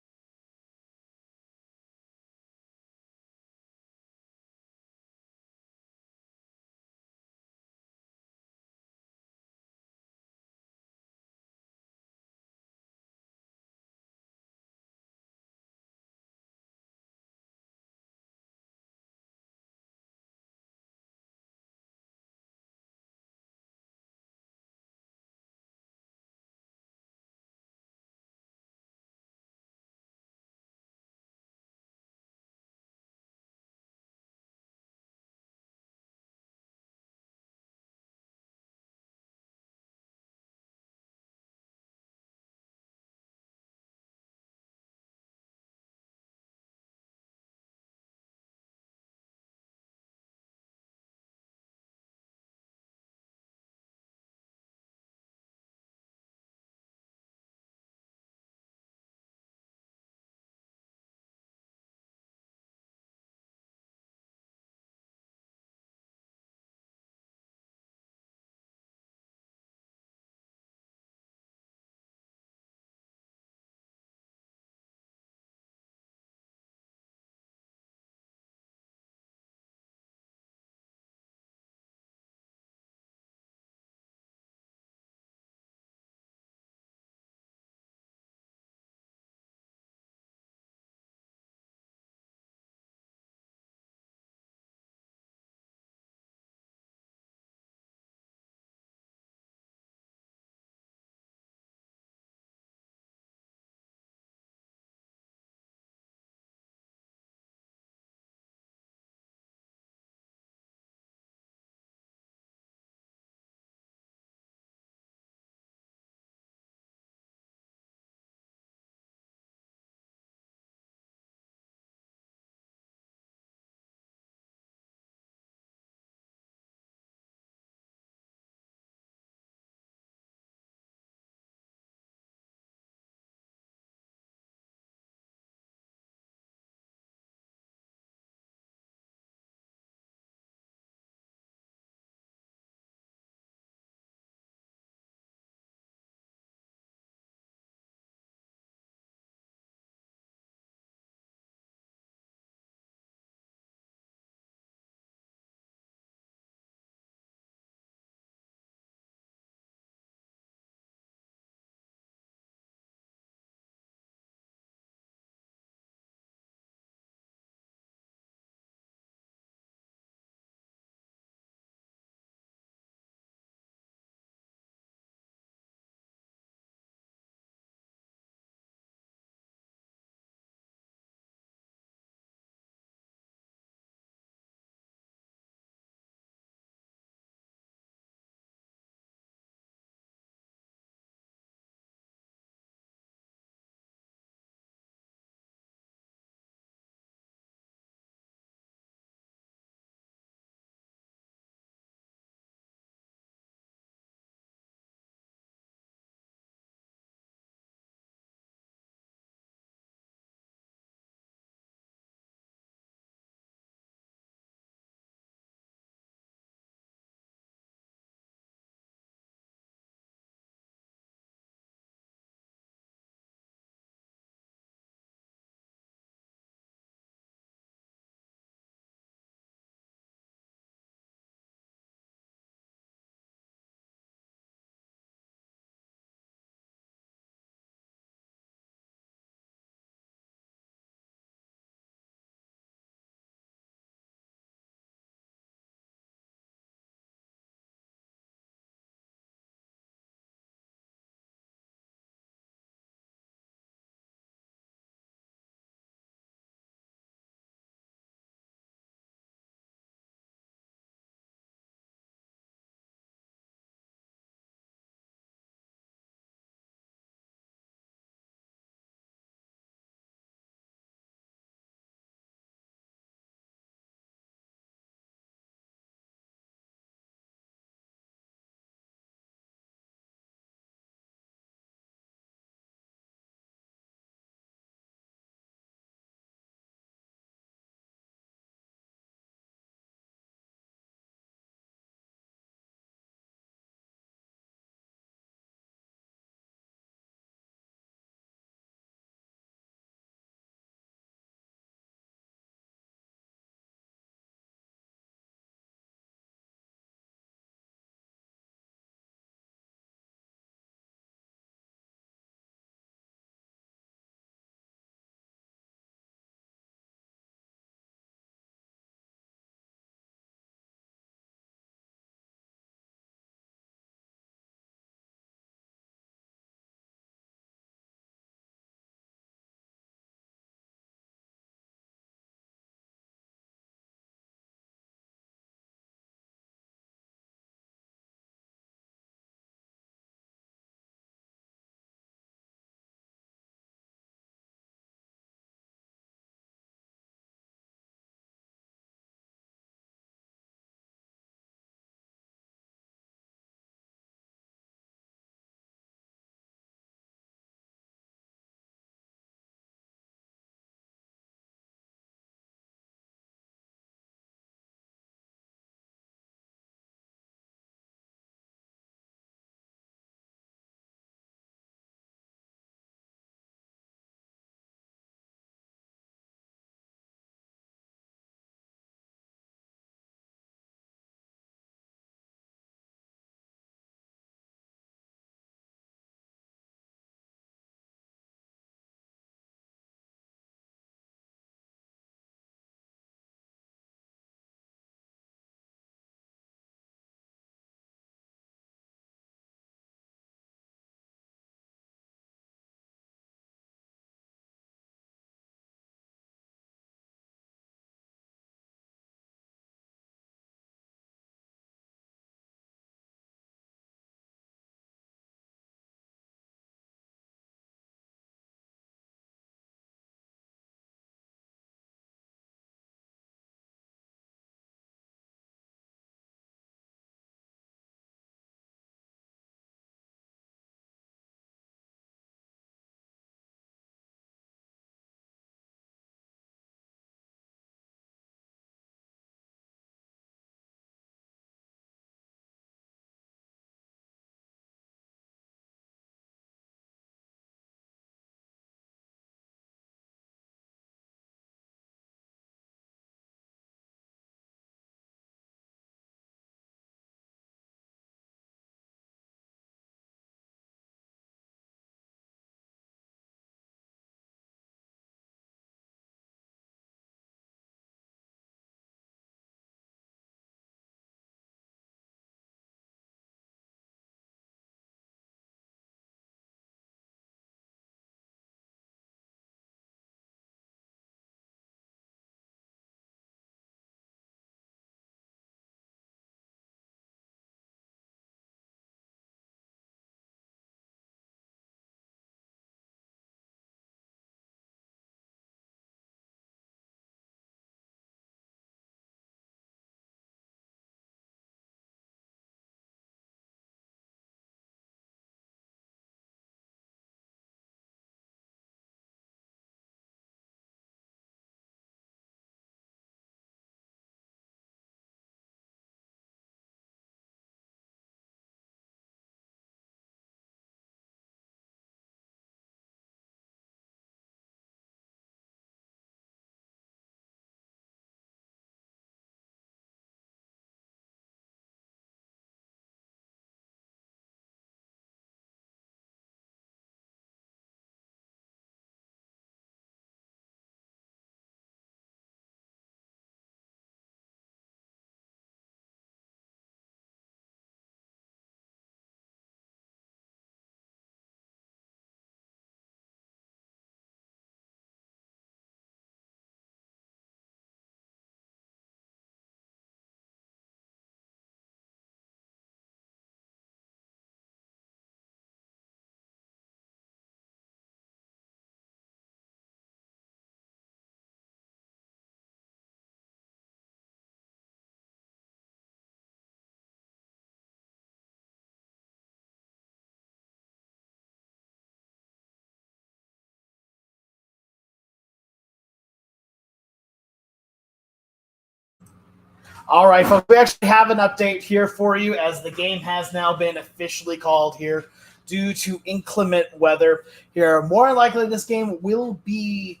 All right, folks, we actually have an update here for you as the game has now been officially called here due to inclement weather here. More likely, this game will be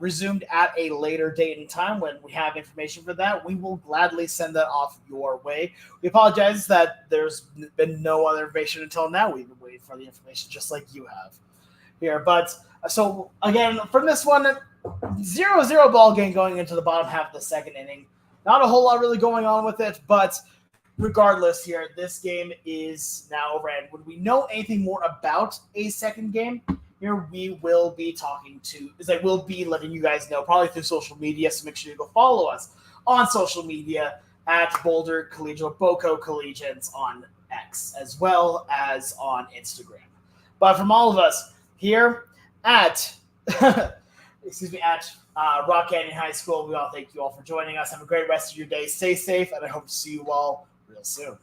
resumed at a later date and time. When we have information for that, we will gladly send that off your way. We apologize that there's been no other information until now. We've been waiting for the information just like you have here. But so again, from this one, 0-0 ball game going into the bottom half of the second inning. Not a whole lot really going on with it, but regardless here, this game is now over. And when we know anything more about a second game, here we will be we'll be letting you guys know probably through social media. So make sure you go follow us on social media at Boulder Collegians or Boco Collegians on X as well as on Instagram. But from all of us here at Rock Canyon High School, we all thank you all for joining us. Have a great rest of your day. Stay safe, and I hope to see you all real soon.